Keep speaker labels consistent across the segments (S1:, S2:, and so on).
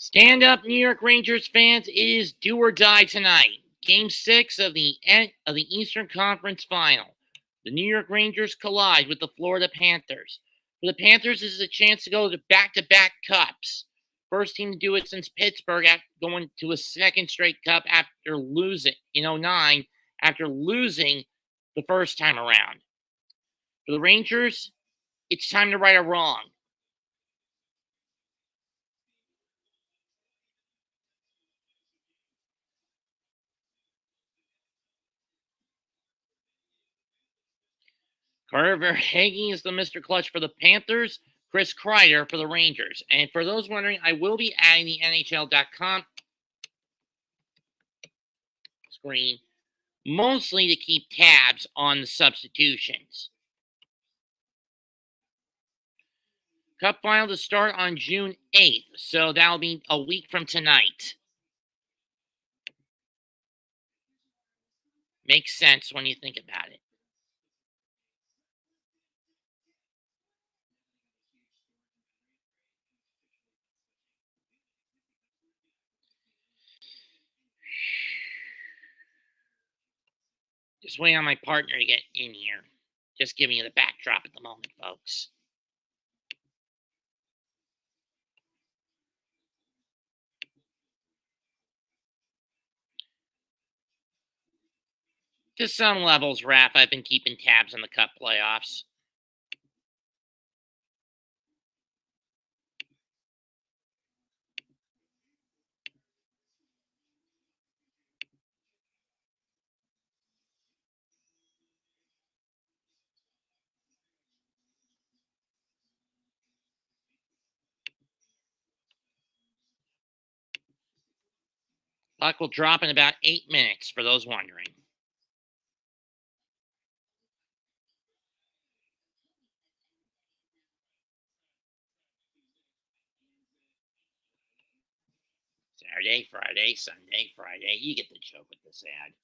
S1: Stand up, New York Rangers fans! It is do or die tonight. Game 6 of the Eastern Conference Final. The New York Rangers collide with the Florida Panthers. For the Panthers, this is a chance to go to back-to-back cups. First team to do it since Pittsburgh, after going to a second straight cup after losing in '09, after losing the first time around. For the Rangers, it's time to right a wrong. Carter Verhaeghe is the Mr. Clutch for the Panthers. Chris Kreider for the Rangers. And for those wondering, I will be adding the NHL.com screen, mostly to keep tabs on the substitutions. Cup final to start on June 8th, so that'll be a week from tonight. Makes sense when you think about it. Just waiting on my partner to get in here. Just giving you the backdrop at the moment, folks. To some levels, Raph, I've been keeping tabs on the Cup playoffs. Puck will drop in about 8 minutes, for those wondering. Saturday, Friday, Sunday, Friday. You get the joke with this ad.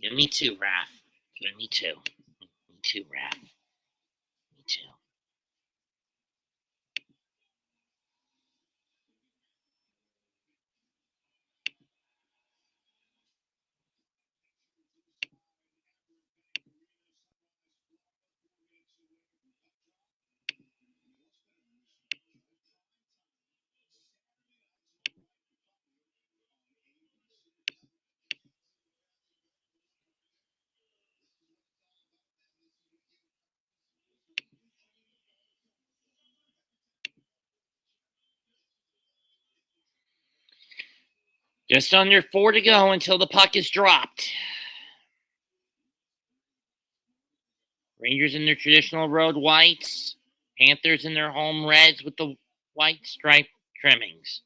S1: Yeah, me too, Raph. Yeah, me too. Me too, Raph. Me too. Just under 4 to go until the puck is dropped. Rangers in their traditional road whites. Panthers in their home reds with the white stripe trimmings.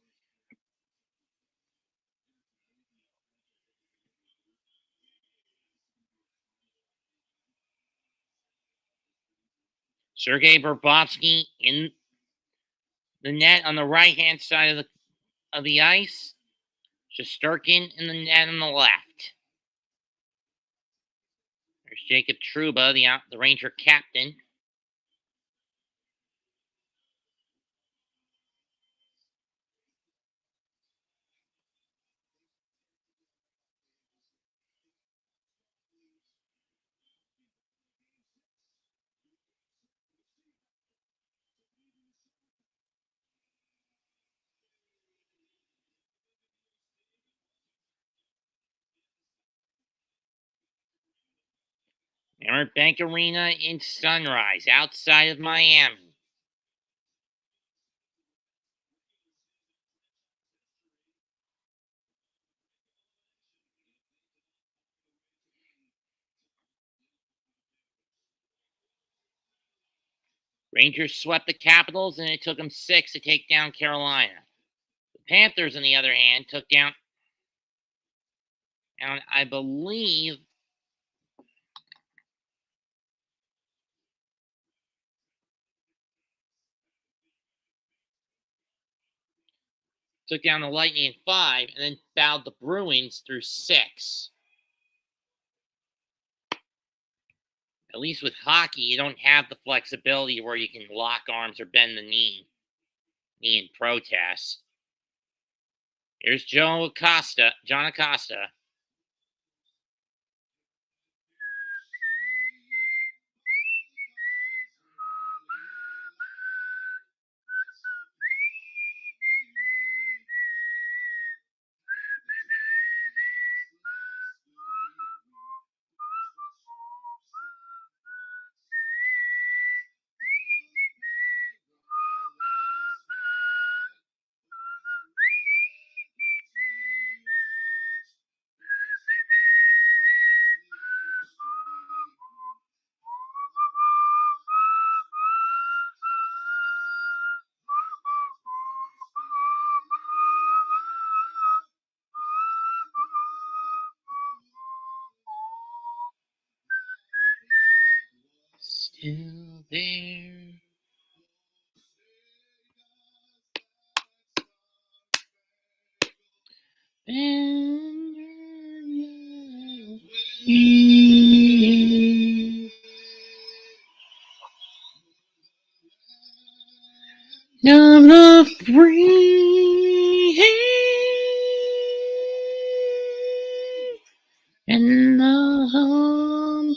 S1: Sergei Bobrovsky in the net on the right-hand side of the ice. Shesterkin in the net on the left. There's Jacob Trouba, the Ranger captain. Merritt Bank Arena in Sunrise, outside of Miami. Rangers swept the Capitals, and it took them 6 to take down Carolina. The Panthers, on the other hand, took down, I believe, took down the Lightning in 5, and then bowed the Bruins through 6. At least with hockey, you don't have the flexibility where you can lock arms or bend the knee in protest. Here's John Acosta. Still there. Now the free and the home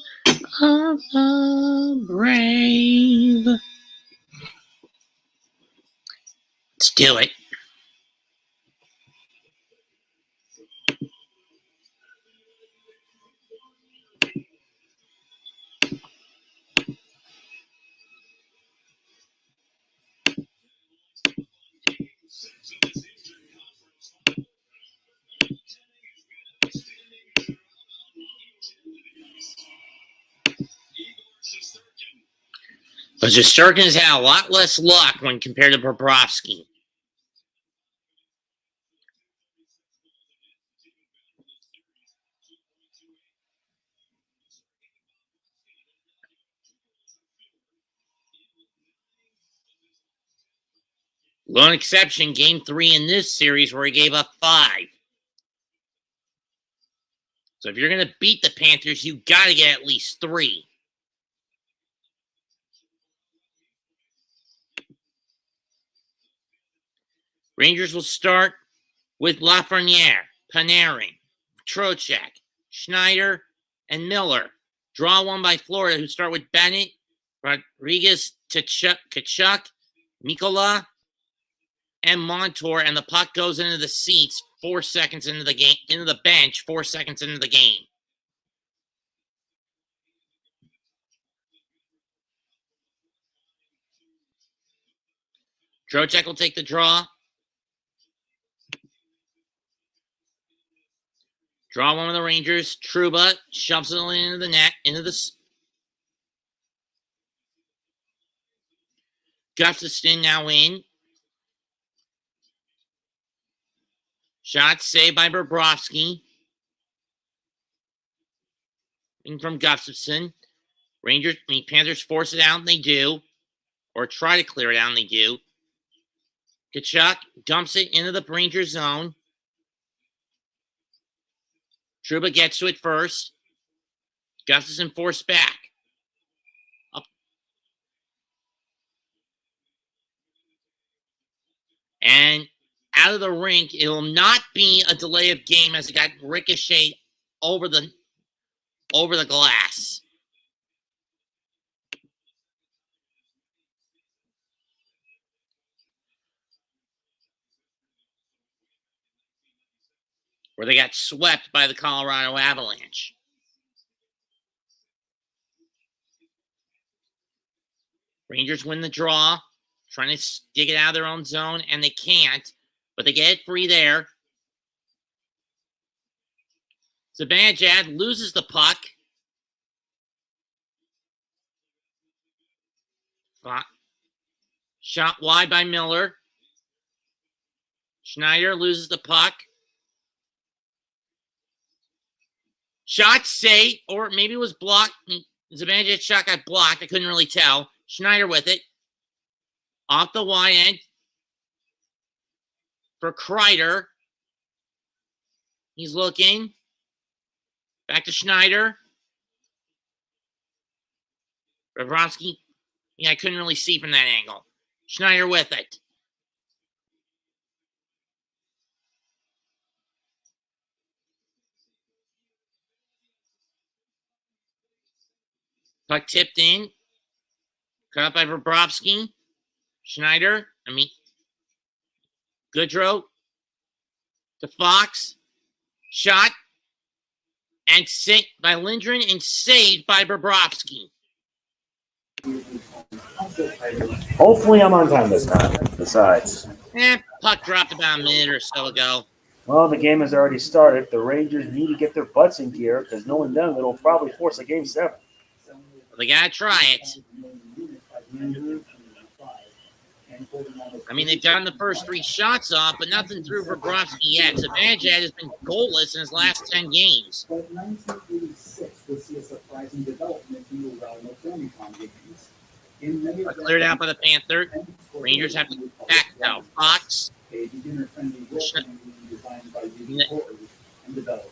S1: of the brave. Let's do it. But Shesterkin has had a lot less luck when compared to Bobrovsky. Lone exception, Game 3 in this series where he gave up 5. So if you're going to beat the Panthers, you got to get at least 3. Rangers will start with Lafreniere, Panarin, Trocheck, Schneider, and Miller. Draw one by Florida, who start with Bennett, Rodriguez, Tkachuk, Mikola, and Montour, and the puck goes into the seats 4 seconds into the game, into the bench 4 seconds into the game. Trocheck will take the draw. Draw one of the Rangers. Trouba shoves it into the net, Gustafsson now in. Shot saved by Bobrovsky. In from Gustafsson. Panthers force it out, and they do. Or try to clear it out, and they do. Tkachuk dumps it into the Ranger zone. Trouba gets to it first. Gustafsson forced back. Up. And out of the rink, it will not be a delay of game as it got ricocheted over the glass. Where they got swept by the Colorado Avalanche. Rangers win the draw, trying to dig it out of their own zone, and they can't, but they get it free there. Zibanejad loses the puck. Shot wide by Miller. Schneider loses the puck. Shot saved, or maybe it was blocked. Zibanejad's shot got blocked. I couldn't really tell. Schneider with it. Off the wide end. For Kreider. He's looking. Back to Schneider. Bobrovsky. Yeah, I couldn't really see from that angle. Schneider with it. Puck tipped in. Cut up by Bobrovsky. Schneider. Goodrow. To Fox. Shot. And saved by Lindgren and saved by Bobrovsky.
S2: Hopefully I'm on time this time. Besides.
S1: Puck dropped about a minute or so ago.
S2: Well, the game has already started. The Rangers need to get their butts in gear because knowing them, it'll probably force a Game 7.
S1: They gotta try it. They've gotten the first 3 shots off, but nothing through Bobrovsky yet. Zibanejad has been goalless in his last 10 games.
S3: But 1986 would see a surprising development in the realm of Demicon games.
S1: Cleared out by the Panthers. Rangers have to back now. Fox.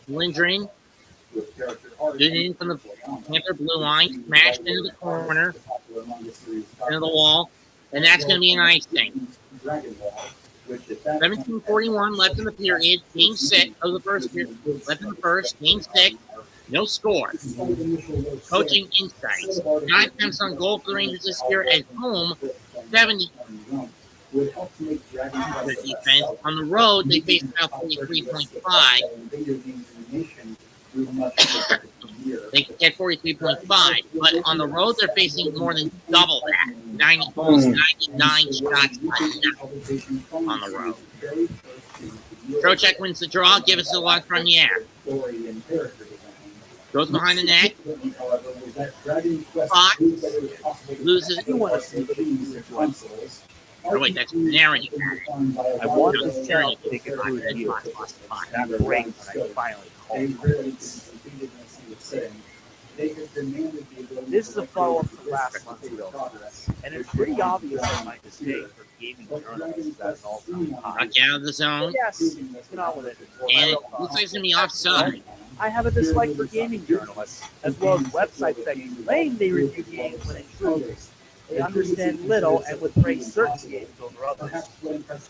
S1: Lindgren. Good in from the Panther blue line. Smashed into the corner. Into the wall. And that's going to be an ice thing. 17:41 left in the period. Game 6 of the first period. Left in the first. Game 6. No score. Coaching insights. 9 attempts on goal for the Rangers this year at home. 70. Their defense. On the road, they faced about 43.5. They get 43.5, but on the road they're facing more than double that. 90 goals, 99 shots on the road. Trocheck wins the draw, gives it to Lafreniere. Goes behind the net. Fox loses. Oh wait, that's Panarin.
S2: I want to tell they could do it here. Not great when I finally called. This is a follow-up from last month's bill, and it's pretty obvious in my mistake for gaming journalists that's all-time high.
S1: Back out of the zone.
S2: Yes, get on with it.
S1: And it looks like it's going to be offside.
S2: I have a dislike for gaming journalists, as well as websites that claim they review games when in truth they understand little and would praise certain games over others.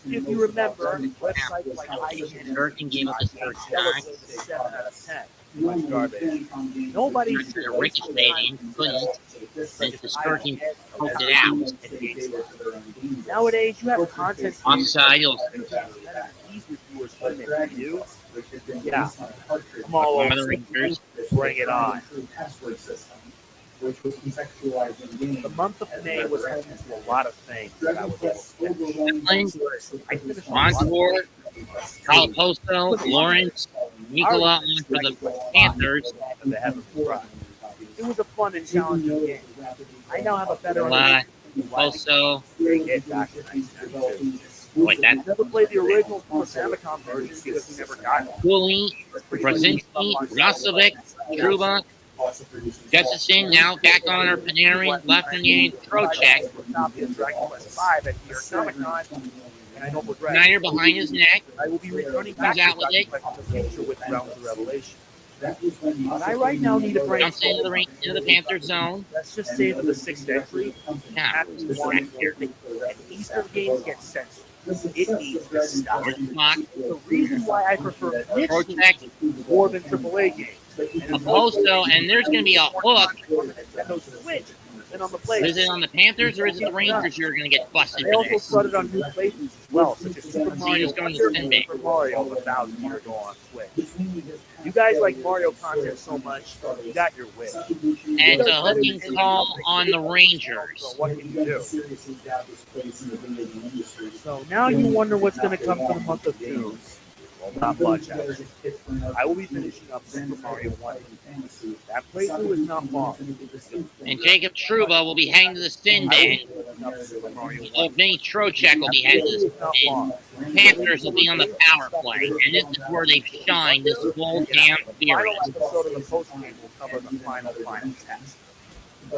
S2: If you remember, websites like IGN
S1: Durkin gave up his third
S2: Stellar
S1: sack.
S2: gave it a 7 out of 10. Much garbage. Nobody should
S1: After
S2: waste their
S1: Ricochet
S2: time
S1: and couldn't, and the Durkin poked
S2: as
S1: it out.
S2: in GameStop. Nowadays, you have content
S1: Offside, he'll
S2: these reviewers claim they review. Yeah, I'm all
S1: one of
S2: over
S1: the
S2: it.
S1: Rangers.
S2: Bring it on.
S3: Which was contextualized in game.
S2: The month of May was home to a lot of things that I was able to finish. I finished a lot of
S1: Montour, Calaposto, Lawrence, Nicola on for the Panthers.
S2: things that haven't tried. It was a fun and challenging game. I now have a better
S1: La
S2: understanding of why
S1: Poso.
S2: they did back in 1992.
S1: Wait,
S2: I
S1: that's
S2: never played the original Famicom version because we never got it.
S1: Cooley, Brzezinski, Rosovic, Truba, Jefferson now back on our Panarin, Lafreniere, Trocheck.
S2: Copy of Dragon Quest V at New York Comic Con, and I don't regret it.
S1: Snyder behind his neck.
S2: I will be returning back
S1: Comes out with it.
S2: in the future with Realms of Revelation. But I right now need a
S1: Jumps into
S2: brainstorm.
S1: the Panther zone.
S2: Let's just say that the 6th entry
S1: Yeah.
S2: has to be one and Eastern games get censored. It needs to stop.
S1: Where's the clock?
S2: The reason why I prefer this
S1: Trocheck,
S2: more than AAA games.
S1: a Posto, and there's going to be a hook.
S2: on the Nintendo Switch and on the PlayStation.
S1: Is it on the Panthers or is it the Rangers who are going to get busted
S2: They
S1: for
S2: also
S1: this?
S2: started on new playthroughs as well, such as Super Mario
S1: who's going to
S2: Wonder
S1: spin
S2: and Super Mario 1,000 Year Ago on Switch. You guys like Mario content so much, you got your wish.
S1: And it's a hooking call on the Rangers.
S2: So what can you do? So now you wonder what's going to come for the month of June. Well, not much, actually. I will be finishing up Super Mario 1. That playthrough is not long.
S1: And Jacob Truba will be heading to the Sin Bin.
S2: Super Mario 1.
S1: Old Vinny Trocheck will be heading to
S2: It's
S1: the
S2: not
S1: Sin.
S2: long.
S1: Panthers will be on the power play. And this is where they've shined this whole damn
S2: The final
S1: series.
S2: episode of the post game will cover the final test.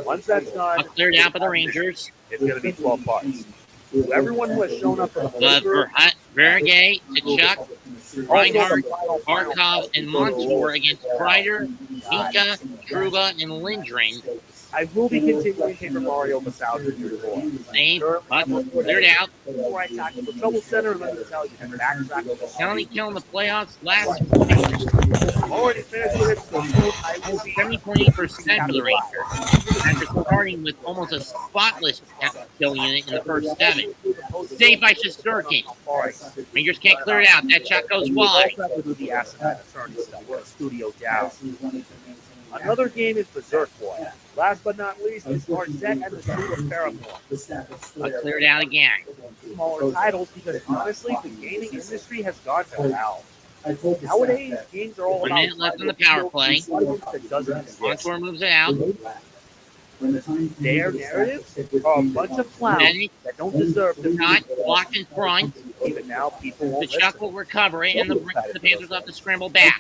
S2: Once that's done,
S1: Cleared out by the Rangers.
S2: it's going to be 12 parts. To everyone who has shown up for the
S1: But for Vergay, Kachuk, Reinhardt, Barkov, and Montour against Kreider, Mika, Truba, and Lindgren.
S2: I will be continuing Paper Mario 1000 Year War.
S1: Same, but cleared out.
S2: Before I tackle the Trouble Center, let me tell you, the backtrack.
S1: County killing the playoffs last
S2: Already finished with it, so I will be
S1: 70.8% for the Rangers. After starting with almost a spotless kill unit in the first 7. Saved by Shesterkin. Rangers can't clear it out. That shot goes wide.
S2: The asset attorney stuff, or Studio Down. Another game is Berserk Boy. Last but not least, is Marset and the School of Paramore.
S1: But cleared out again.
S2: Smaller titles because honestly, the gaming industry has gone to hell. Nowadays, games are all
S1: 1
S2: about
S1: minute left on the power play.
S2: that doesn't exist.
S1: Montour moves it out.
S2: Their narratives are a bunch of clowns
S1: Bennett,
S2: that don't deserve to
S1: Scott, blocked in front.
S2: Even now, people
S1: The
S2: won't
S1: Chuck
S2: listen.
S1: will recover it, and the Panthers will have to scramble back.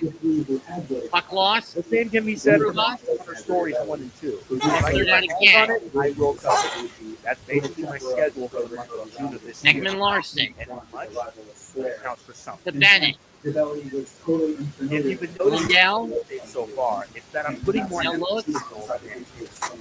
S1: Puck loss.
S2: The same can be said for Monster Stories 1 and 2. If I
S1: Cleared
S2: get
S1: out
S2: my hands
S1: again.
S2: on it, I will cover it. That's basically my schedule for the month of June of this year.
S1: Ekman Larson.
S2: And much counts for
S1: To
S2: something.
S1: Bennett.
S2: If you've been noticing
S1: Lindell.
S2: so far, it's that I'm putting more
S1: Now look.
S2: emphasis on the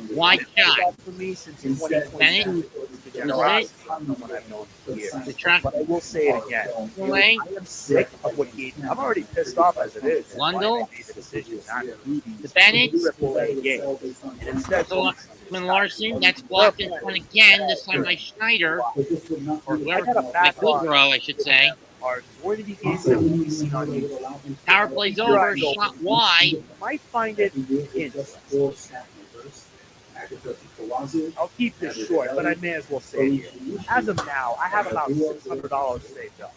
S2: game.
S1: Wide shot.
S2: For me, since 2022, the generosity of someone I've known for years.
S1: The truck
S2: But I will say it again.
S1: away.
S2: I am sick of what gave. I'm already pissed off as it is.
S1: Lundell.
S2: I made the decision not to do
S1: The
S2: these
S1: Bennett.
S2: AAA games. And instead,
S1: So Ekman Larson. That's blocked in front again. This time by Schneider. Or
S2: I
S1: whoever.
S2: got a backlog.
S1: McGugrow, I should say.
S2: Are going to be games that will be seen on YouTube.
S1: Power plays over. Shot wide.
S2: You might find it interesting. I'll keep this short, but I may as well say it here. As of now, I have about $600 saved up.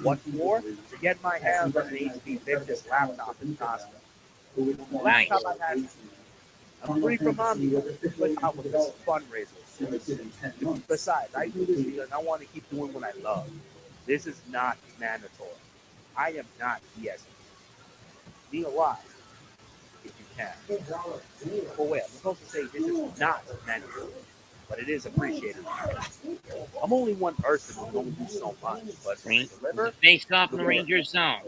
S2: What more? To get my hands on an HP Victus laptop in Costco. The laptop I had, I'm free from Omni, but out with this fundraiser. Besides, I do this because I want to keep doing what I love. This is not mandatory. I am not BSing. Be alive if you can. Oh wait, I'm supposed to say this is not mandatory, but it is appreciated. I'm only one person who can only do so much, but to deliver,
S1: Faced off in the Rangers zone.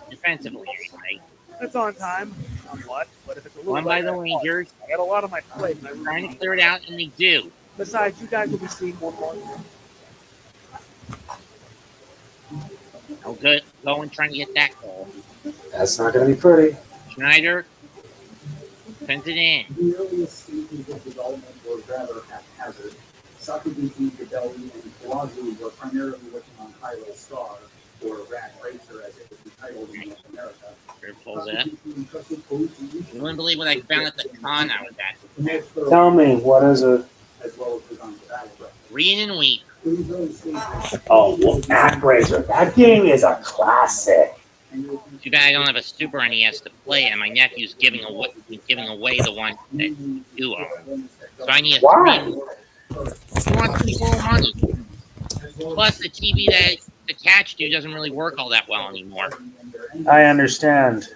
S1: Defensively, anyway.
S2: It's on time, somewhat, but if it's a little
S1: Won by
S2: late,
S1: the
S2: I
S1: Rangers.
S2: got a lot on my plate. And I
S1: Trying
S2: really
S1: to clear it out, and they do.
S2: Besides, you guys will be seeing one more.
S1: No good. Going, trying to get that goal.
S4: That's not going to be pretty.
S1: Schneider sends it in.
S3: The earliest stages of development were rather haphazard. Sakaguchi, Gabelli, and Kawazu were primarily working on Hilo Star, or Rad Racer as it was entitled in North America.
S1: Pulls it up. You wouldn't believe what I found at the con I was at.
S4: Tell me, what is it?
S3: As well as design the battle.
S1: Read and weep.
S4: Oh, well, ActRaiser. That game is a classic.
S1: Too bad I don't have a Super NES to play it, and my nephew's giving away the one that you do own. So I need a
S4: Why?
S1: He wants me more money. Plus, the TV that the catch to doesn't really work all that well anymore.
S4: I understand.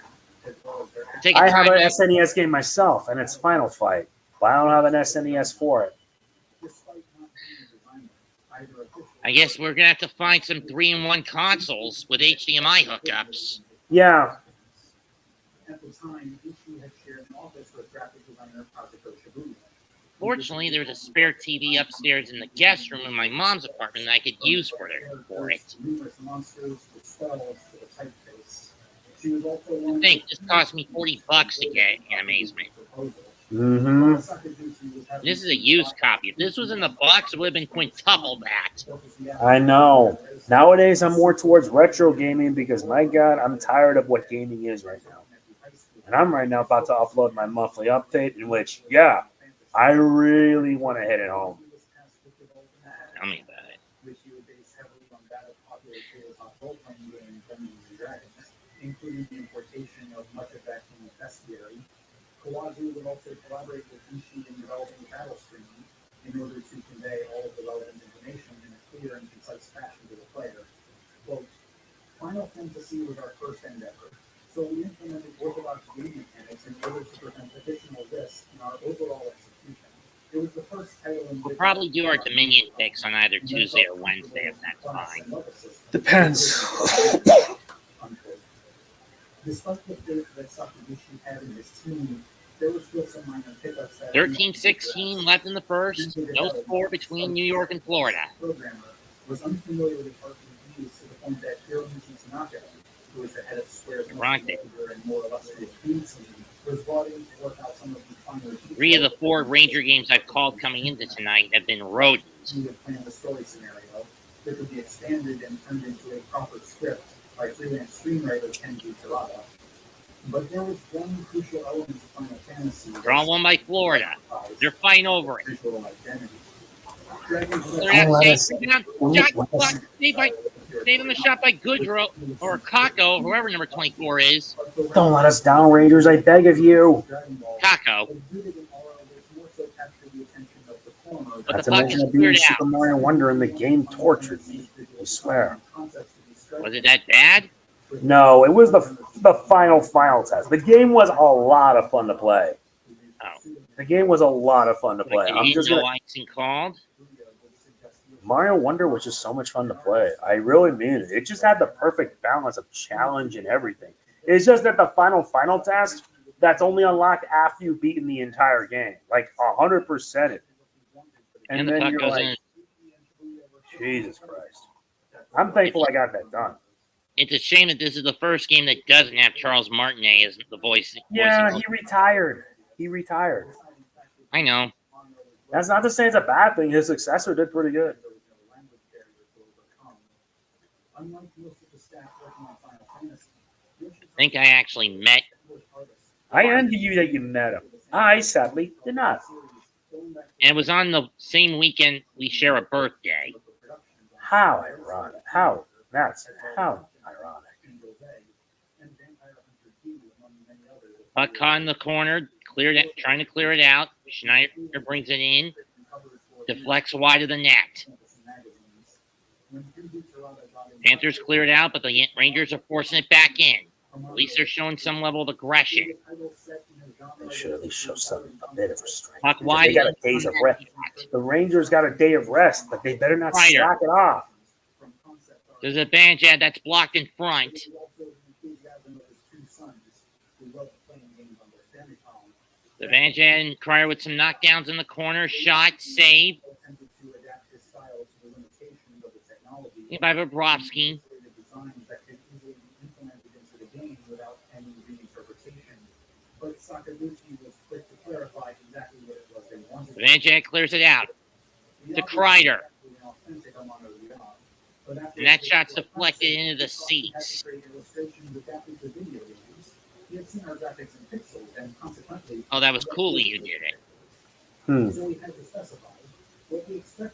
S1: Take a
S4: I have
S1: time.
S4: an SNES game myself, and it's Final Fight. But I don't have an SNES for it.
S1: I guess we're gonna have to find some 3-in-1 consoles with HDMI hookups.
S4: Yeah.
S3: At the time, Ichi had shared an office with graphic designer Kazuko Shibuya.
S1: Fortunately, there was a spare TV upstairs in the guest room in my mom's apartment that I could use for it.
S3: Numerous monsters with spells to the typeface. She was also one
S1: I think this cost me $40 to get an amazement.
S4: Mm-hmm.
S1: This is a used copy. If this was in the box, it would have been quintuple that.
S4: I know. Nowadays, I'm more towards retro gaming because, my God, I'm tired of what gaming is right now. And I'm right now about to upload my monthly update in which, yeah, I really want to hit it home.
S1: Tell me about it.
S3: Including the importation of much of that from the bestiary. Kawazu would also collaborate with Ishii in developing battle streaming in order to convey all of the relevant information in a clear and concise fashion to the player. Quote, Final Fantasy was our first endeavor, so we implemented orthodox game mechanics in order to prevent additional risk in our overall execution. It was the first title in
S1: We'll probably do our Dominion picks on either Tuesday or Wednesday if that's fine.
S4: Depends.
S3: Despite the faith that Sakaguchi had in his team, there were still some minor pickups.
S1: 13-16 left in the first. No score between New York and Florida.
S3: Programmer was unfamiliar with RPGs to the point that Hiroyuki Tanaka, who was the head of Square's and more illustrious game team, was brought in to work out some of the finer details.
S1: 3 of the 4 Ranger games I've called coming into tonight have been rodents.
S3: He would plan the story scenario that could be expanded and turned into a proper script by freelance screenwriter Kenji Terada. But there was one crucial element of Final Fantasy.
S1: Draw one by Florida. They're fighting over it.
S3: Visual identity.
S1: Saved on the shot by Goodrow or Kako, whoever number 24 is.
S4: Don't let us down, Rangers. I beg of you.
S1: Kako. But
S4: Not
S1: the
S4: to
S1: puck
S4: mention
S1: is
S4: it being
S1: cleared
S4: Super
S1: out.
S4: Mario Wonder and the game tortured me. I swear.
S1: Was it that bad?
S4: No, it was the final test. The game was a lot of fun to play.
S1: Oh.
S4: The game was a lot of fun to play.
S1: Like
S4: I'm
S1: you
S4: just
S1: know
S4: gonna,
S1: icing called?
S4: Mario Wonder was just so much fun to play. I really mean it. It just had the perfect balance of challenge and everything. It's just that the final test, that's only unlocked after you've beaten the entire game. Like 100% it.
S1: And the
S4: then
S1: puck
S4: you're
S1: goes
S4: like,
S1: in.
S4: Jesus Christ. I'm thankful I got that done.
S1: It's a shame that this is the first game that doesn't have Charles Martinet as the voice.
S4: Yeah, he retired.
S1: I know.
S4: That's not to say it's a bad thing. His successor did pretty good.
S1: I think I actually met.
S4: I envy you that you met him. I sadly did not.
S1: And it was on the same weekend we share a birthday.
S4: How ironic. How ironic.
S1: Puck caught in the corner, trying to clear it out. Schneider brings it in, deflects wide of the net. Panthers clear it out, but the Rangers are forcing it back in. At least they're showing some level of aggression.
S4: They should at least show a bit of restraint.
S1: Puck wide.
S4: They got a days of rest. The Rangers got a day of rest, but they better not slack it off.
S1: There's a Banjad that's blocked in front. Savage and Crier with some knockdowns in the corner. Shot, save.
S3: attempted to adapt his style to the limitations of the technology.
S1: By Bobrovsky.
S3: Designs that could easily be implemented into the game without any reinterpretation. But Sakaguchi was quick to clarify exactly what it was they wanted.
S1: Savage clears it out to Kreider. And that shot's deflected into the seats. Oh, that was Cooley who did it.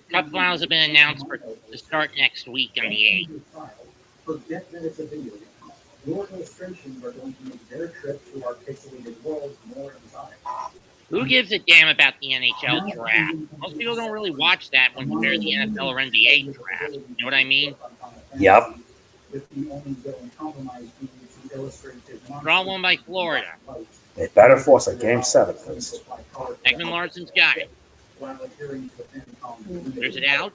S1: Cup finals have been announced to start next week on the 8th.
S3: Forget that it's a video game. Your illustrations are going to make their trip to our pixelated world more exotic.
S1: Who gives a damn about the NHL draft? Most people don't really watch that when compared to the NFL or NBA draft. You know what I mean?
S4: Yep.
S1: Draw one by Florida.
S4: They better force a game 7 first.
S1: Ekman Larson's got it. Clears it out.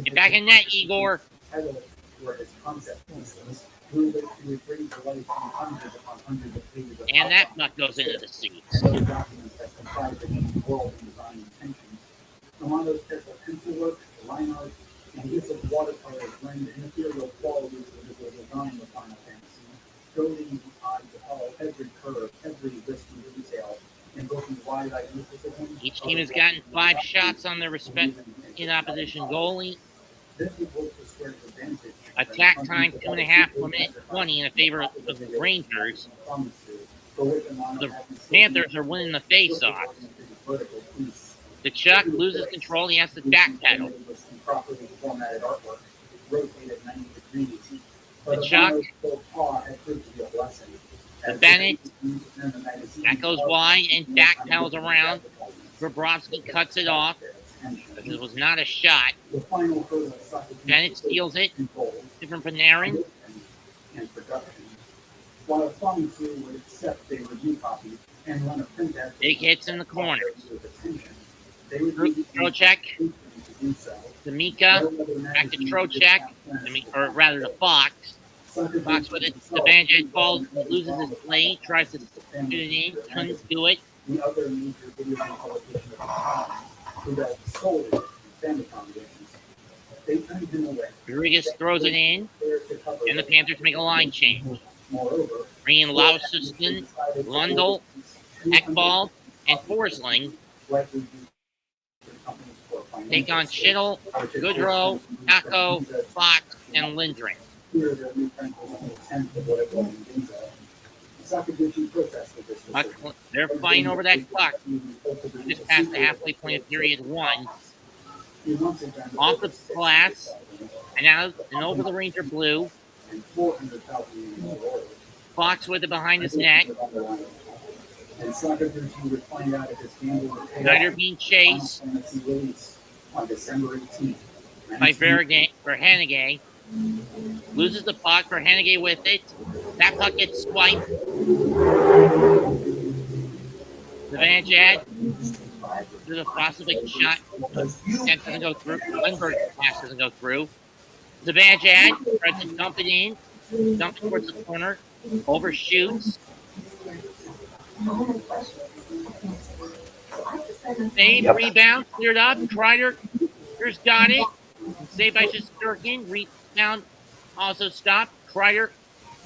S1: Get back in net, Igor. And that puck goes into the seats.
S3: And use of watercolors blend immaterial qualities of visual design of Final Fantasy, building the eye to follow every curve, every risky detail, invoking wide-eyed mysticism.
S1: Each team has gotten 5 shots on their respective in-opposition goalie.
S3: This would work to Square's advantage.
S1: Attack time 2.5 per minute 20 in favor of the Rangers. The Panthers are winning the face-off. Kachuk loses control. He has to backpedal. Kachuk. The Bennett. That goes wide and backpedals around. Bobrovsky cuts it off. It was not a shot. Bennett steals it. Different Panarin. Big hits in the corners. Trocheck. D'Amica. Back to Trocheck. Or rather to Fox. Fox with it. Sabanjet falls, loses his blade, tries to shoot it in, couldn't do it.
S3: The other major video game publication of the time, who does solely family combinations. They turned him away.
S1: Rodriguez throws it in, and the Panthers make a line change.
S3: Moreover,
S1: Bring in Laususton, Lundell, Ekbal, and Forsling. Take on Schittle, Goodrow, Taco, Fox, and Lindgren. They're fighting over that puck. Just past the halfway point of period 1. Off the glass, and out and over the Ranger blue. Fox with it behind his net. Snyder being chased by Verhanegay. Loses the puck. Verhanegay with it. That puck gets swiped. Zibanejad through the possible shot. That doesn't go through. Lindbergh's pass doesn't go through. Zibanejad tries to dump it in. Dump it towards the corner. Overshoots. Save, rebound, cleared up. Kreider's got it. Saved by Shesterkin. Rebound also stopped. Kreider,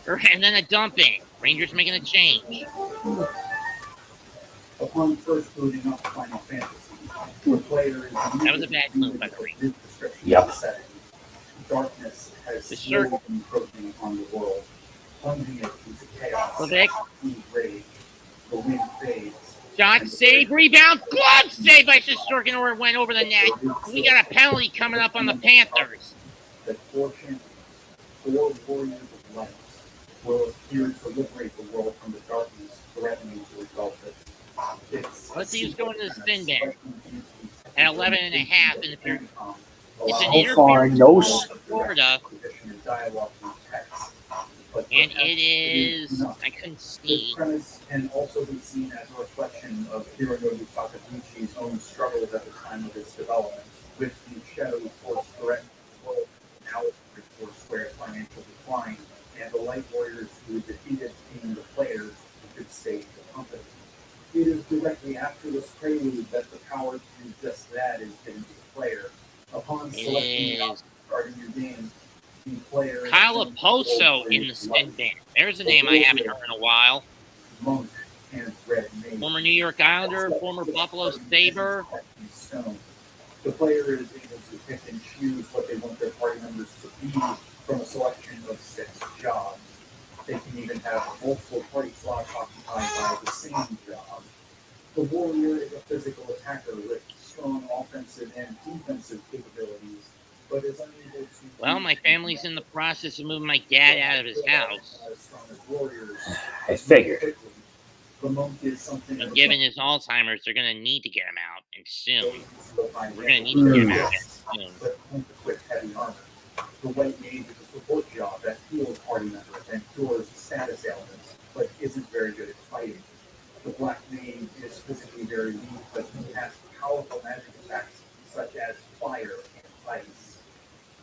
S1: and then a dump in. Rangers making a change.
S3: Upon first booting up Final Fantasy, the player is
S1: that was a bad move by the Rangers.
S4: Yep.
S3: Darkness has slowly been encroaching upon the world, plunging it into chaos. Rage. The wind fades.
S1: Shot, save, rebound, glove save by Shesterkin, or it went over the net. We got a penalty coming up on the Panthers.
S3: That fortune, 4 warriors of light will appear to liberate the world from the darkness threatening to engulf it.
S1: Let's see who's going to the spin bin at 11.5 in the period. It's an interference from Florida. And it is, I couldn't see.
S3: This can also be seen as a reflection of Hironobu Sakaguchi's own struggles at the time of its development, with the shadow force threatening the world, now for Square's financial decline, and the Light Warriors who defeated team the players who could save the company. directly after this prelude that the power to do just that is given to the player. Upon selecting the option starting your game, the player
S1: Kyle Oposo in the spin ban. There's a name I haven't heard in a while.
S3: Monk and Red Mage.
S1: Former New York Islander, former Buffalo Sabre.
S3: The player is able to pick and choose what they want their party members to be from a selection of 6 jobs. They can even have multiple party slots occupied by the same job. The warrior is a physical attacker with strong offensive and defensive capabilities, but is unable to.
S1: Well, my family's in the process of moving my dad out of his house.
S3: As strong as warriors.
S4: I figured.
S3: The monk is something.
S1: And given his Alzheimer's, they're going to need to get him out, and soon. We're going to need to get him out soon.
S3: But only equip heavy armor. The white mage is a support job that heals party members and cures status ailments, but isn't very good at fighting. The black mage is physically very weak, but he has powerful magic effects such as fire and ice.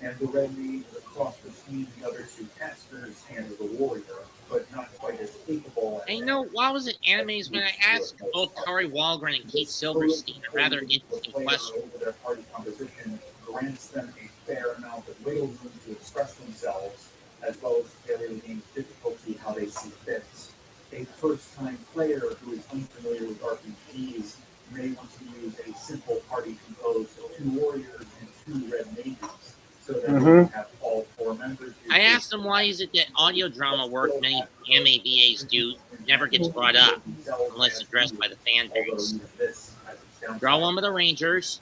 S3: And the red mage is a cross between the other 2 casters and the warrior, but not quite as capable.
S1: And you know, while I was at Animes, when I asked both Kari Walgren and Keith Silverstein a rather interesting question.
S3: Their party composition grants them a fair amount of wiggle room to express themselves, as well as vary the game's difficulty how they see fit. A first-time player who is unfamiliar with RPGs may want to use a simple party composed of 2 warriors and 2 red mages, so that they can have all 4 members.
S1: I asked him why is it that audio drama work many anime VAs do never gets brought up unless addressed by the fan base. Draw one with the Rangers.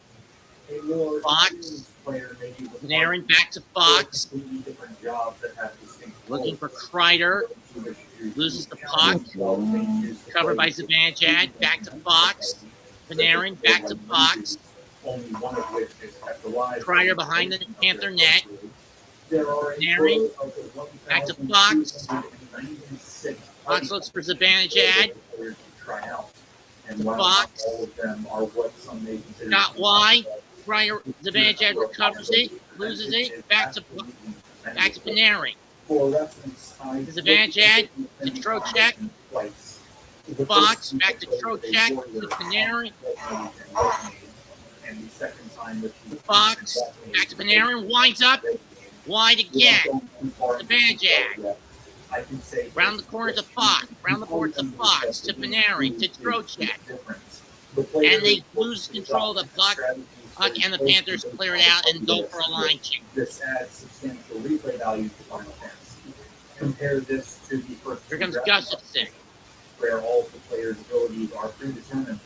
S1: Fox. Panarin back to Fox. Looking for Kreider. Loses the puck. Covered by Zibanejad. Back to Fox. Panarin back to Fox. Kreider behind the Panther net. Panarin back to Fox. Fox looks for Zibanejad. Fox. Got wide. Kreider, Zibanejad recovers it. Loses it. Back to Panarin. Zibanejad to Trocheck. Fox back to Trocheck to Panarin. Fox back to Panarin. Winds up. Wide again. Zibanejad. Round the corner to Fox. Round the board to Fox. To Panarin. To Trocheck. And they lose control of the puck. And the Panthers clear it out and go for a line check.
S3: This adds substantial replay value to Final Fantasy. Compare this to the first.
S1: Here comes Gustafson.
S3: Where all the players' abilities are predetermined,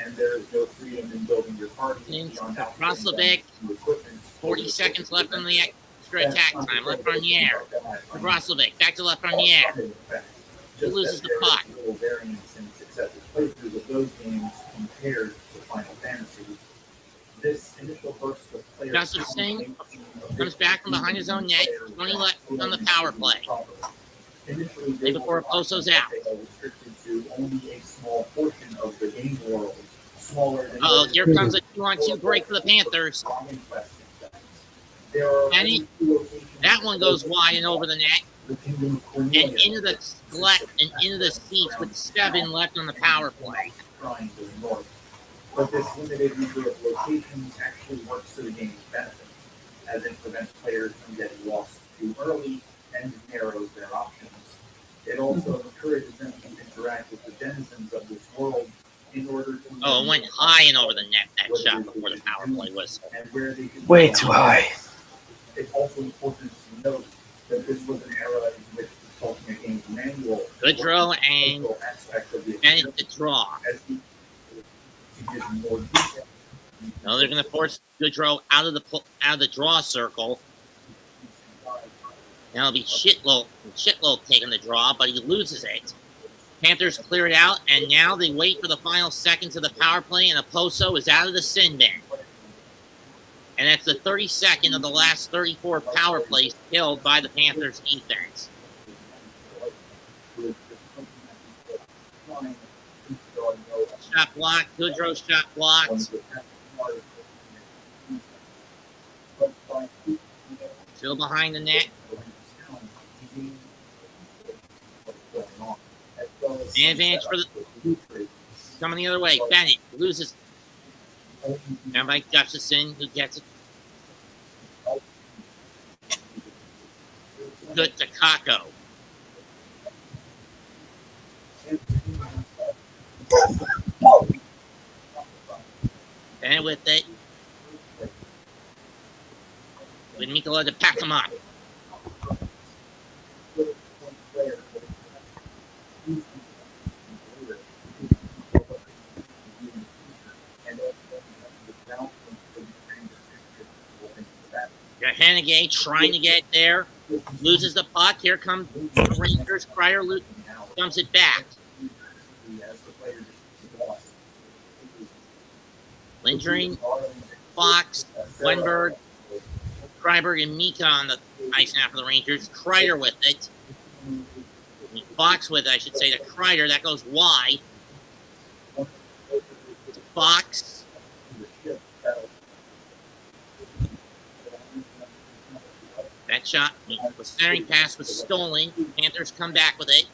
S3: and there is no freedom in building your party.
S1: Roslovic, 40 seconds left on the extra attack time. Left on the air. Roslovic, back to left on the air. He loses the puck.
S3: Variance in successive playthroughs of those games compared to Final Fantasy. This initial burst of players.
S1: Gustafson comes back from behind his own net. 20 left on the power play. Right before Oposo's out.
S3: Only a small portion of the game world.
S1: Uh-oh, here comes a 2-on-2 break for the Panthers. Penny, that one goes wide and over the net. And into the seats with 7 left on the power play.
S3: But this limited number of locations actually works to the game's benefit, as it prevents players from getting lost too early and narrows their options. It also encourages them to interact with the denizens of this world in order to.
S1: Oh, it went high and over the net, that shot before the power play whistle.
S4: Way too high.
S3: It's also important to note that this was an era in which consulting a game's manual.
S1: Goodrow and Bennett to draw. No, they're going to force Goodrow out of the draw circle. Now it'll be Shitlow taking the draw, but he loses it. Panthers clear it out, and now they wait for the final seconds of the power play, and Oposo is out of the sin bin. And that's the 32nd of the last 34 power plays killed by the Panthers defense. Shot blocked. Goodrow shot blocked. Still behind the net. Man advantage for the coming the other way. Bennett loses. Down by Jefferson, who gets it. Good to Kako. Bennett with it. With Mikola to pack him up. Got Hanegay trying to get there. Loses the puck. Here comes the Rangers. Cryer dumps it back. Lindgren, Fox, Wenberg, Kreiberg, and Mika on the ice now for the Rangers. Kreider with it. Fox with it, I should say, to Kreider. That goes wide. To Fox. That shot, the centering pass was stolen. Panthers come back with it.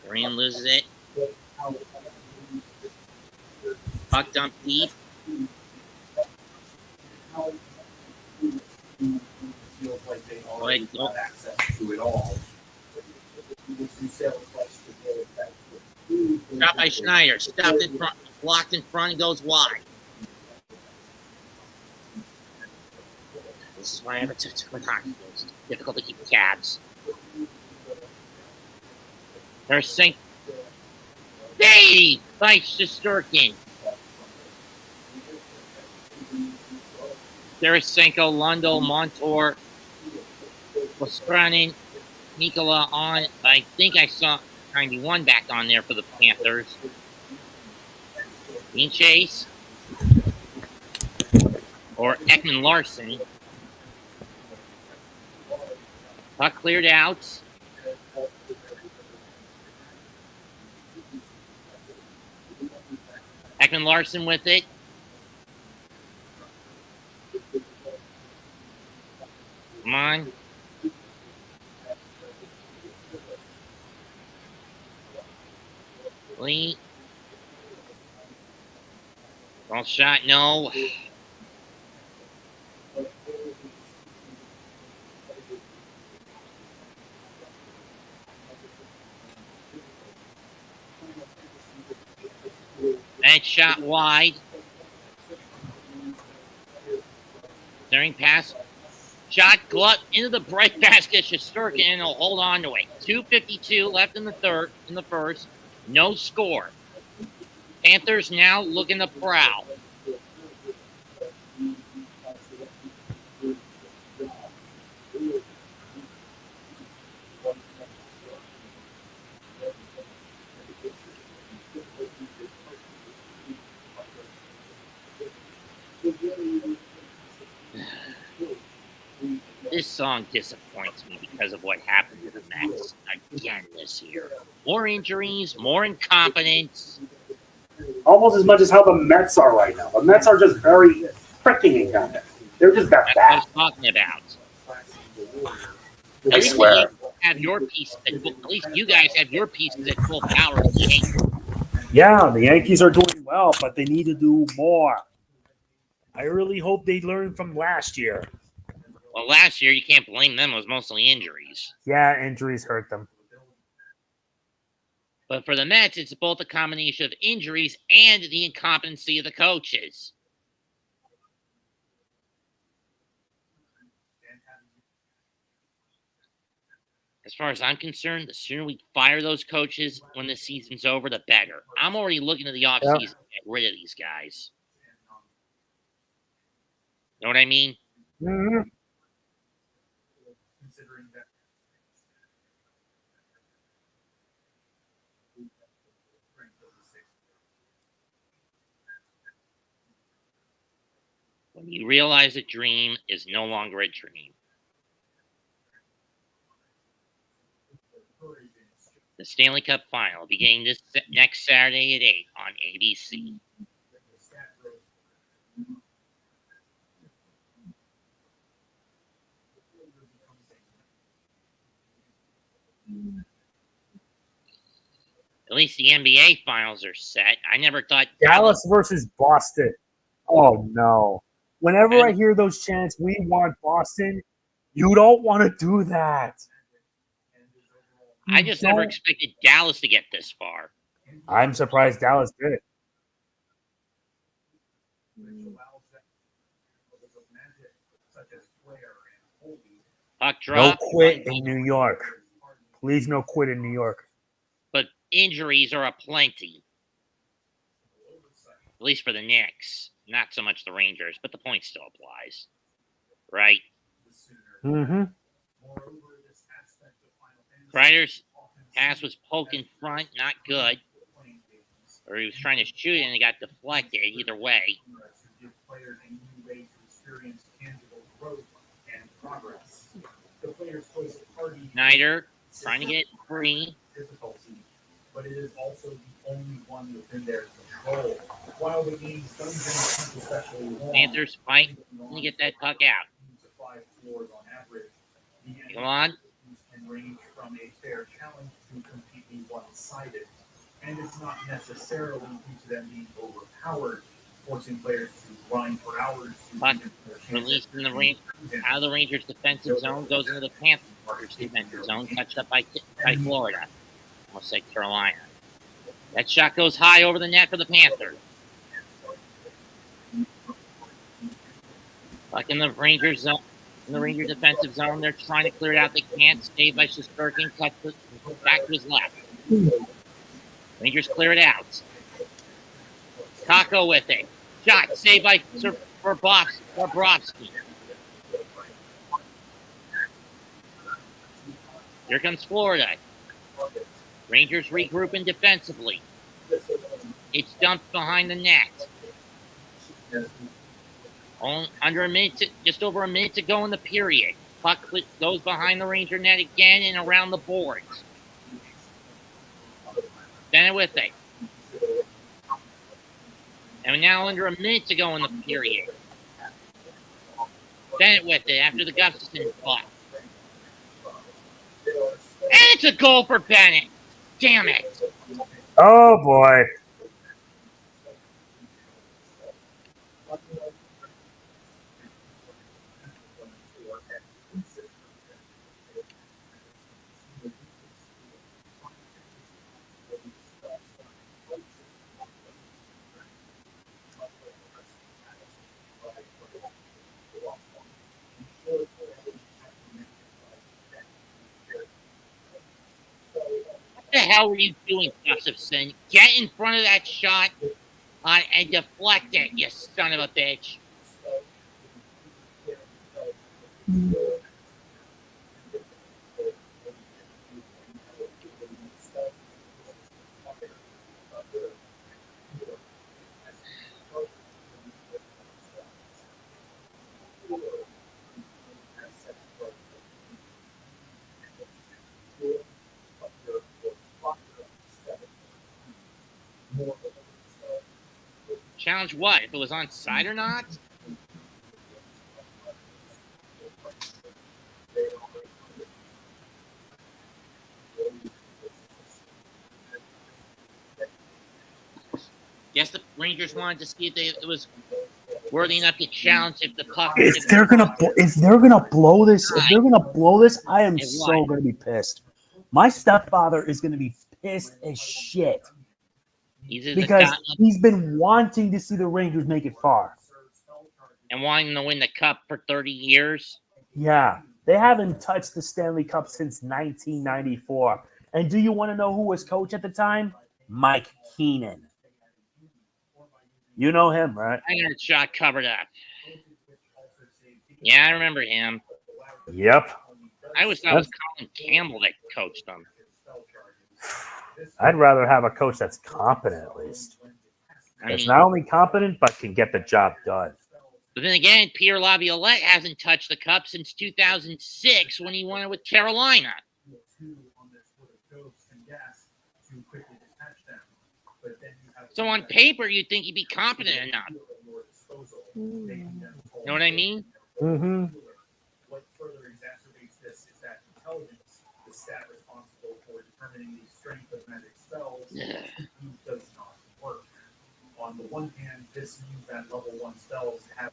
S1: Graham loses it. Puck dump deep. Shot by Schneider. Stopped in front. Blocked in front and goes wide. This is why I have a with hockey. It's difficult to keep tabs. There's St. Hey! By Shesterkin. Tarasenko, Lundo, Montour, Pastranin, Nikola on. I think I saw 91 back on there for the Panthers. Bean Chase. Or Ekman Larson. Puck cleared out. Ekman Larson with it. Come on. Lee. Ball shot, no. And shot wide. Staring pass. Shot glove into the bright basket. Shesterkin and he'll hold on to it. 2:52 left in the first. No score. Panthers now looking to prowl. This song disappoints me because of what happened to the Mets again this year. More injuries, more incompetence.
S4: Almost as much as how the Mets are right now. The Mets are just very freaking incompetent. They're just that
S1: That's what I
S4: bad.
S1: was talking about.
S4: I swear.
S1: Have your pieces at least you guys have your pieces at full power.
S4: Yeah, the Yankees are doing well, but they need to do more. I really hope they learn from last year.
S1: Well, last year you can't blame them. It was mostly injuries.
S4: Yeah, injuries hurt them.
S1: But for the Mets, it's both a combination of injuries and the incompetency of the coaches. As far as I'm concerned, the sooner we fire those coaches when the season's over, the better. I'm already looking at the offseason to get rid of these guys. Know what I mean?
S4: Mm-hmm.
S1: When you realize a dream is no longer a dream. The Stanley Cup Final beginning this next Saturday at 8 on ABC. At least the NBA Finals are set. I never thought
S4: Dallas versus Boston. Oh, no. Whenever I hear those chants, we want Boston, you don't want to do that.
S1: I just never expected Dallas to get this far.
S4: I'm surprised Dallas did it.
S1: Puck drop.
S4: No quit in New York. Please no quit in New York.
S1: But injuries are aplenty. At least for the Knicks. Not so much the Rangers, but the point still applies. Right?
S4: Mm-hmm.
S1: Kreider's pass was poked in front, not good. Or he was trying to shoot it and it got deflected. Either way. Snyder trying to get free.
S3: But it is also the only one within their control. While the game's dungeon, especially long,
S1: Panthers fight to get that puck out. Come on.
S3: Can range from a fair challenge to completely one-sided, and it's not necessarily due to them being overpowered, forcing players to grind for hours.
S1: Puck released in the ring, out of the Rangers' defensive zone, goes into the Panthers' defensive zone, touched up by Florida. Almost said Carolina. That shot goes high over the net for the Panthers. Puck in the Rangers zone. In the Ranger defensive zone, they're trying to clear it out. They can't. Saved by Shesterkin. Cuts back to his left. Rangers clear it out. Kako with it. Shot saved by Bobrovsky. Here comes Florida. Rangers regrouping defensively. It's dumped behind the net. Under a minute, just over a minute to go in the period. Puck goes behind the Ranger net again and around the boards. Bennett with it. And now under a minute to go in the period. Bennett with it after the Gustafson puck. And it's a goal for Bennett. Damn it.
S4: Oh, boy.
S1: What the hell were you doing, Gustafson? Get in front of that shot and deflect it, you son of a bitch. Challenge what? If it was onside or not? Guess the Rangers wanted to see if it was worthy enough to challenge if the puck.
S4: If they're gonna blow this, I am so gonna be pissed. My stepfather is gonna be pissed as shit because he's been wanting to see the Rangers make it far
S1: and wanting to win the cup for 30 years.
S4: Yeah, they haven't touched the Stanley Cup since 1994. And do you want to know who was coach at the time? Mike Keenan. You know him, right?
S1: I got a shot covered up. Yeah, I remember him.
S4: Yep.
S1: I always thought it was Colin Campbell that coached them.
S4: I'd rather have a coach that's competent, at least. That's not only competent, but can get the job done.
S1: But then again, Pierre Laviolette hasn't touched the cup since 2006 when he won it with Carolina. So on paper, you'd think he'd be competent enough. You know what I mean?
S4: Mm-hmm.
S3: What further exacerbates this is that intelligence, the stat responsible for determining the strength of magic spells, does not work. On the one hand, this means that level 1 spells have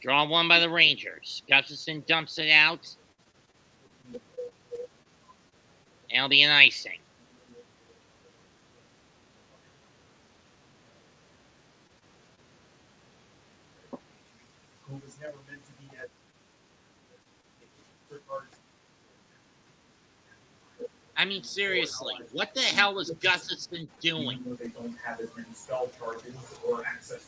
S1: Draw one by the Rangers. Gustafson dumps it out. And it'll be an icing.
S3: who was never meant to be as
S1: I mean, seriously, what the hell was Gustafson doing?
S3: Even though they don't have as many spell charges or access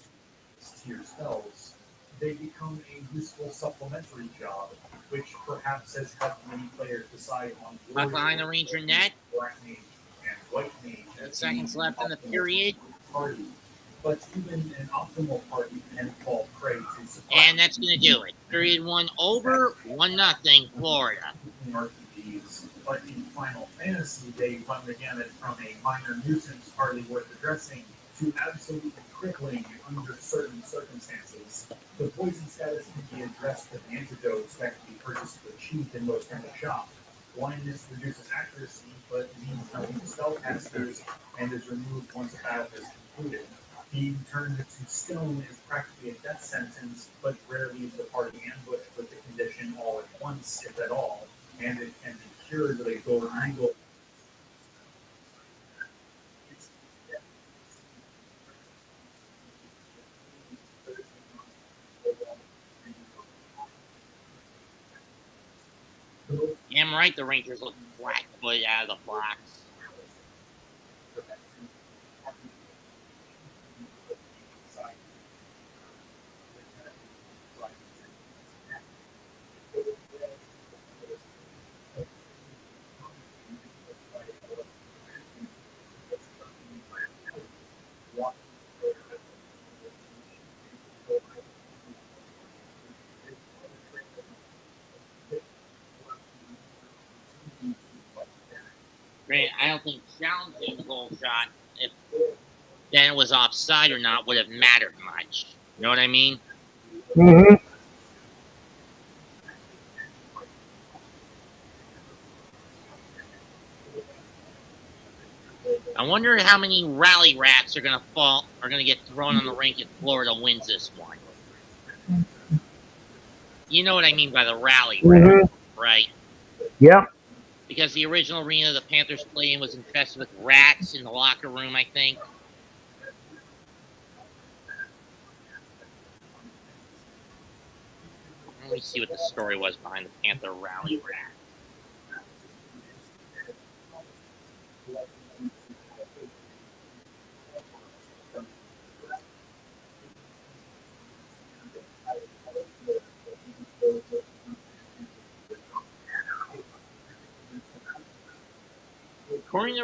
S3: to tier spells, they become a useful supplementary job, which perhaps has helped many players decide on
S1: Back behind the Ranger net.
S3: Black Mage and White Mage.
S1: 10 seconds left in the period.
S3: Party. But even an optimal party can fall prey to surprise.
S1: And that's going to do it. Period 1 over, 1-0, Florida.
S3: RPGs, but in Final Fantasy, they run the gamut from a minor nuisance hardly worth addressing to absolutely crippling under certain circumstances. The poison status can be addressed with antidotes that can be purchased for cheap in most kind of shop. Blindness reduces accuracy, but means nothing to spellcasters and is removed once a battle is concluded. Being turned to stone is practically a death sentence, but rarely is the party ambushed with the condition all at once, if at all, and it can be cured with a gold eagle.
S1: Damn right the Rangers look flat-footed out of the box. Granted, I don't think challenging the goal shot, if then it was offside or not, would have mattered much. You know what I mean?
S4: Mm-hmm.
S1: I wonder how many rally rats are going to get thrown on the rink if Florida wins this one. You know what I mean by the rally rat, right?
S4: Yep.
S1: Because the original arena the Panthers played in was infested with rats in the locker room, I think. Let me see what the story was behind the Panther rally rat. According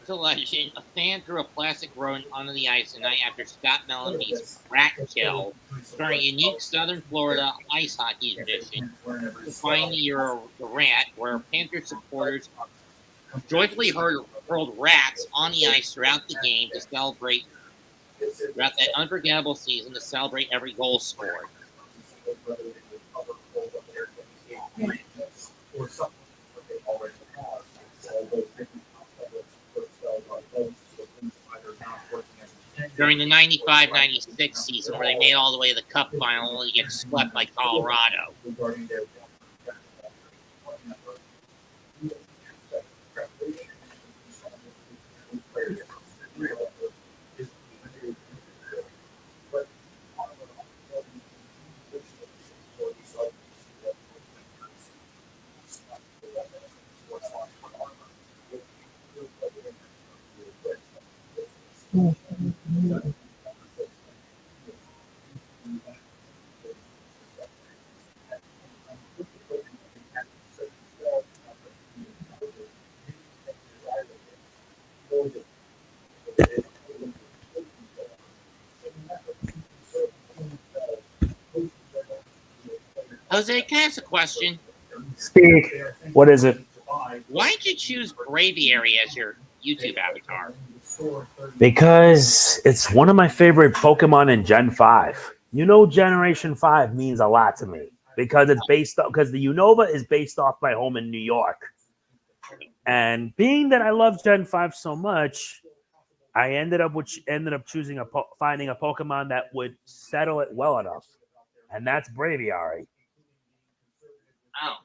S1: to legend, a fan threw a plastic rodent onto the ice the night after Scott Mellanby's rat kill, starring a unique Southern Florida ice hockey tradition to find the rat, where Panther supporters joyfully hurled rats on the ice throughout the game to celebrate throughout that unforgettable season to celebrate every goal scored. During the 95-96 season, where they made all the way to the Cup final, only to get swept by Colorado. Jose, can I ask a question?
S4: Speak. What is it?
S1: Why'd you choose Braviary as your YouTube avatar?
S5: Because it's one of my favorite Pokemon in Gen 5. Generation 5 means a lot to me because because the Unova is based off my home in New York. And being that I love Gen 5 so much, I ended up choosing finding a Pokemon that would settle it well enough. And that's Braviary.
S1: Oh.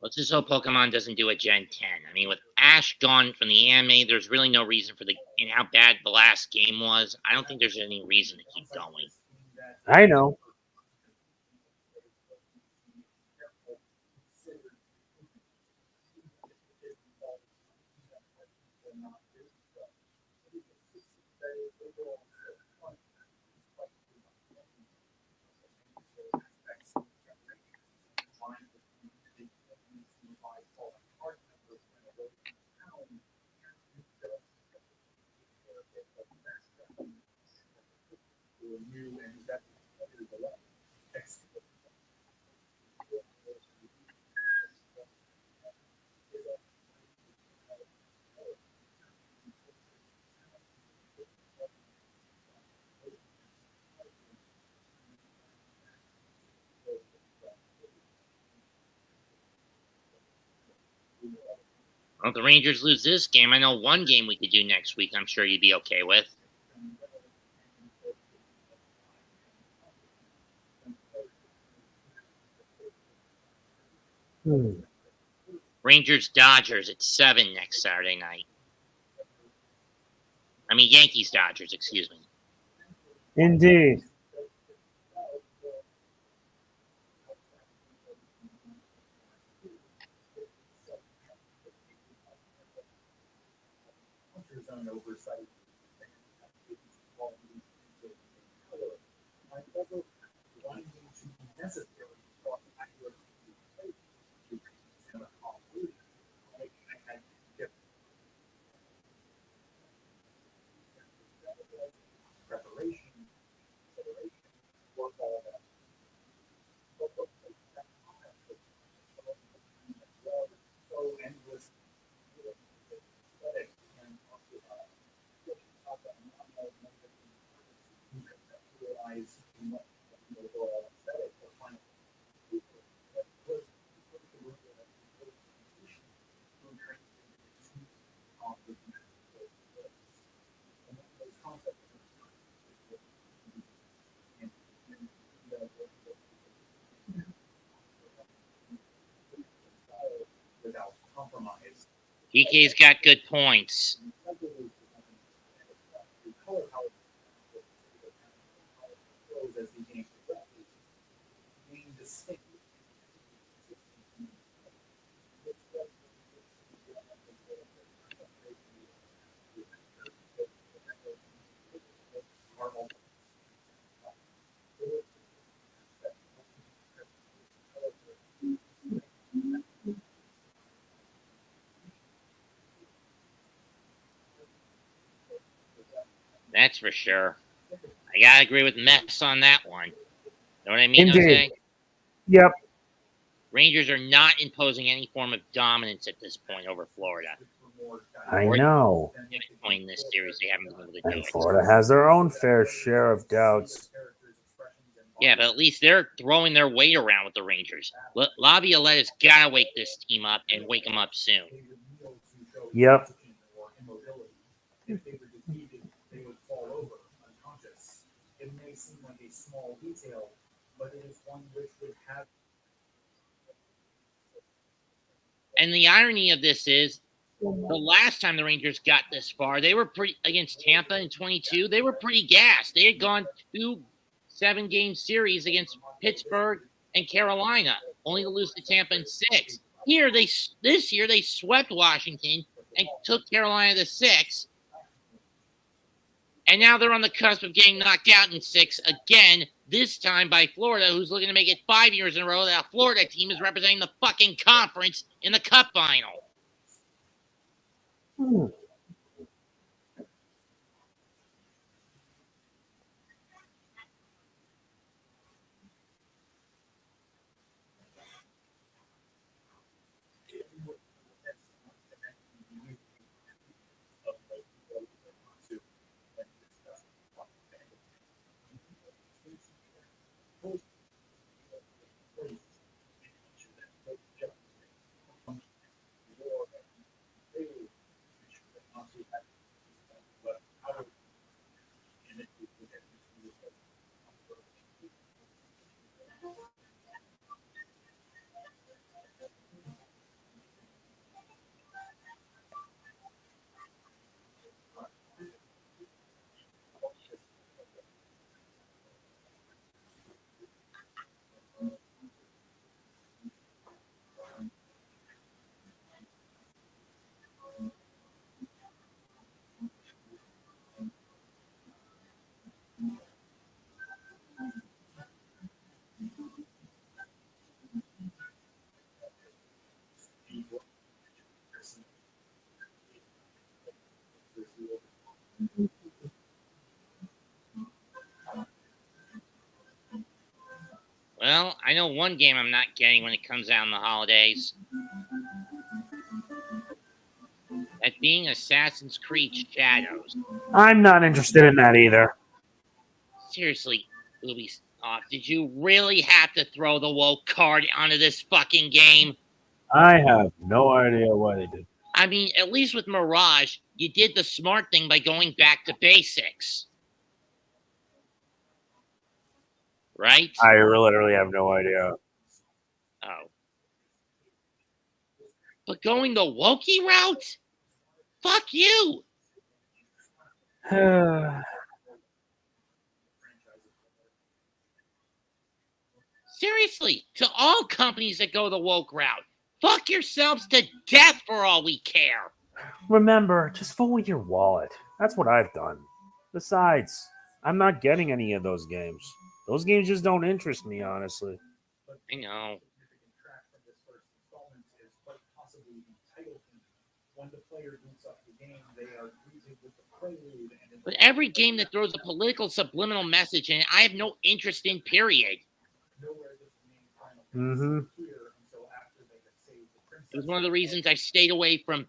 S1: Let's just hope Pokemon doesn't do a Gen 10. I mean, with Ash gone from the anime, there's really no reason and how bad the last game was. I don't think there's any reason to keep going.
S5: I know.
S1: Well, if the Rangers lose this game, I know one game we could do next week I'm sure you'd be okay with. Rangers-Dodgers at 7 next Saturday night. I mean, Yankees-Dodgers, excuse me.
S5: Indeed.
S1: DK's got good points. That's for sure. I gotta agree with Mets on that one. Know what I mean,
S5: Indeed.
S1: Jose?
S5: Yep.
S1: Rangers are not imposing any form of dominance at this point over Florida.
S5: I know.
S1: At this point in this series, they haven't been able to do
S5: And
S1: it.
S5: Florida has their own fair share of doubts.
S1: Yeah, but at least they're throwing their weight around with the Rangers. Lavioletta's got to wake this team up and wake them up soon.
S5: Yep.
S3: If they were defeated, they would fall over unconscious. It may seem like a small detail, but it is one which would have.
S1: And the irony of this is, the last time the Rangers got this far, they were pretty against Tampa in 22. They were pretty gassed. They had gone 2 7-game series against Pittsburgh and Carolina, only to lose to Tampa in 6. This year they swept Washington and took Carolina to 6. And now they're on the cusp of getting knocked out in 6 again, this time by Florida, who's looking to make it 5 years in a row that Florida team is representing the fucking conference in the Cup final. know one game I'm not getting when it comes out in the holidays. That being Assassin's Creed Shadows.
S5: I'm not interested in that either.
S1: Seriously, Ubisoft, did you really have to throw the woke card onto this fucking game?
S5: I have no idea why they did.
S1: I mean, at least with Mirage, you did the smart thing by going back to basics. Right?
S5: I literally have no idea.
S1: Oh. But going the wokey route? Fuck you! Seriously, to all companies that go the woke route, fuck yourselves to death for all we care.
S5: Remember, just vote with your wallet. That's what I've done. Besides, I'm not getting any of those games. Those games just don't interest me, honestly.
S1: I know. But every game that throws a political subliminal message in it, I have no interest in, period.
S5: Mm-hmm.
S1: It was one of the reasons I stayed away from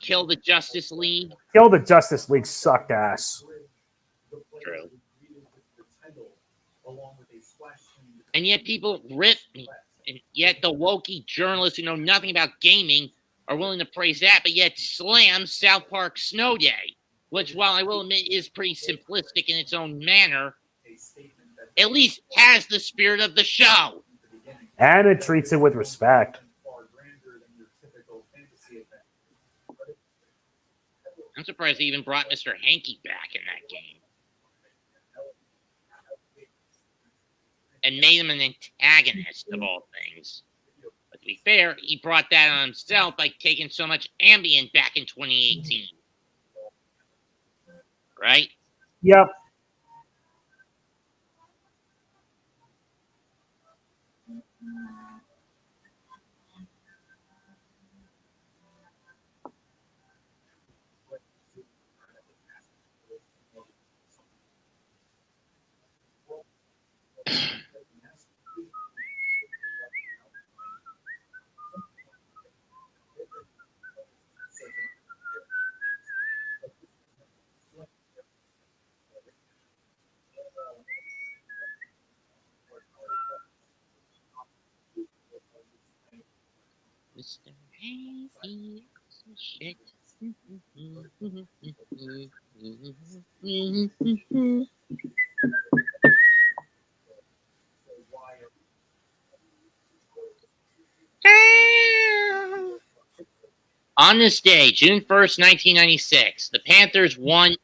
S1: Kill the Justice League.
S5: Kill the Justice League sucked ass.
S1: True. And yet people rip me. And yet the wokey journalists who know nothing about gaming are willing to praise that, but yet slam South Park Snow Day, which, while I will admit is pretty simplistic in its own manner, at least has the spirit of the show.
S5: And it treats it with respect.
S1: I'm surprised they even brought Mr. Hanky back in that game. And made him an antagonist of all things. But to be fair, he brought that on himself by taking so much Ambien back in 2018. Right?
S5: Yep.
S1: Mr. Hanky, shit. On this day, June 1st, 1996, the Panthers won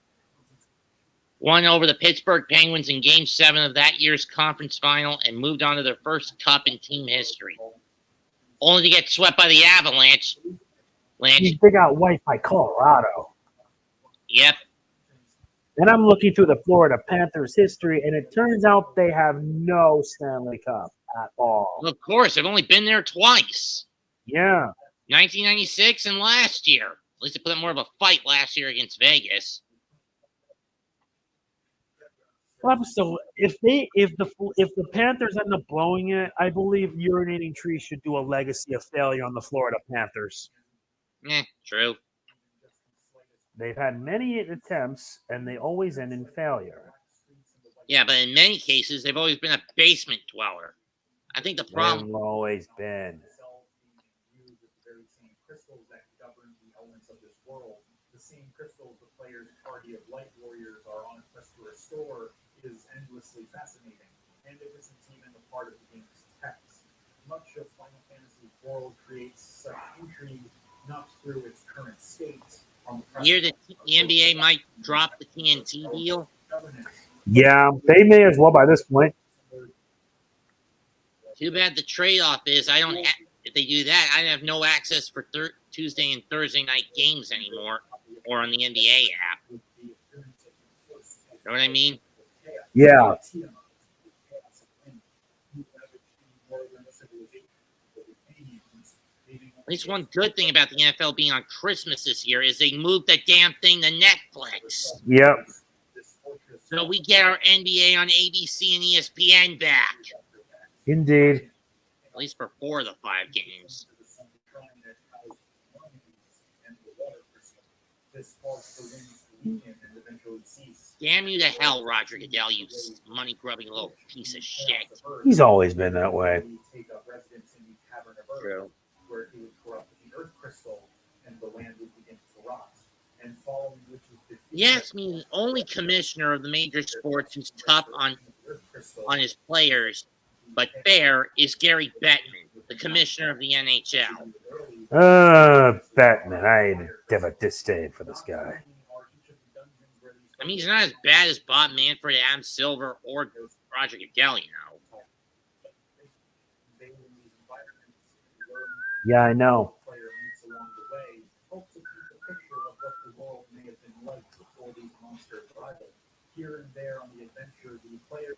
S1: over the Pittsburgh Penguins in Game 7 of that year's conference final and moved on to their first cup in team history. Only to get swept by the Avalanche.
S5: They got wiped by Colorado.
S1: Yep.
S5: And I'm looking through the Florida Panthers history, and it turns out they have no Stanley Cup at all.
S1: Well, of course, I've only been there twice.
S5: Yeah.
S1: 1996 and last year. At least they put up more of a fight last year against Vegas.
S5: Well, so if the Panthers end up blowing it, I believe Urinating Tree should do a legacy of failure on the Florida Panthers.
S1: True.
S5: They've had many attempts, and they always end in failure.
S1: Yeah, but in many cases, they've always been a basement dweller. I think the problem...
S5: They've always been.
S3: The same crystals the players' party of light warriors are on a quest to restore is endlessly fascinating, and it isn't even a part of the game's text. Much of Final Fantasy's world creates such intrigue not through its current state.
S1: Year that the NBA might drop the TNT deal.
S5: Yeah, they may as well by this point.
S1: Too bad the trade-off is if they do that, I have no access for Tuesday and Thursday night games anymore, or on the NBA app. Know what I mean?
S5: Yeah.
S1: At least one good thing about the NFL being on Christmas this year is they moved the damn thing to Netflix.
S5: Yep.
S1: So we get our NBA on ABC and ESPN back.
S5: Indeed.
S1: at least for 4 of the 5 games. Damn you to hell, Roger Goodell, you money-grubbing little piece of shit.
S5: He's always been that way.
S1: True.
S3: Where he would corrupt the earth crystal and the land would begin to rot. And following which is
S1: Yes, me, the only commissioner of the major sports who's tough on his players, but fair, is Gary Bettman, the commissioner of the NHL.
S5: Batman. I have a disdain for this guy.
S1: I mean, he's not as bad as Bob Manfred, Adam Silver, or Roger Goodell, you know.
S5: Yeah, I know.
S3: Here and there on the adventure, the player.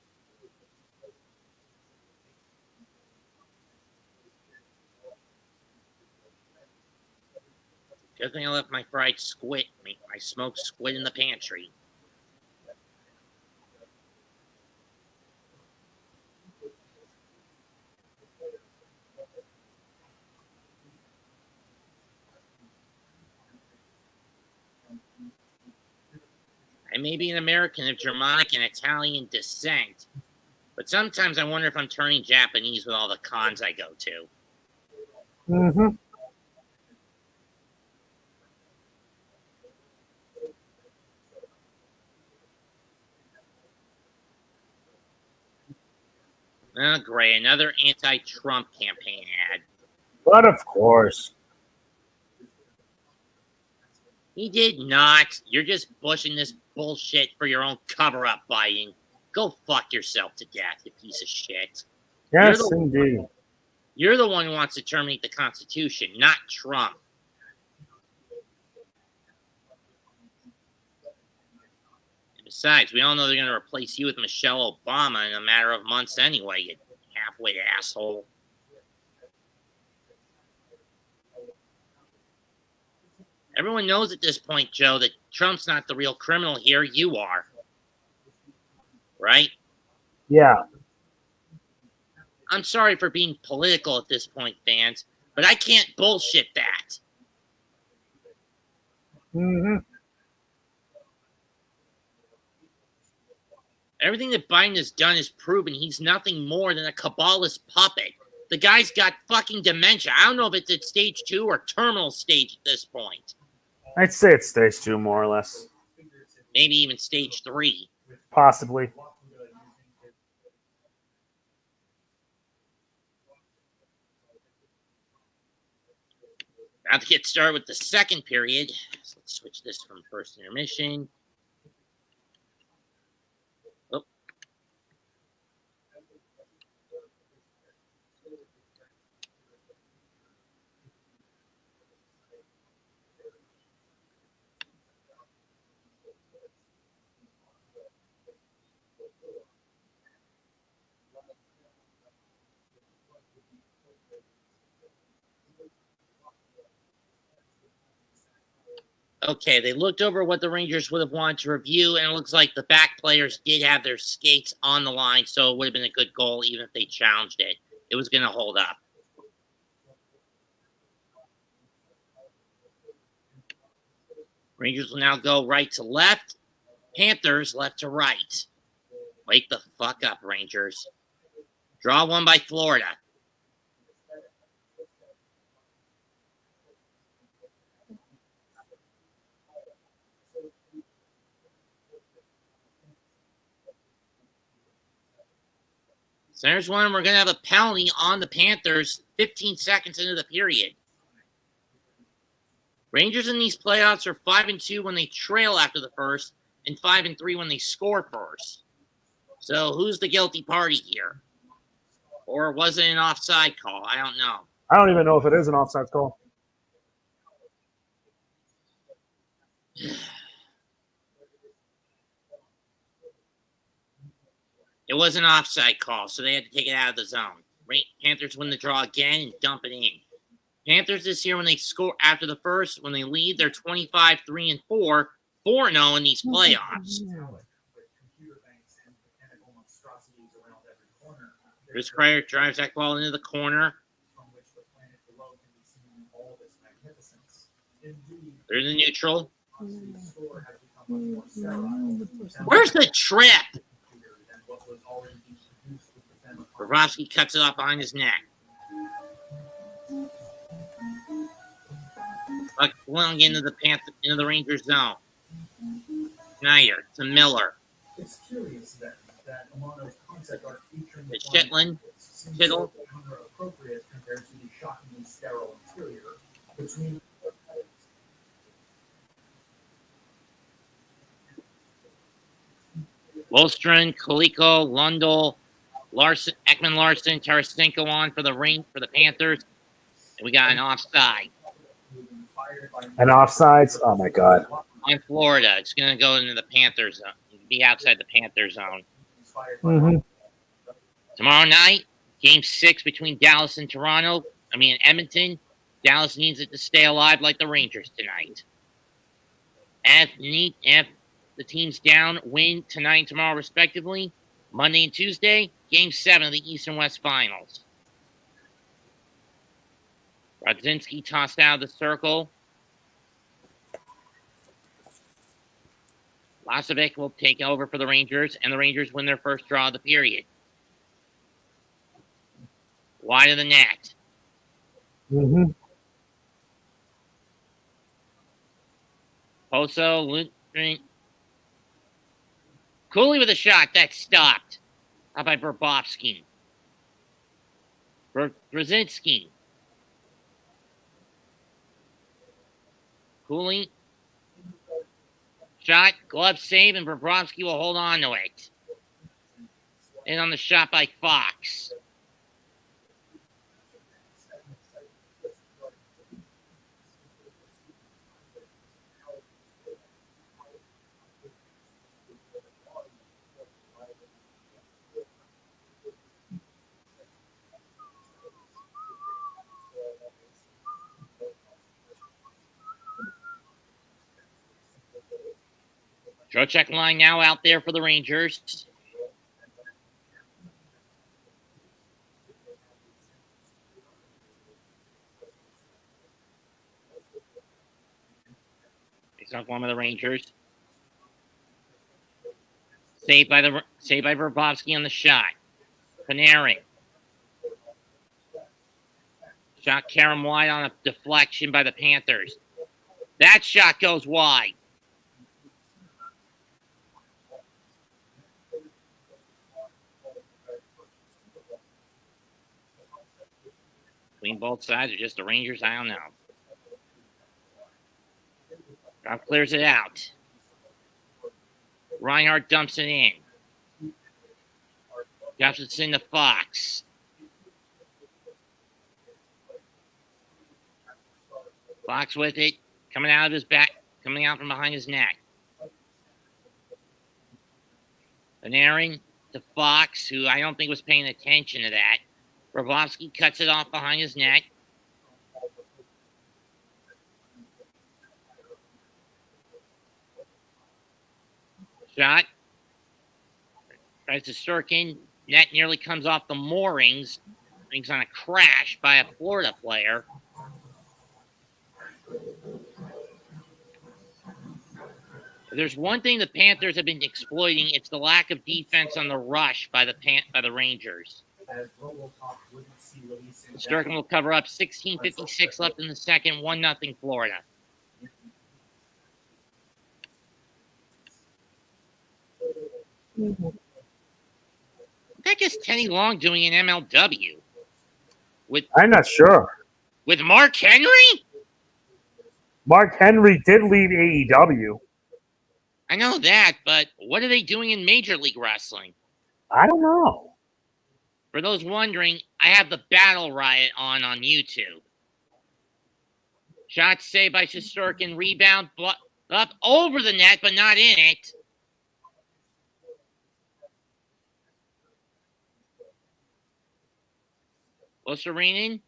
S1: Good thing I left my fried squid, my smoked squid in the pantry. I may be an American of Germanic and Italian descent, but sometimes I wonder if I'm turning Japanese with all the cons I go to.
S5: Mm-hmm.
S1: Oh, great. Another anti-Trump campaign ad.
S5: But of course.
S1: He did not. You're just pushing this bullshit for your own cover-up, Biden. Go fuck yourself to death, you piece of shit.
S5: Yes, indeed.
S1: You're the one who wants to terminate the Constitution, not Trump. And besides, we all know they're going to replace you with Michelle Obama in a matter of months anyway, you half-wit asshole. Everyone knows at this point, Joe, that Trump's not the real criminal here. You are. Right?
S5: Yeah.
S1: I'm sorry for being political at this point, fans, but I can't bullshit that.
S5: Mm-hmm.
S1: Everything that Biden has done is proven he's nothing more than a cabalist puppet. The guy's got fucking dementia. I don't know if it's at stage 2 or terminal stage at this point.
S5: I'd say it's stage 2, more or less.
S1: Maybe even stage 3.
S5: Possibly.
S1: About to get started with the second period. So let's switch this from first intermission. Oh. Okay, they looked over what the Rangers would have wanted to review, and it looks like the back players did have their skates on the line, so it would have been a good goal even if they challenged it. It was going to hold up. Rangers will now go right to left. Panthers left to right. Wake the fuck up, Rangers. Draw one by Florida. So there's one. We're going to have a penalty on the Panthers 15 seconds into the period. Rangers in these playoffs are 5-2 when they trail after the first and 5-3 when they score first. So who's the guilty party here? Or was it an offside call? I don't know.
S5: I don't even know if it is an offside call.
S1: It was an offside call, so they had to take it out of the zone. Panthers win the draw again and dump it in. Panthers this year, when they score after the first, when they lead, they're 25-3-4, 4-0 in these playoffs. Chris Kreider drives that ball into the corner.
S3: From which the planet below can be seen in all of its magnificence. Indeed,
S1: They're in the neutral.
S3: the store has become much more sterile.
S1: Where's the trip?
S3: Than what was already being produced with the venom.
S1: Bobrovsky cuts it off behind his neck. Puck flung into the Rangers zone. Schneider to Miller.
S3: It's curious then that Amano's concept art featuring
S1: To Shetland. Kittle.
S3: appropriate compared to the shockingly sterile interior between
S1: Wallstrom, Koliko, Lundell, Larson, Ekman Larson, Tarasenko on for the Panthers. And we got an offside.
S5: And offsides. Oh my God.
S1: On Florida. It's going to go into the Panthers zone. Be outside the Panthers zone.
S5: Mm-hmm.
S1: Tomorrow night, Game 6 between Dallas and Edmonton. Dallas needs it to stay alive like the Rangers tonight. If the teams down win tonight and tomorrow respectively, Monday and Tuesday, Game 7 of the East and West Finals. Rodzinski tossed out of the circle. Lasovic will take over for the Rangers, and the Rangers win their first draw of the period. Wide of the net.
S5: Mm-hmm.
S1: Poso, Lundgren. Cooley with a shot. That stopped. Out by Bobrovsky. Brzezinski. Cooley. Shot, glove save, and Bobrovsky will hold on to it. And on the shot by Fox. Trocheck line now out there for the Rangers. He's not one of the Rangers. Saved by Bobrovsky on the shot. Panarin. Shot Karam wide on a deflection by the Panthers. That shot goes wide. Between both sides or just the Rangers, I don't know. Drop clears it out. Reinhardt dumps it in. Drops it into Fox. Fox with it. Coming out of his back. Coming out from behind his neck. Panarin to Fox, who I don't think was paying attention to that. Bobrovsky cuts it off behind his neck. Shot. Tries to Sturkin. Net nearly comes off the moorings. Things on a crash by a Florida player. If there's one thing the Panthers have been exploiting, it's the lack of defense on the rush by the Rangers. Sturkin will cover up. 16:56 left in the second. 1-0 Florida. What the heck is Teddy Long doing in MLW?
S5: I'm not sure.
S1: With Mark Henry?
S5: Mark Henry did leave AEW.
S1: I know that, but what are they doing in Major League Wrestling?
S5: I don't know.
S1: For those wondering, I have the Battle Riot on YouTube. Shot saved by Shesterkin. Rebound up over the net, but not in it. Osterinen.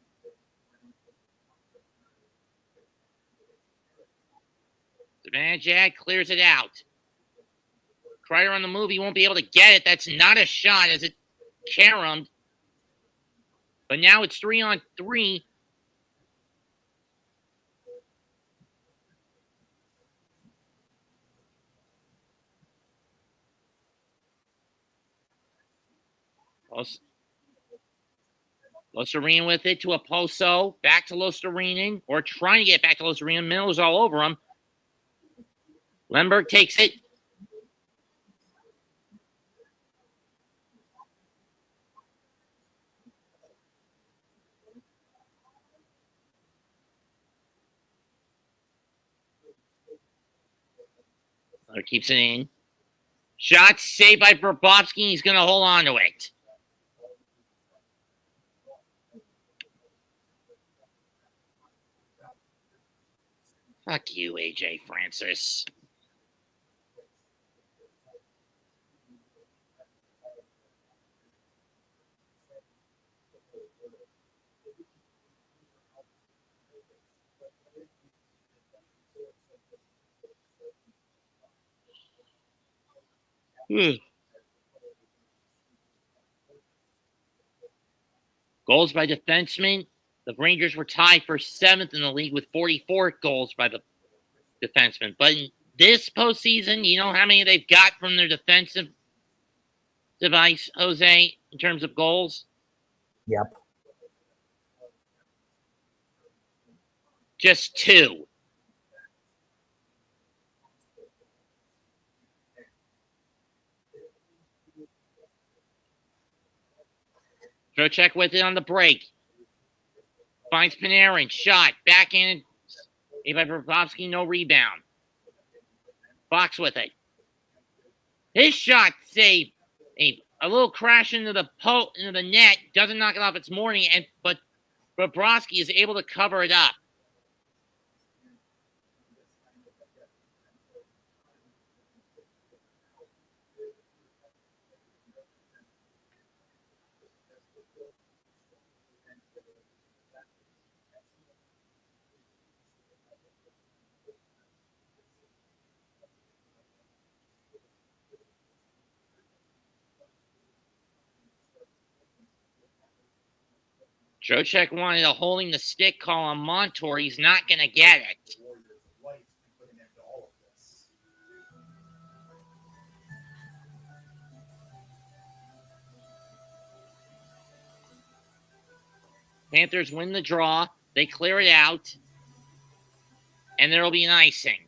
S1: Zibanejad clears it out. Kreider on the move. He won't be able to get it. That's not a shot as it caromed But now it's 3-on-3. Loserine with it to Oposo. Back to Loserine, or trying to get back to Loserine. Miller's all over him. Lemberg takes it. Miller keeps it in. Shot saved by Bobrovsky. He's going to hold on to it. Fuck you, AJ Francis. Goals by defensemen. The Rangers were tied for 7th in the league with 44 goals by the defensemen. But in this postseason, you know how many they've got from their defensive device, Jose, in terms of goals?
S5: Yep.
S1: Just 2. Trocheck with it on the break. Finds Panarin. Shot. Backhand. Made by Bobrovsky. No rebound. Fox with it. His shot saved. A little crash into the net. Doesn't knock it off its mooring. But Bobrovsky is able to cover it up. Trocheck wanted a holding the stick call on Montour. He's not going to get it. Panthers win the draw. They clear it out. And there will be an icing.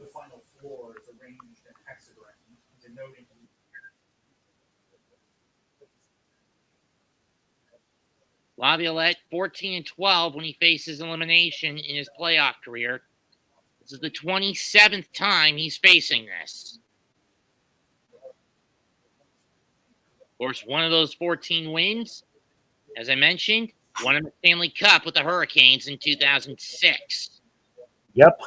S3: The final floor is arranged in hexagram, denoting
S1: Laviolette, 14-12 when he faces elimination in his playoff career. This is the 27th time he's facing this. Of course, one of those 14 wins, as I mentioned, won him the Stanley Cup with the Hurricanes in 2006.
S5: Yep.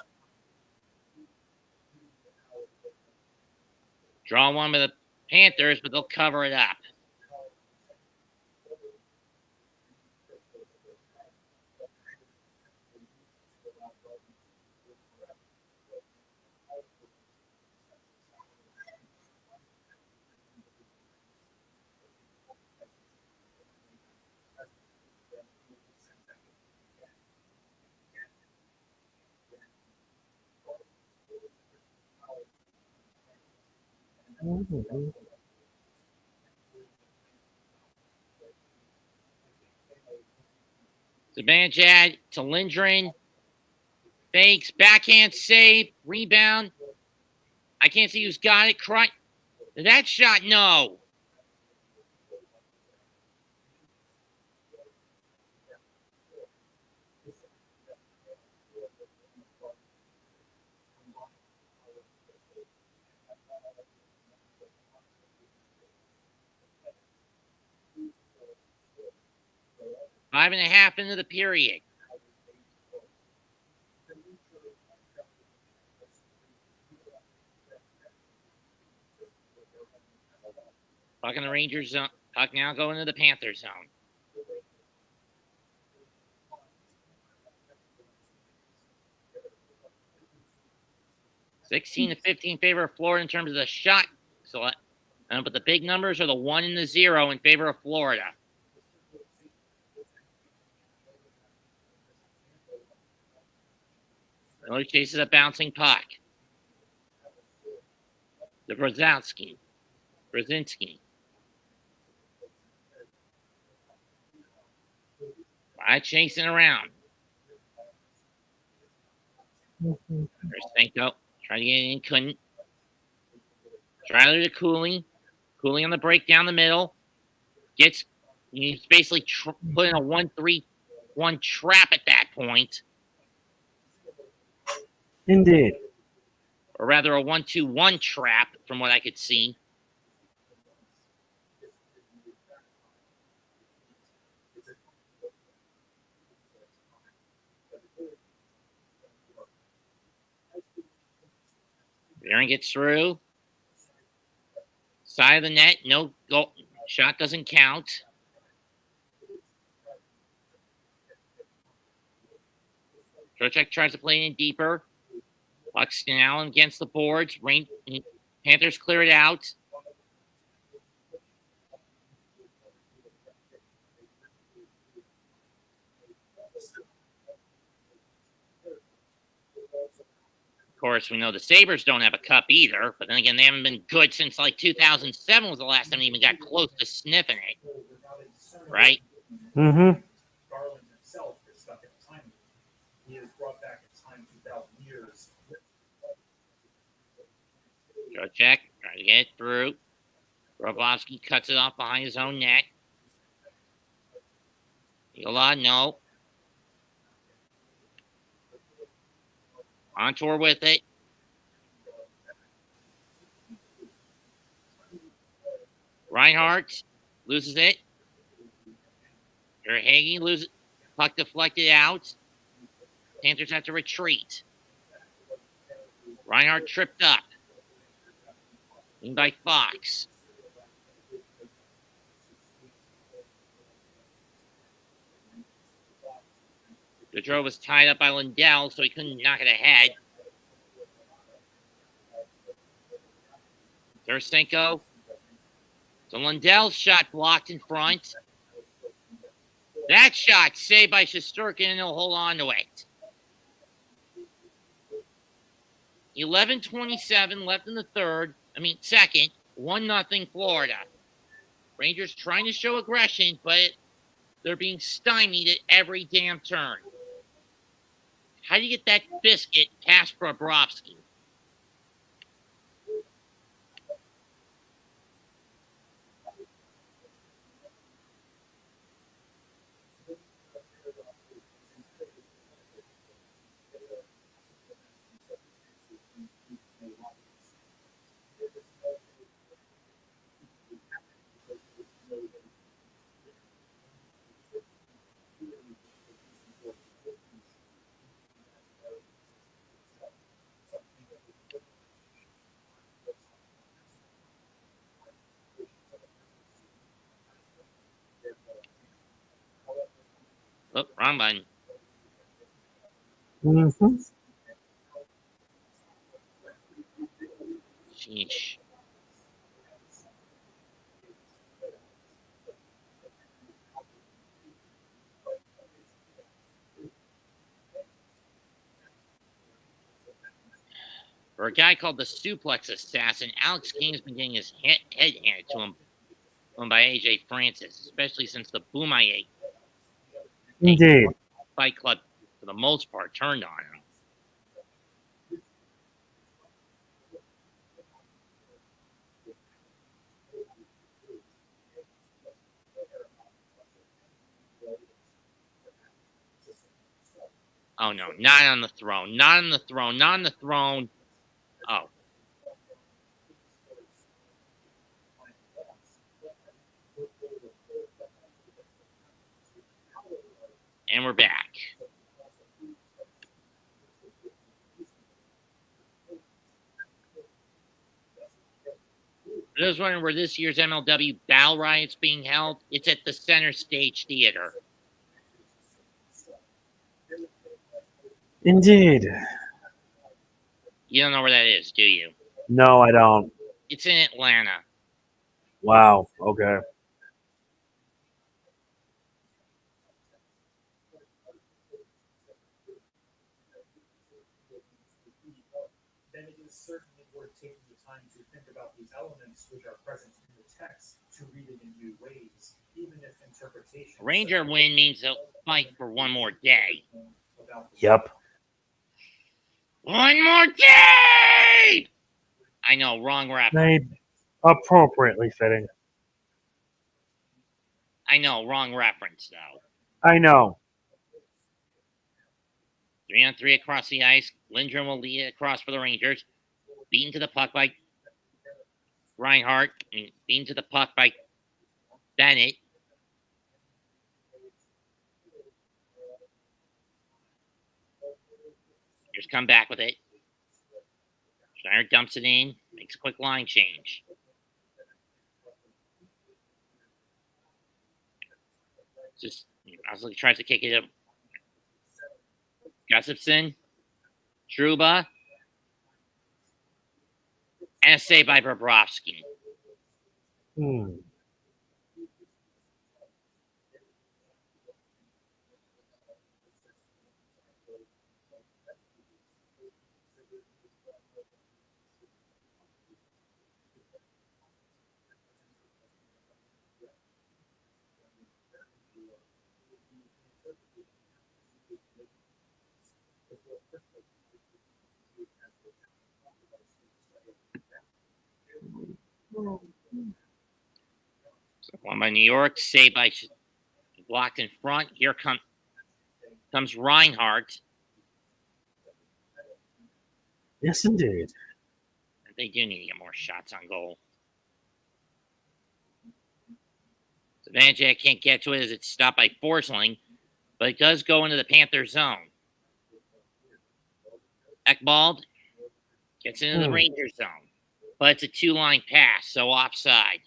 S1: Draw one with the Panthers, but they'll cover it up. Zibanejad to Lindgren. Fakes. Backhand save. Rebound. I can't see who's got it. That shot, no. Five and a half into the period. Puck in the Rangers zone. Puck now going into the Panthers zone. (16-15) favor of Florida in terms of the shot. But the big numbers are the 1 and the 0 in favor of Florida. Miller chases a bouncing puck. The Brzezinski. Chasing around. Tarasenko tried to get it in, couldn't. Driver to Cooley. Cooley on the break down the middle. He's basically putting a 1-3-1 trap at that point.
S5: Indeed.
S1: Or rather, a 1-2-1 trap from what I could see. Aaron gets through. Side of the net, no goal. Shot doesn't count. Trocheck tries to play in deeper. Puck's now against the boards. Panthers clear it out. Of course, we know the Sabres don't have a cup either, but then again, they haven't been good since like 2007 was the last time they even got close to sniffing it. Right?
S5: Mm-hmm.
S3: Garland himself is stuck in time. He has brought back in time 2,000 years.
S1: Trocheck trying to get it through. Grabowski cuts it off behind his own net. Yola, no. On tour with it. Reinhardt loses it. Hagee loses. Puck deflected out. Panthers have to retreat. Reinhardt tripped up. In by Fox. Gaudreau was tied up by Lindell, so he couldn't knock it ahead. Tarasenko. So Lindell's shot blocked in front. That shot saved by Shesterkin, and he'll hold on to it. 11:27 left in the second. 1-0 Florida. Rangers trying to show aggression, but they're being stymied at every damn turn. How do you get that biscuit past Bobrovsky? Oh, wrong button.
S5: Mm-hmm.
S1: Sheesh. For a guy called the Suplex Assassin, Alex King's been getting his head handed to him by AJ Francis, especially since the Boomaye
S5: Indeed.
S1: Fight Club, for the most part, turned on him. Oh, no, not on the throne. Not on the throne. Not on the throne. Oh. And we're back. For those wondering where this year's MLW Battle Riot's being held, it's at the Center Stage Theater.
S5: Indeed.
S1: You don't know where that is, do you?
S5: No, I don't.
S1: It's in Atlanta.
S5: Wow. Okay.
S3: is certainly worth taking the time to think about these elements which are present in the text to read it in new ways, even if interpretation.
S1: Ranger win means they'll fight for one more day.
S5: Yep.
S1: One more day! I know, wrong reference.
S6: Made appropriately fitting.
S1: I know, wrong reference, though.
S6: I know.
S1: 3-on-3 across the ice. Lindgren will lead it across for the Rangers. Beaten to the puck by Reinhardt. Beaten to the puck by Bennett. Here's come back with it. Schneider dumps it in. Makes a quick line change. Just Osley tries to kick it up. Gustafson. Trouba. And a save by Bobrovsky. So one by New York, saved by blocked in front. Here comes Reinhardt.
S6: Yes, indeed.
S1: They do need to get more shots on goal. So Vanjak can't get to it as it's stopped by Forsling, but it does go into the Panther zone. Ekbald gets into the Ranger zone, but it's a two-line pass, so offside.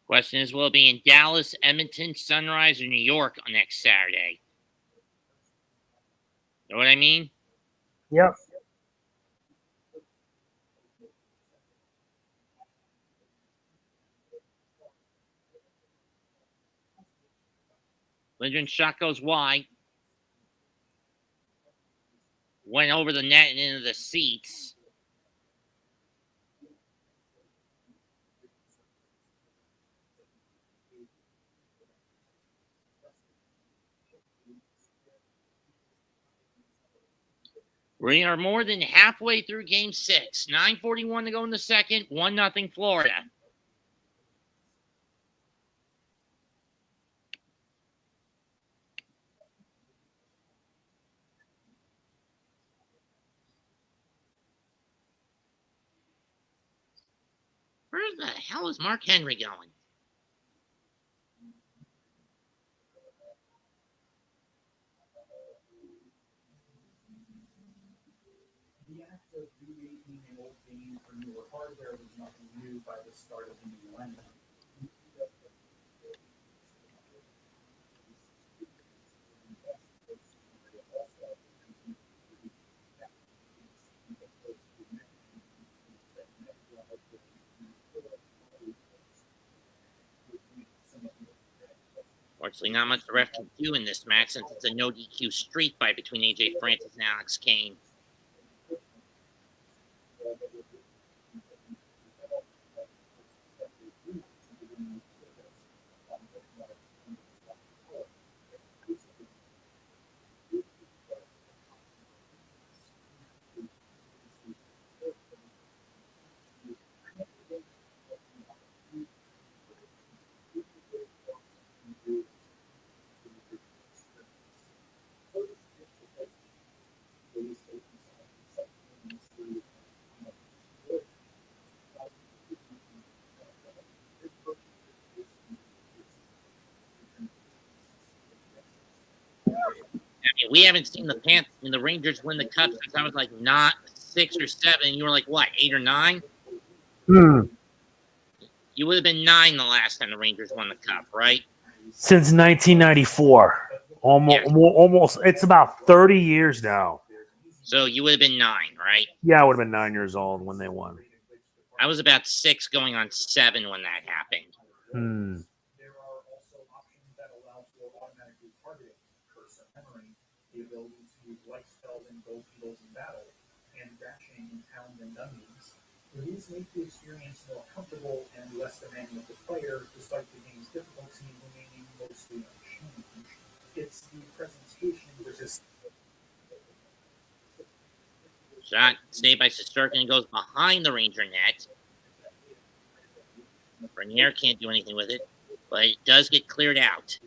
S1: Question is, will it be in Dallas, Edmonton, Sunrise, or New York on next Saturday? Know what I mean?
S6: Yep.
S1: Lindgren's shot goes wide. Went over the net and into the seats. We are more than halfway through Game 6. 9:41 to go in the second. 1-0 Florida. Where the hell is Mark Henry going?
S3: The act of remaking an old game for newer hardware was nothing new by the start of the new millennium.
S1: Fortunately, not much the ref can do in this match since it's a no DQ street fight between AJ Francis and Alex Kane. I mean, we haven't seen the Rangers win the Cup since I was like 6 or 7. You were like, what, 8 or 9?
S6: Hmm.
S1: You would have been 9 the last time the Rangers won the Cup, right?
S6: Since 1994. Almost. It's about 30 years now.
S1: So you would have been 9, right?
S6: Yeah, I would have been 9 years old when they won.
S1: I was about 6 going on 7 when that happened.
S6: Hmm.
S3: There are also options that allow for automatically targeting cursor memory, the ability to use light spells and gold beetles in battle, and dashing and hound and dummies. These make the experience more comfortable and less demanding of the player, despite the game's difficulty remaining mostly unchanged. It's the presentation versus
S1: Shot saved by Shesterkin and goes behind the Ranger net. Bernier can't do anything with it, but it does get cleared out.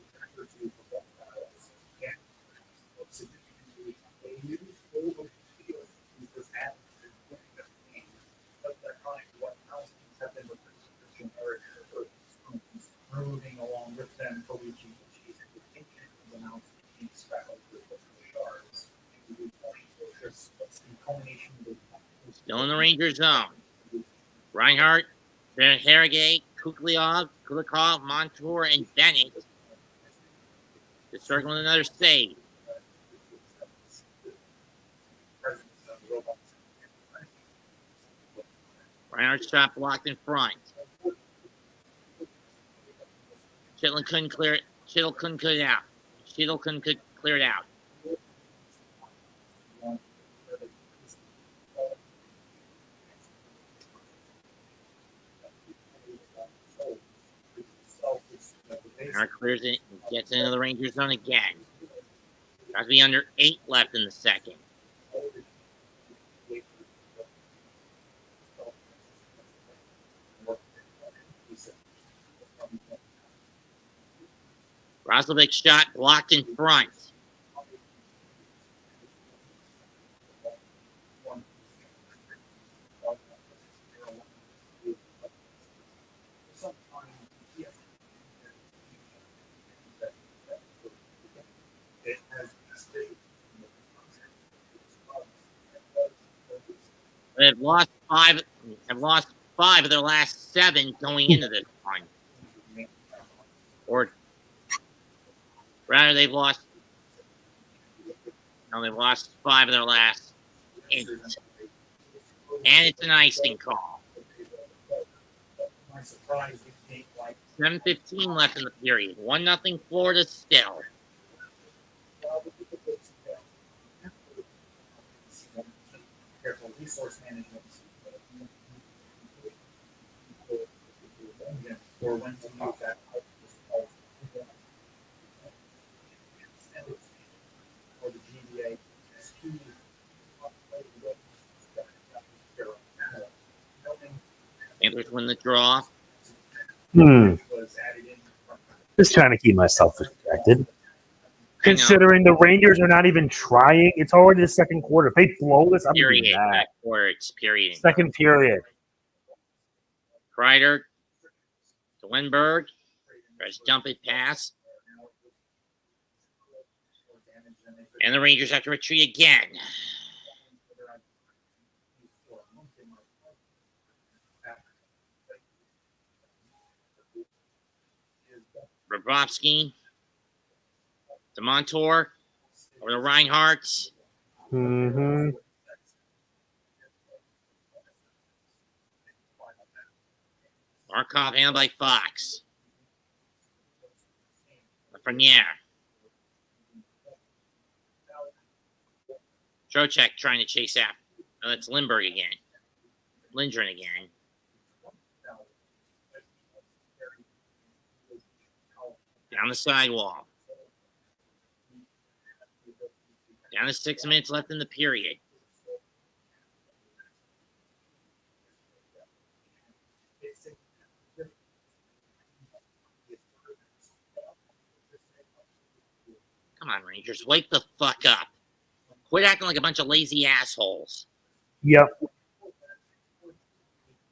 S3: moving along with them for reaching the mountain shards. The culmination of
S1: Still in the Ranger zone. Reinhardt, Harrogate, Kulikov, Montour, and Bennett. Shesterkin with another save. Reinhardt's shot blocked in front. Chittle couldn't clear it. Chittle couldn't clear it out. Chittle couldn't clear it out. Reinhardt clears it and gets into the Ranger zone again. Got to be under 8 left in the second. Roslovic's shot blocked in front. They've lost 5. Have lost 5 of their last 7 going into this one. Or rather, they've lost. No, they've lost 5 of their last 8. And it's an icing call. 7:15 left in the period. 1-0 Florida still.
S3: careful resource management. Or when to use that. Or the GBA.
S1: Panthers win the draw.
S6: Just trying to keep myself distracted. Considering the Rangers are not even trying, it's already the second quarter. If they blow this, I'm going to be mad.
S1: It's period.
S6: Second period.
S1: Kreider to Wenberg. Tries to jump it pass. And the Rangers have to retreat again. Bobrovsky to Montour over to Reinhardt.
S6: Mm-hmm.
S1: Markov handled by Fox. Lafreniere. Trocheck trying to chase after. Oh, that's Lindbergh again. Lindgren again. Down the sidewall. Down to 6 minutes left in the period. Come on, Rangers. Wake the fuck up. Quit acting like a bunch of lazy assholes.
S6: Yep.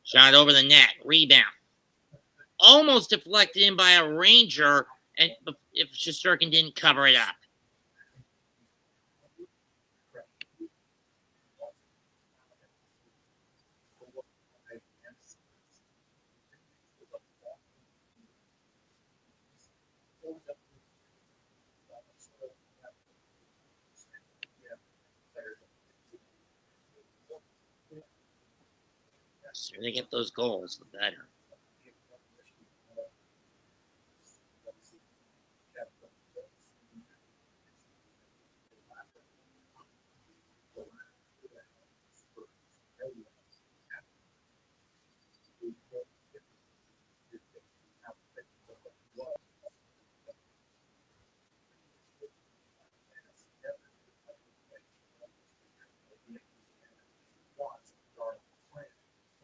S1: Shot over the net. Rebound. Almost deflected in by a Ranger, and if Shesterkin didn't cover it up. sooner they get those goals, the better.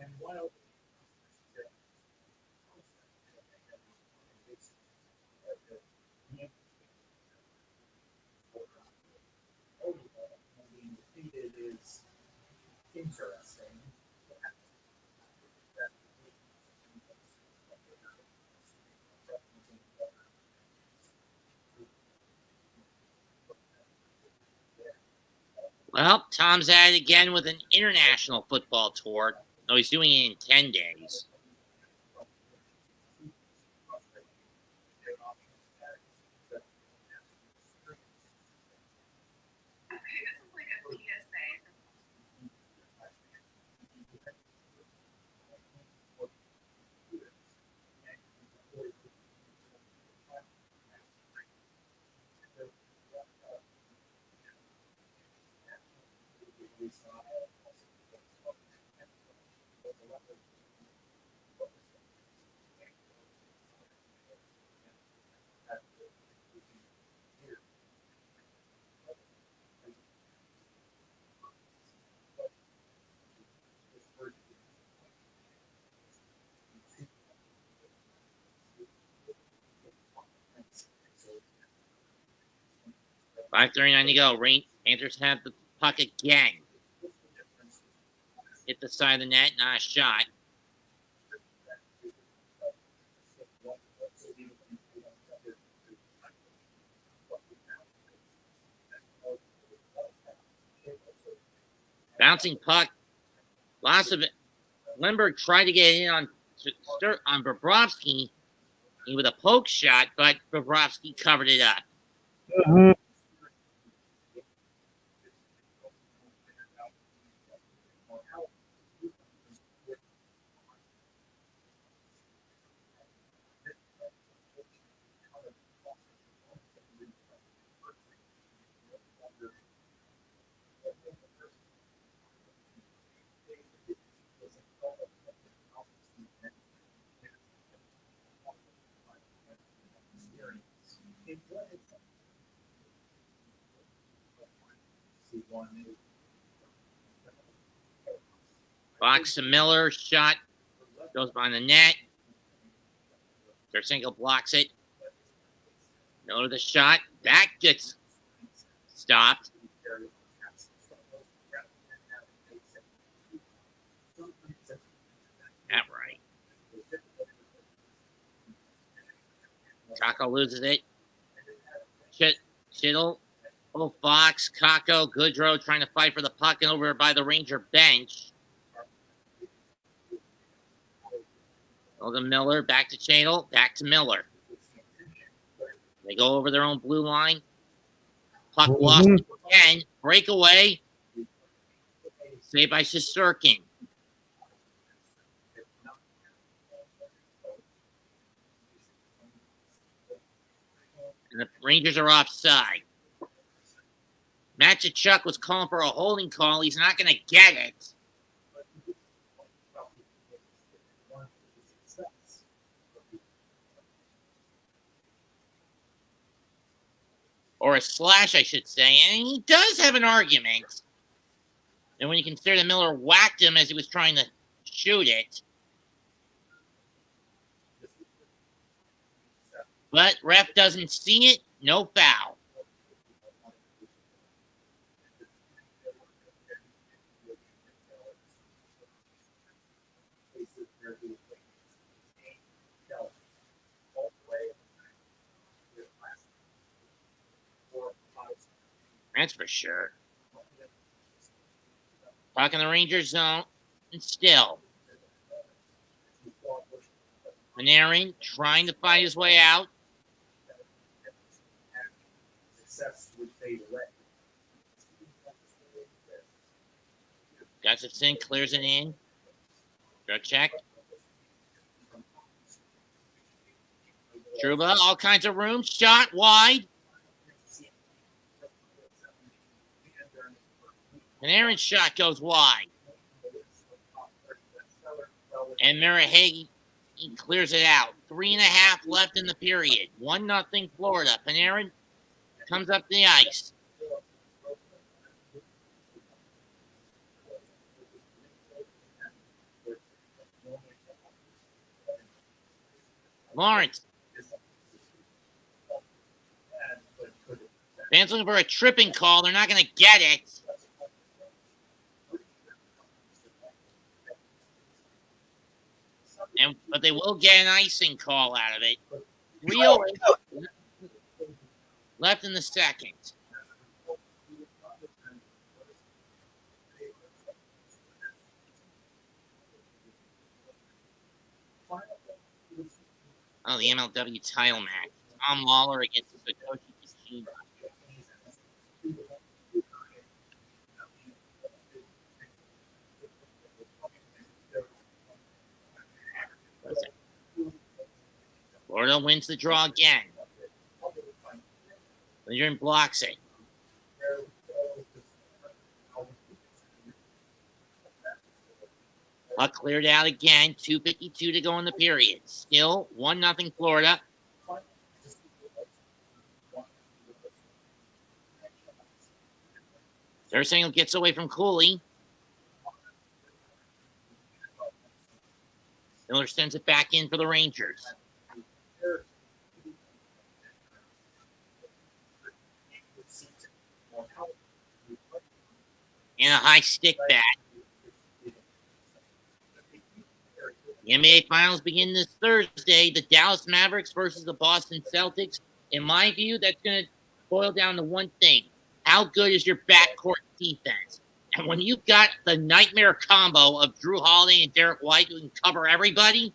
S3: And while being defeated is interesting.
S1: Well, Tom's at it again with an international football tour. No, he's doing it in 10 days. .5:39 to go. Panthers have the puck again. Hit the side of the net, not a shot. Bouncing puck. Lots of it. Lindbergh tried to get in on Bobrovsky with a poke shot, but Bobrovsky covered it up.
S6: Mhm.
S1: Box to Miller. Shot goes behind the net. Tarasenko blocks it. Miller the shot. That gets stopped. That right. Kako loses it. Chittle. Oh, Fox, Kako, Goodrow trying to fight for the puck and over by the Ranger bench. Logan Miller, back to Chadle, back to Miller. They go over their own blue line. Puck lost again. Breakaway. Saved by Shesterkin. And the Rangers are offside. Matchachuk was calling for a holding call. He's not going to get it. Or a slash, I should say. And he does have an argument. And when you consider that Miller whacked him as he was trying to shoot it. But ref doesn't see it. No foul. That's for sure. Puck in the Rangers zone. And still. Panarin trying to find his way out. Gustafson clears it in. Go check. Truba, all kinds of room. Shot wide. And Aaron's shot goes wide. And Marahegi clears it out. 3.5 left in the period. 1-0 Florida. Panarin comes up the ice. Lawrence. Fans looking for a tripping call. They're not going to get it. But they will get an icing call out of it. 3:08 left in the second. Oh, the MLW title match. Tom Lawler against Satoshi Kishida. Florida wins the draw again. Lindgren blocks it. Puck cleared out again. 2:52 to go in the period. Still 1-0 Florida. Tarasenko gets away from Cooley. Miller sends it back in for the Rangers. And a high stick back. The NBA Finals begin this Thursday. The Dallas Mavericks versus the Boston Celtics. In my view, that's going to boil down to one thing. How good is your backcourt defense? And when you've got the nightmare combo of Drew Holiday and Derek White who can cover everybody,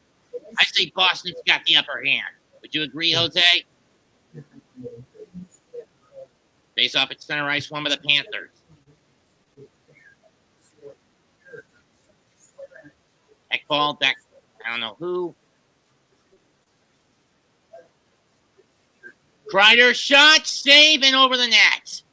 S1: I say Boston's got the upper hand. Would you agree, Jose? Face off at center ice, won by the Panthers. Ekball back. I don't know who. Kreider shot, save, and over the net.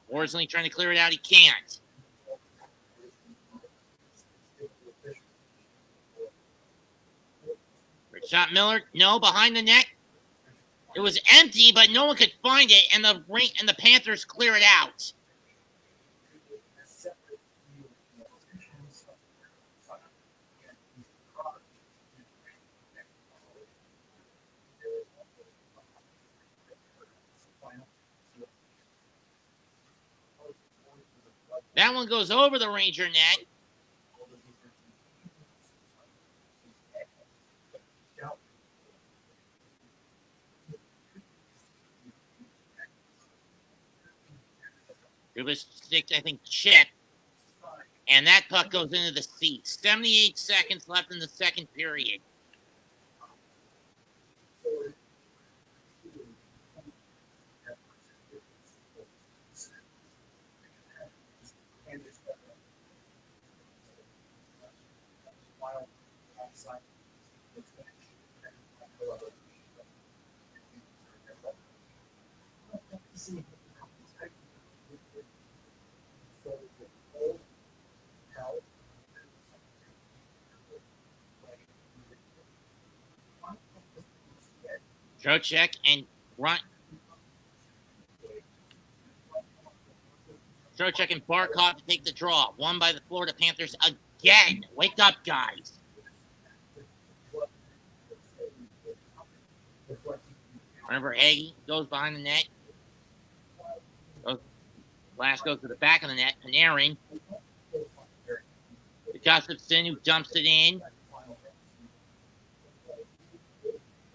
S1: Worsley trying to clear it out. He can't. Shot Miller. No, behind the net. It was empty, but no one could find it, and the Panthers clear it out. That one goes over the Ranger net. It was six, I think, chip. And that puck goes into the seats. 78 seconds left in the second period. Trocheck and Trocheck and Barkov to take the draw. Won by the Florida Panthers again. Wake up, guys. Remember, Hagee goes behind the net. Last goes to the back of the net. Panarin. Gustafson, who dumps it in.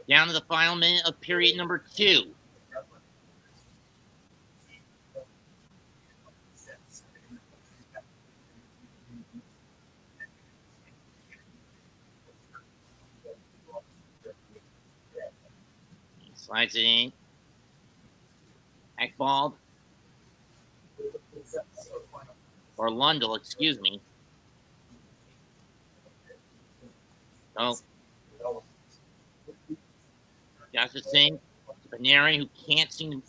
S1: Down to the final minute of period number 2. Slides it in. Ekbald. Or Lundell, excuse me. Oh. Joshua Singh. Panarin, who can't seem to.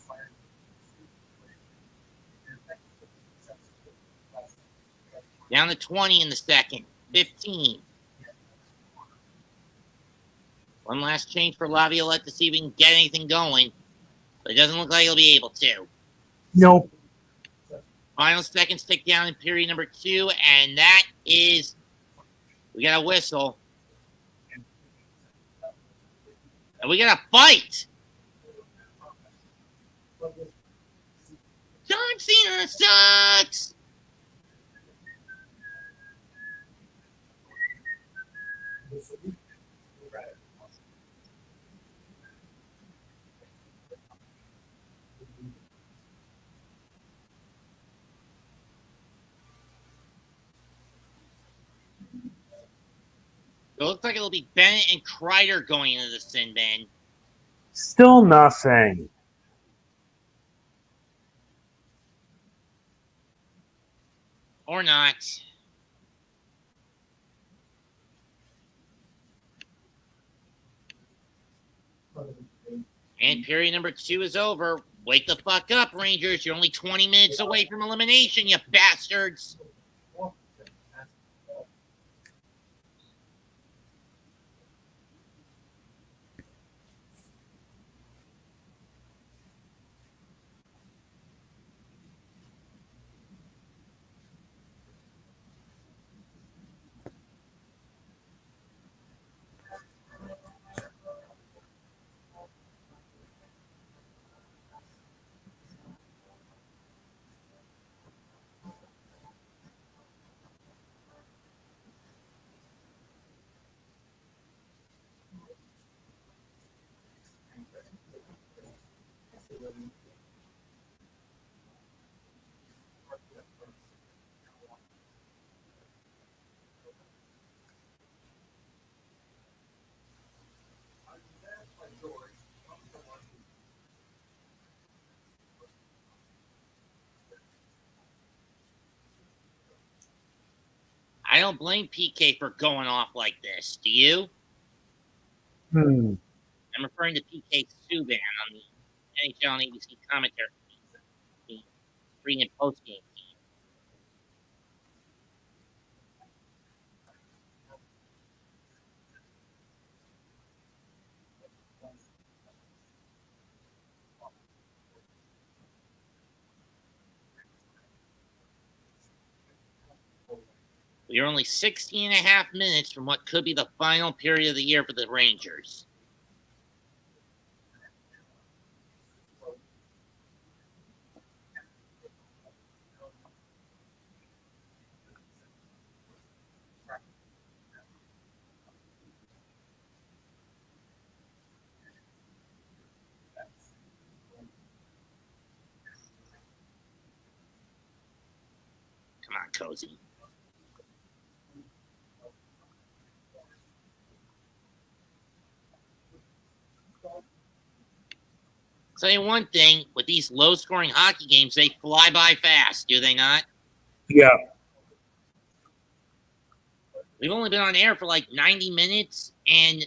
S1: Down to 20 in the second. 15. One last change for Laviolette to see if we can get anything going. But it doesn't look like he'll be able to.
S6: Nope.
S1: Final seconds tick down in period number 2, and that is. We got a whistle. And we got a fight. John Cena sucks. It looks like it'll be Bennett and Kreider going into the sin bin.
S6: Still nothing.
S1: Or not. And period number 2 is over. Wake the fuck up, Rangers. You're only 20 minutes away from elimination, you bastards. I don't blame PK for going off like this. Do you? I'm referring to PK Subban on the NHL and ABC commentary team, the pre- and post-game team. We are only 16 and a half minutes from what could be the final period of the year for the Rangers. Come on, Cozy. Tell you one thing, with these low-scoring hockey games, they fly by fast, do they not?
S6: Yeah.
S1: We've only been on air for like 90 minutes, and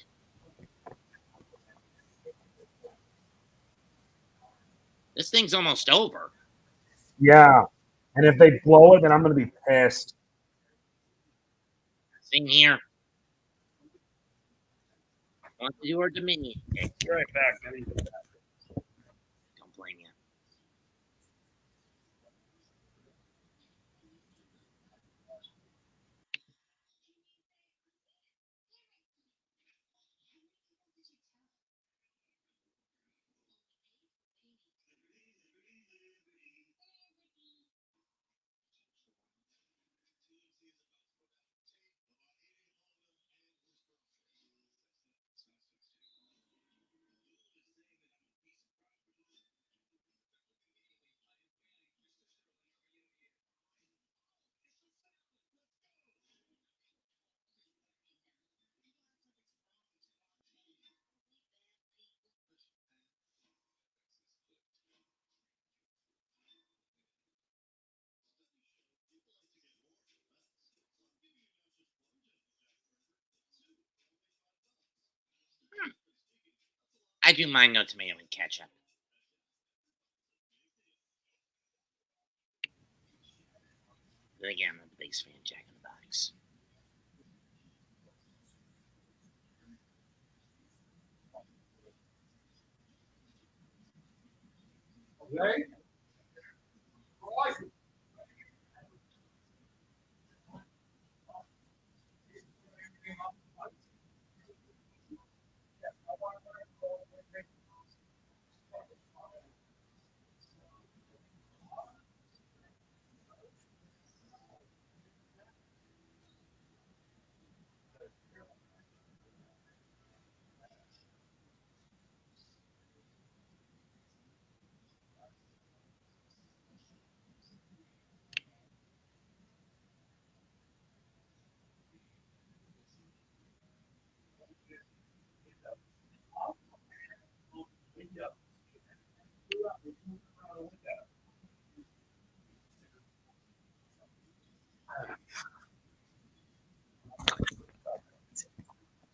S1: this thing's almost over.
S6: Yeah. And if they blow it, then I'm going to be pissed.
S1: Same here. Want to do our Dominion? Okay,
S6: Be right back.
S1: don't blame you. I do mind no tomato and ketchup. But again, I'm not the biggest fan of Jack in the Box.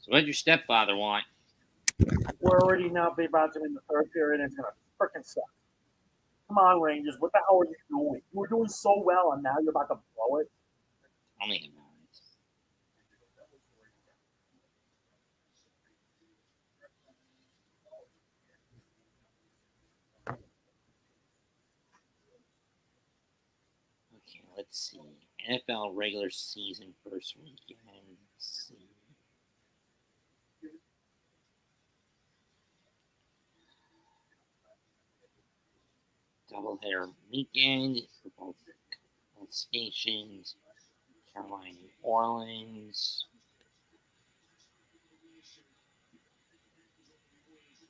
S1: So what did your stepfather want?
S4: We're already now about in the third period, and it's gonna freaking suck. Come on, Rangers. What the hell are you doing? You were doing so well, and now you're about to blow it.
S1: Only him. Okay, let's see. NFL regular season first weekend. Let's see. Doubleheader weekend for both stations. Carolina, New Orleans.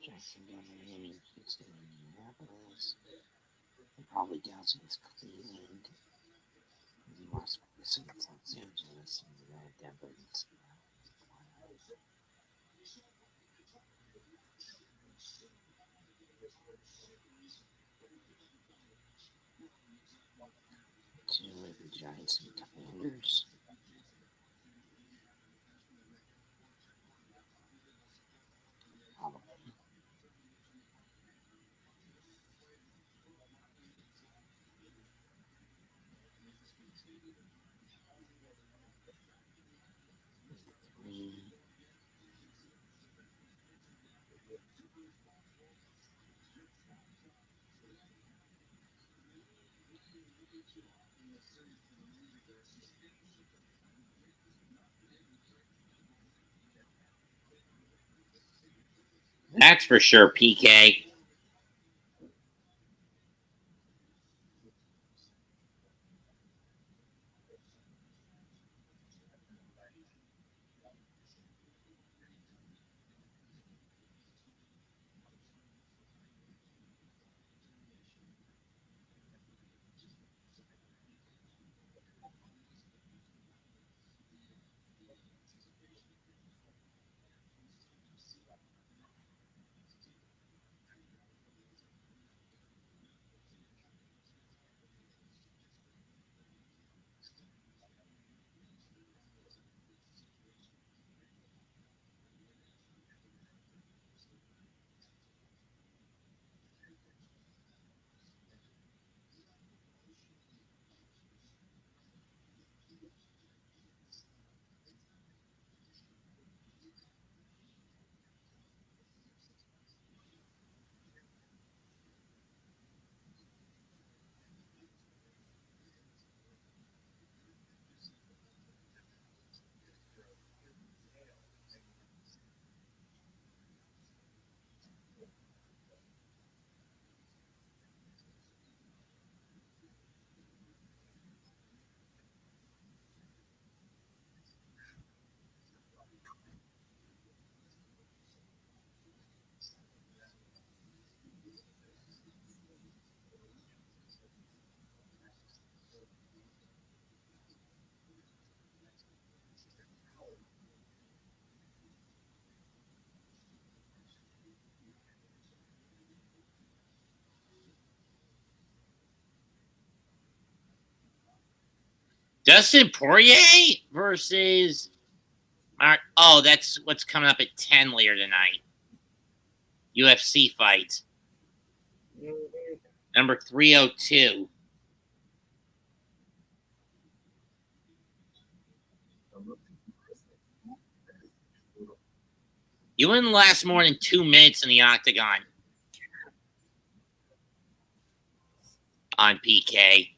S1: Jacksonville, Miami, Houston, Indianapolis. And probably Dallas against Cleveland. Las Vegas against Los Angeles. And Denver against two with the Giants and Commanders. That's for sure, PK. Dustin Poirier versus Mark. Oh, that's what's coming up at 10 later tonight. UFC fight. Number 302. You wouldn't last more than 2 minutes in the octagon on PK.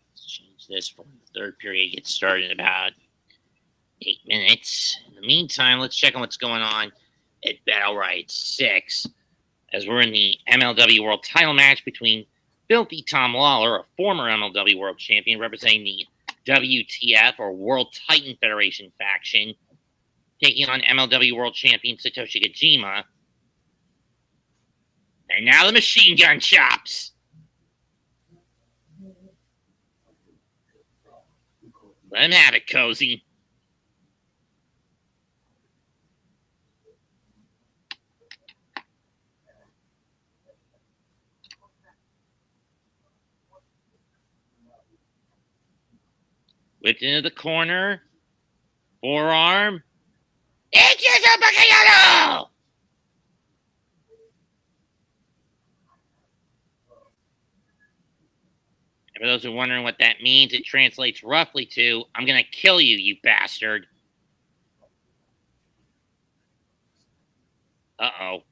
S1: Let's change this for the third period. Get started in about 8 minutes. In the meantime, let's check on what's going on at Battle Riot 6. As we're in the MLW World title match between Filthy Tom Lawler, a former MLW World Champion representing the WTF or World Titan Federation faction, taking on MLW World Champion Satoshi Kojima. And now the machine gun chops. Let him have it, Cozy. Whipped into the corner. Forearm. It's just a Bacayano! And for those who are wondering what that means, it translates roughly to, I'm going to kill you, you bastard. Uh-oh.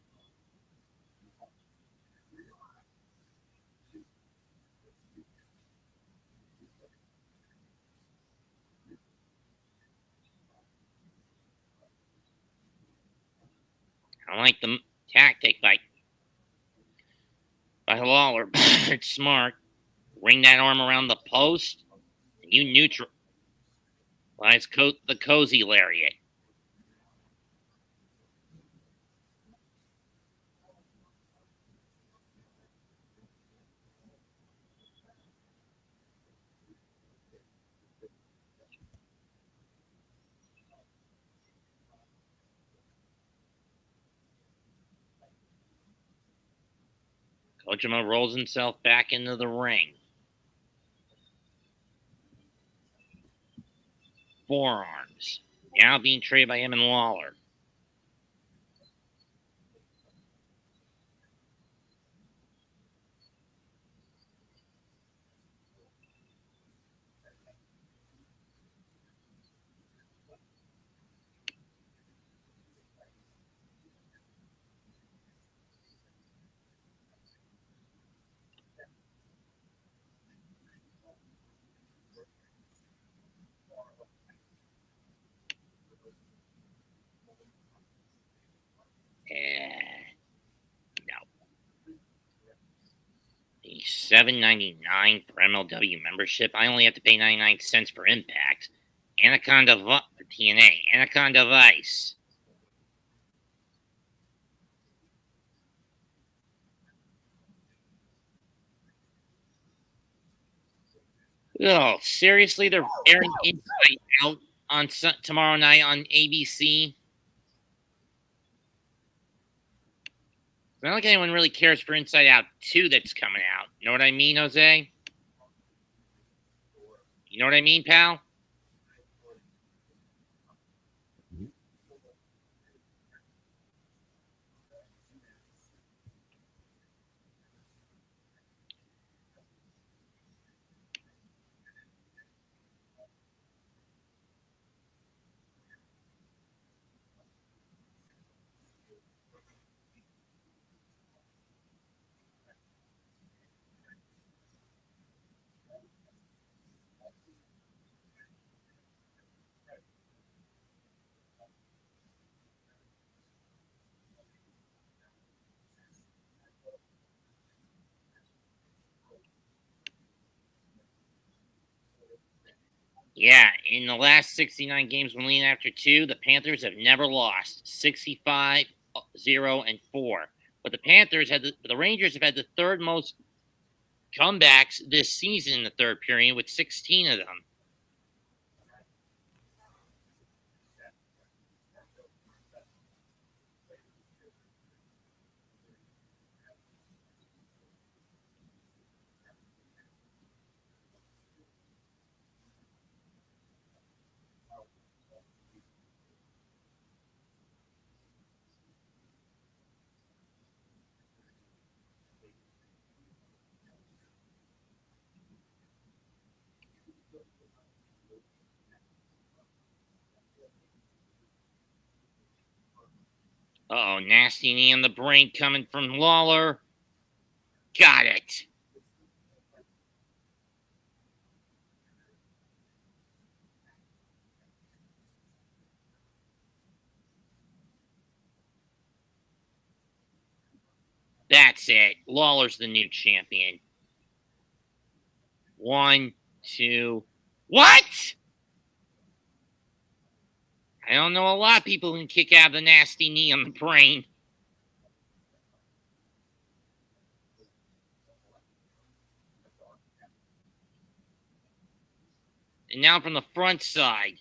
S1: I don't like the tactic by Lawler. It's smart. Ring that arm around the post. And you neutralize the Cozy lariat. Kojima rolls himself back into the ring. Forearms. Now being traded by him and Lawler. No. The $7.99 for MLW membership. I only have to pay 99 cents for Impact. Anaconda for TNA. Anaconda Vice. Oh, seriously? They're airing Inside Out on tomorrow night on ABC? It's not like anyone really cares for Inside Out 2 that's coming out. You know what I mean, Jose? You know what I mean, pal? Yeah, in the last 69 games when leading after 2, the Panthers have never lost. 65-0-4. But the Rangers have had the third most comebacks this season in the third period with 16 of them. Uh-oh, nasty knee on the brain coming from Lawler. Got it. That's it. Lawler's the new champion. 1, 2. What? I don't know a lot of people who can kick out of the nasty knee on the brain. And now from the front side.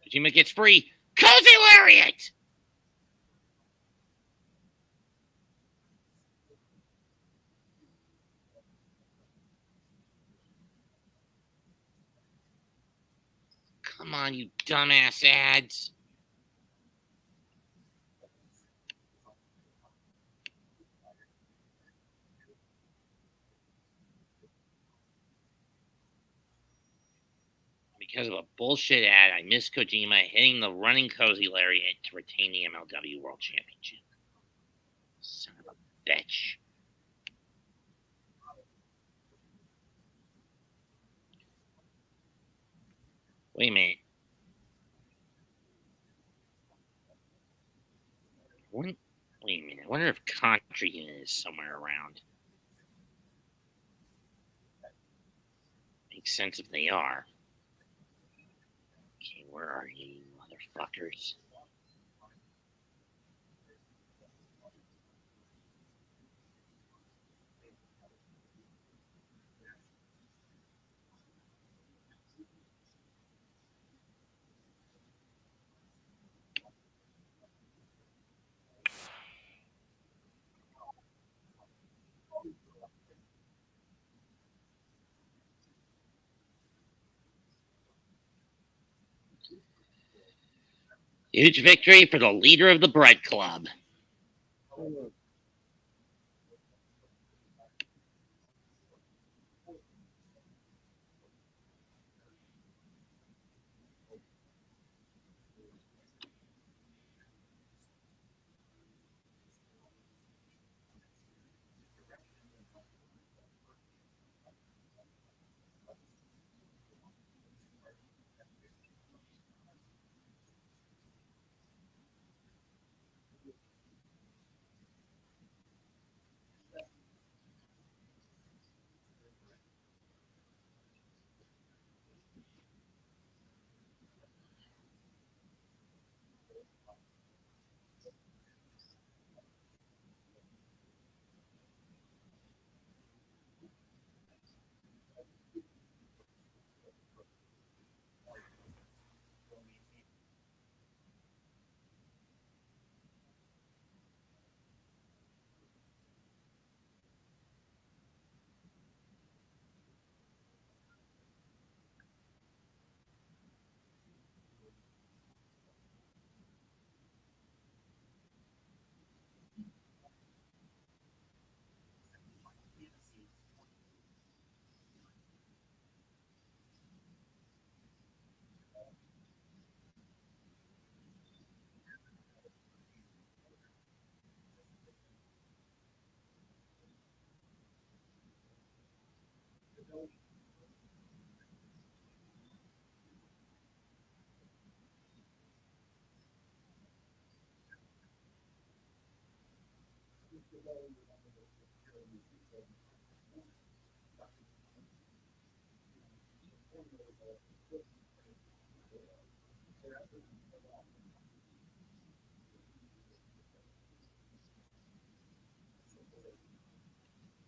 S1: Kojima gets free. Cozy Lariat! Come on, you dumbass ads. Because of a bullshit ad, I missed Kojima hitting the running Cozy Lariat to retain the MLW World Championship. Son of a bitch. Wait a minute. Wait a minute. I wonder if Contra Unit is somewhere around. Makes sense if they are. Okay, where are you, motherfuckers? Huge victory for the leader of the Bread Club.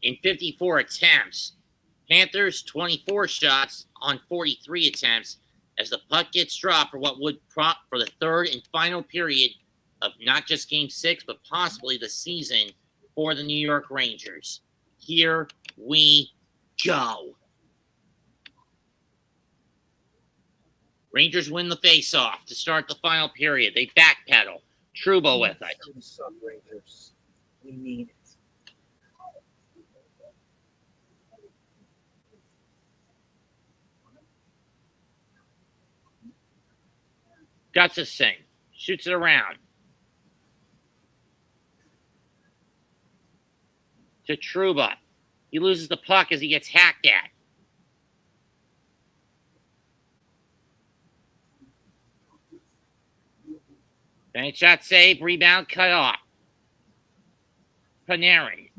S1: In 54 attempts, Panthers 24 shots on 43 attempts as the puck gets dropped for what would prop for the third and final period of not just Game 6, but possibly the season for the New York Rangers. Here we go. Rangers win the face-off to start the final period. They backpedal. Trouba with it.
S2: Rangers. We need it.
S1: Gustafson shoots it around to Truba. He loses the puck as he gets hacked at. Bank shot save, rebound cut off. Panarin.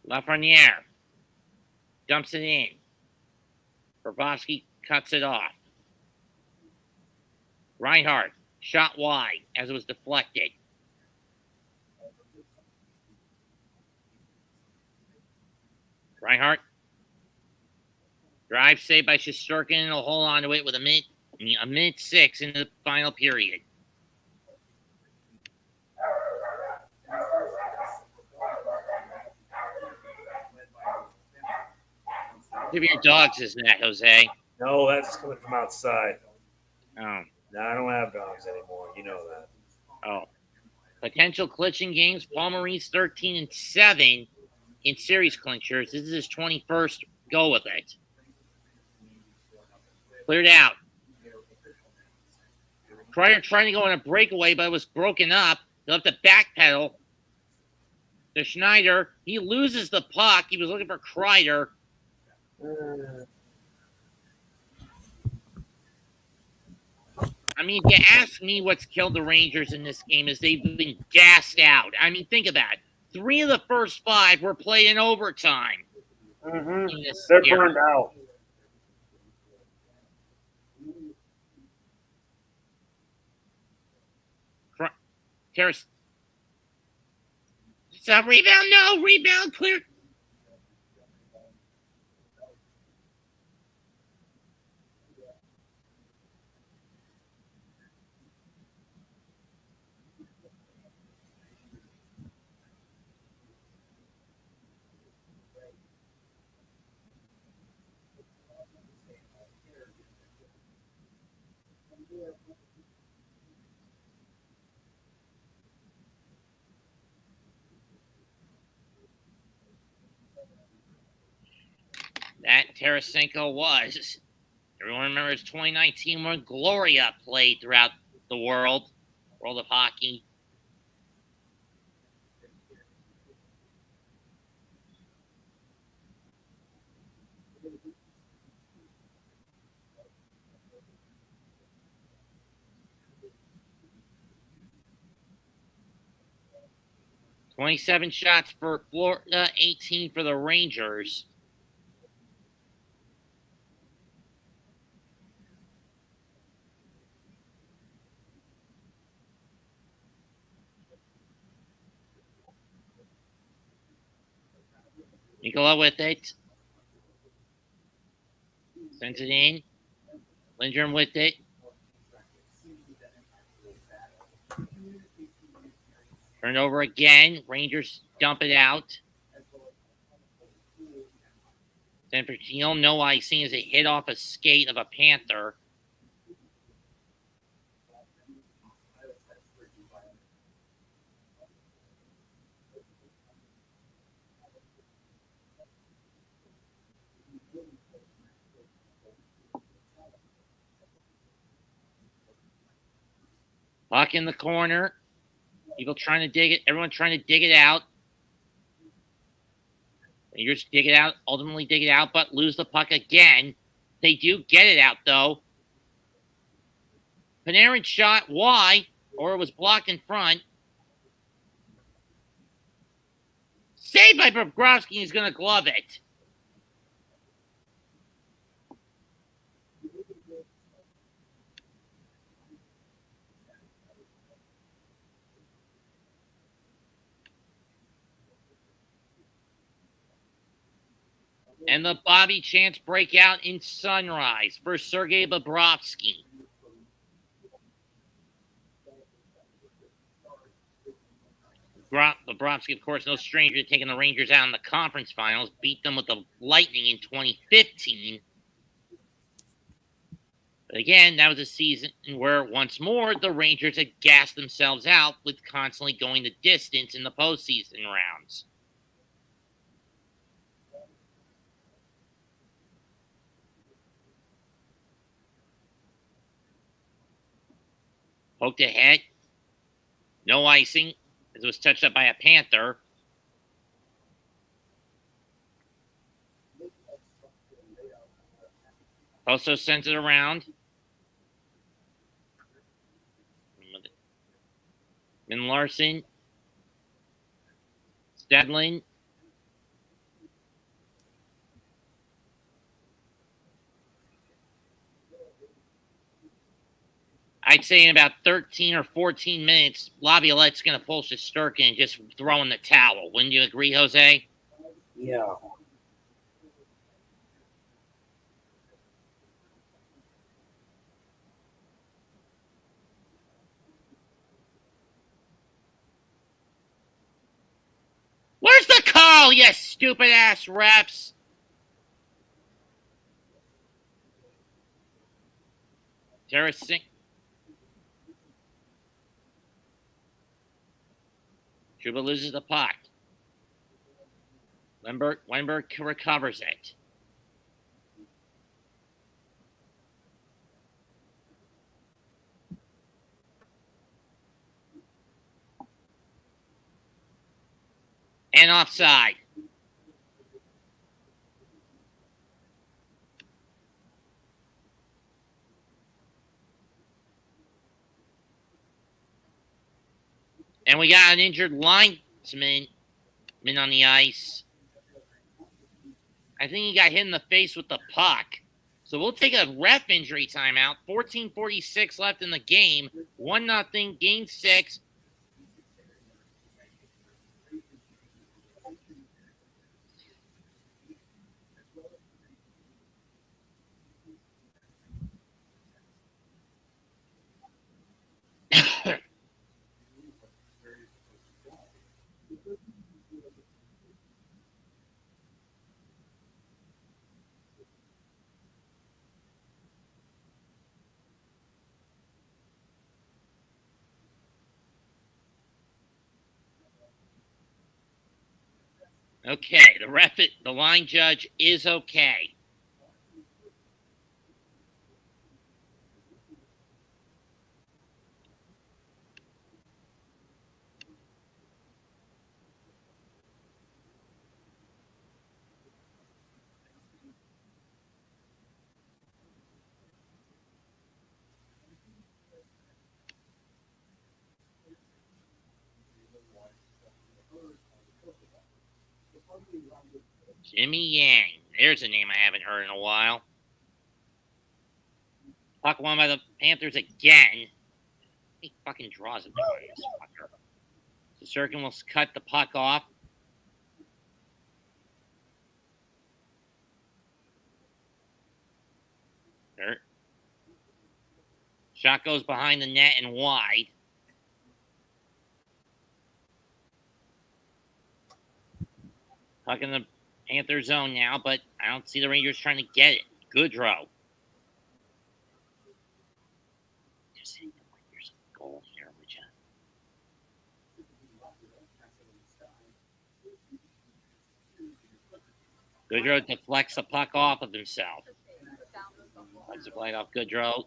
S1: Lafreniere dumps it in. Bobrovsky cuts it off. Reinhardt shot wide as it was deflected. Reinhardt. Drive saved by Shesterkin, and he'll hold on to it with a minute 6 into the final period. Give your dogs his net, Jose.
S6: No, that's coming from outside.
S1: Oh.
S6: No, I don't have dogs anymore. You know that.
S1: Oh. Potential clinching games. Paul Maurice 13-7 in series clinchers. This is his 21st go with it. Cleared out. Kreider trying to go on a breakaway, but it was broken up. He'll have to backpedal. To Schneider. He loses the puck. He was looking for Kreider. I mean, if you ask me what's killed the Rangers in this game is they've been gassed out. I mean, think about it. 3 of the first 5 were played in overtime.
S4: Mm-hmm.
S1: In this
S4: They're
S1: era.
S4: burned out.
S1: Terrace. It's a rebound. No, rebound clear. That Tarasenko was. Everyone remembers 2019 when Gloria played throughout the world of hockey. "27 shots for Florida, 18 for the Rangers." Nicola with it. Sends it in. Lindgren with it. Turned over again. Rangers dump it out. Sanfordino, no icing as it hit off a skate of a Panther. Puck in the corner. People trying to dig it. Everyone trying to dig it out. Rangers dig it out. Ultimately dig it out, but lose the puck again. They do get it out, though. Panarin shot. Why? Or it was blocked in front. Saved by Bobrovsky. He's going to glove it. And the Bobby Chance breakout in Sunrise for Sergei Bobrovsky. Bobrovsky, of course, no stranger to taking the Rangers out in the conference finals. Beat them with the Lightning in 2015. But again, that was a season where, once more, the Rangers had gassed themselves out with constantly going the distance in the postseason rounds. Poked ahead. No icing, as it was touched up by a Panther. Also sent it around. Then Larson. Stedlin. I'd say in about 13 or 14 minutes, Laviolette's going to pull Shesterkin and just throw in the towel. Wouldn't you agree, Jose?
S4: Yeah.
S1: Where's the call, you stupid ass refs? Tarasenko. Trouba loses the puck. Weinberg recovers it. And offside. And we got an injured linesman on the ice. I think he got hit in the face with the puck. So we'll take a ref injury timeout. 14:46 left in the game. 1-0, game 6. Okay, the line judge is okay. Jimmy Yang. There's a name I haven't heard in a while. Puck won by the Panthers again. He fucking draws it. The Shesterkin will cut the puck off. There. Shot goes behind the net and wide. Puck in the Panther zone now, but I don't see the Rangers trying to get it. Goodrow. Just hit the Rangers goal here, would you? Goodrow deflects the puck off of himself. Let's play it off Goodrow.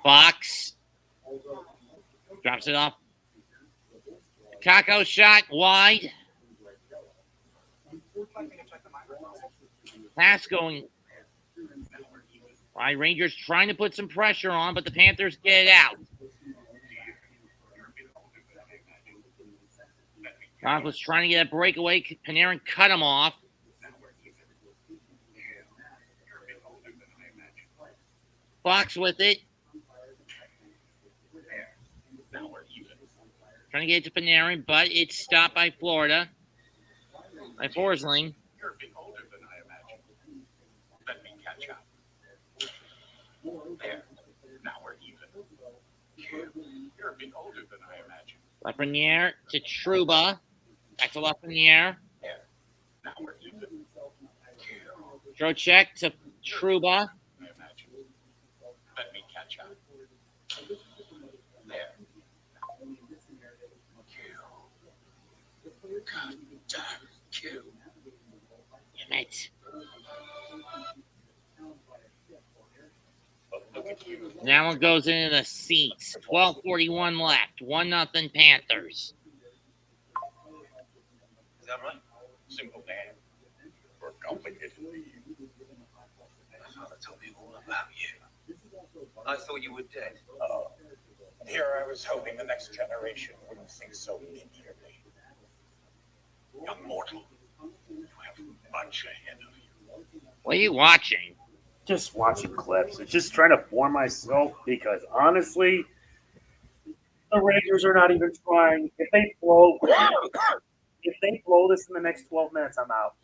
S1: Fox drops it off. Kako shot wide. Pass going wide. Rangers trying to put some pressure on, but the Panthers get it out. Fox was trying to get a breakaway. Panarin cut him off. Fox with it. Trying to get it to Panarin, but it's stopped by Florida. By Forsling.
S7: You're a bit older than I imagined. Let me catch up. There. Now we're even. You're a bit older than I imagined.
S1: Lafreniere to Trouba. Back to Lafreniere.
S7: There. Now we're even.
S1: Trocheck to Trouba.
S7: I imagine. Let me catch up. There. God damn, Q.
S1: Damn it. That one goes into the seats. 12:41 left. 1-0 Panthers.
S7: Is that right? Single man. Or complicated. I want to tell people about you. I thought you were dead. Oh. Here I was hoping the next generation wouldn't think so immediately. Young mortal, you have much ahead of you.
S1: What are you watching?
S4: Just watching clips. It's just trying to form myself because honestly, the Rangers are not even trying. If they blow this in the next 12 minutes, I'm out.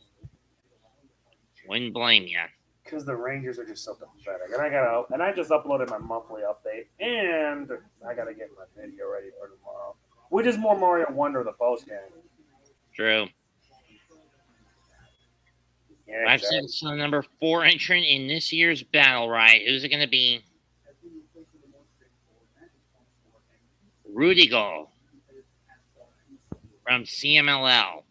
S1: Wouldn't blame you.
S4: Because the Rangers are just so pathetic. And I just uploaded my monthly update, and I gotta get my video ready for tomorrow. Which is more Mario Wonder the post game.
S1: True.
S4: Yeah,
S1: I've seen some number 4 entrant in this year's battle, right? Who's it going to be? Rudiger from CMLL.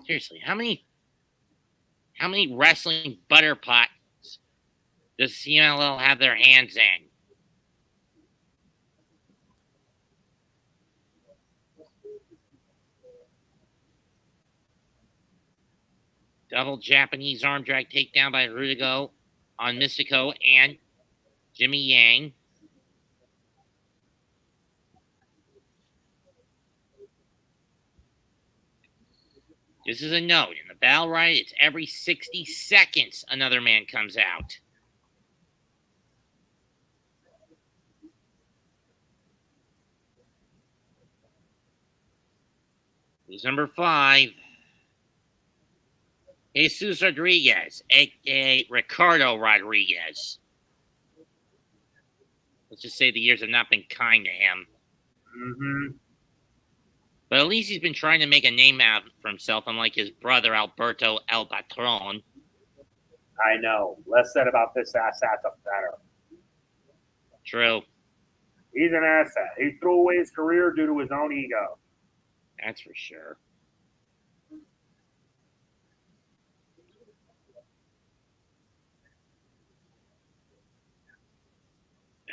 S1: Seriously, how many wrestling butter pots does CMLL have their hands in? Double Japanese arm drag takedown by Rudiger on Mystico and Jimmy Yang. This is a note. In the battle riot, it's every 60 seconds another man comes out. Who's number 5? Jesus Rodriguez, a.k.a. Ricardo Rodriguez. Let's just say the years have not been kind to him.
S4: Mm-hmm.
S1: But at least he's been trying to make a name out for himself, unlike his brother Alberto El Patron.
S4: I know. Less said about this asset, the better.
S1: True.
S4: He's an asset. He threw away his career due to his own ego.
S1: That's for sure.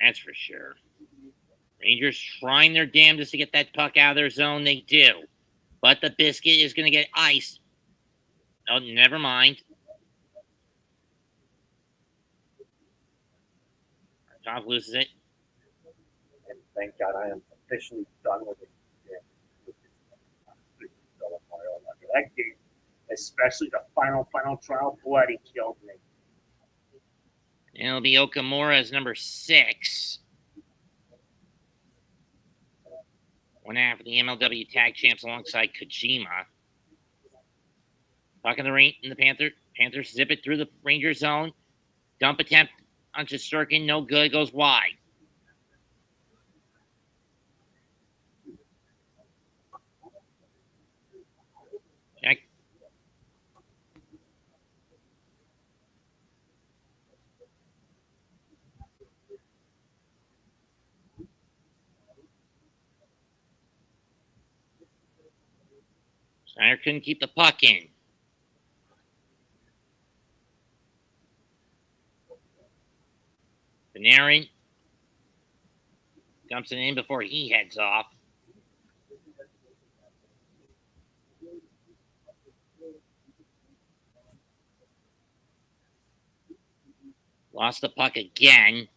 S1: That's for sure. Rangers trying their damnedest to get that puck out of their zone. They do. But the biscuit is going to get iced. Oh, never mind. Tom loses it.
S4: And thank God I am officially done with it. That game, especially the final trial, bloody killed me.
S1: And it'll be Okamura as number 6. One half of the MLW Tag Champs alongside Kojima. Puck in the Panthers zip it through the Ranger zone. Dump attempt on Shesterkin, no good, goes wide. Check. Snyder couldn't keep the puck in. Panarin dumps it in before he heads off. Lost the puck again.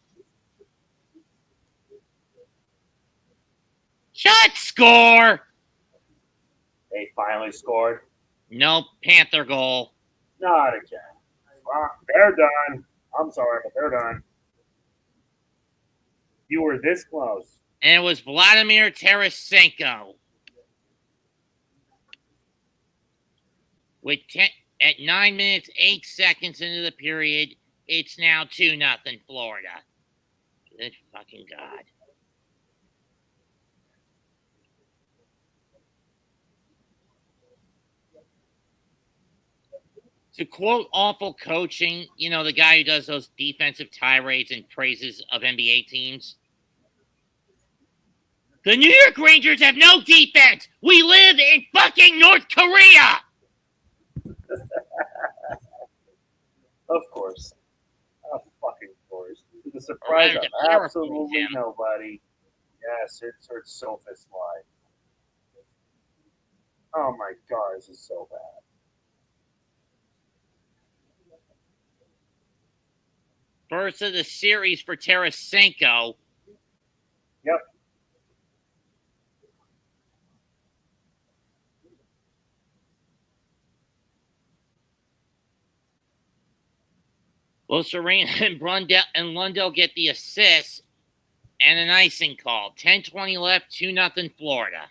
S1: Shot, score!
S4: They finally scored.
S1: No Panther goal.
S4: Not again. They're done. I'm sorry, but they're done. You were this close.
S1: And it was Vladimir Tarasenko. At 9 minutes, 8 seconds into the period, it's now 2-0 Florida. Good fucking God. To quote awful coaching, you know, the guy who does those defensive tirades and praises of NBA teams. The New York Rangers have no defense. We live in fucking North Korea.
S4: Of course. Of fucking course. To the surprise of absolutely nobody. Yes, it's Sophus Live. Oh my god, this is so bad.
S1: First of the series for Tarasenko.
S4: Yep.
S1: Brundle and Lundell get the assist and an icing call. 10:20 left, 2-0 Florida.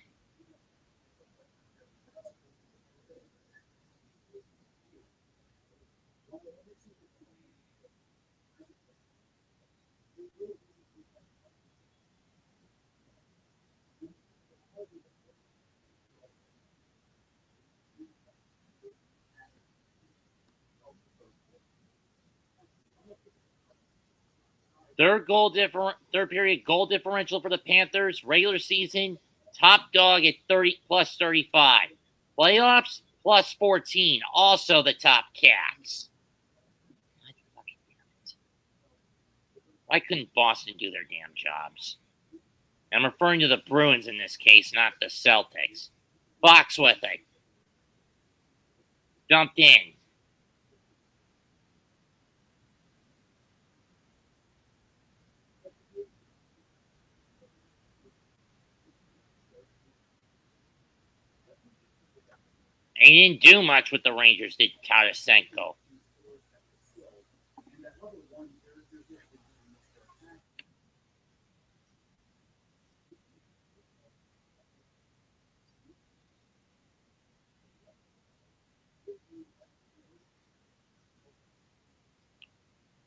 S1: Third period goal differential for the Panthers. Regular season, top dog at 30 plus 35. Playoffs, plus 14. Also the top Cats. Why couldn't Boston do their damn jobs? I'm referring to the Bruins in this case, not the Celtics. Fox with it. Dumped in. He didn't do much with the Rangers, did Tarasenko.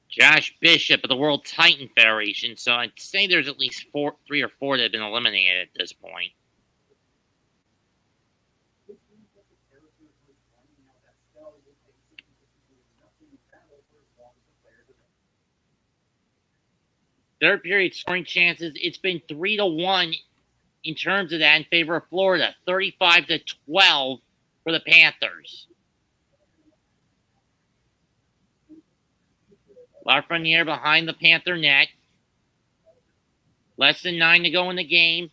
S1: Josh Bishop of the World Titan Federation, so I'd say there's at least 3 or 4 that have been eliminated at this point. Third period scoring chances, it's been 3-1 in terms of that in favor of Florida. 35-12 for the Panthers. Lafreniere behind the Panther net. Less than 9 to go in the game.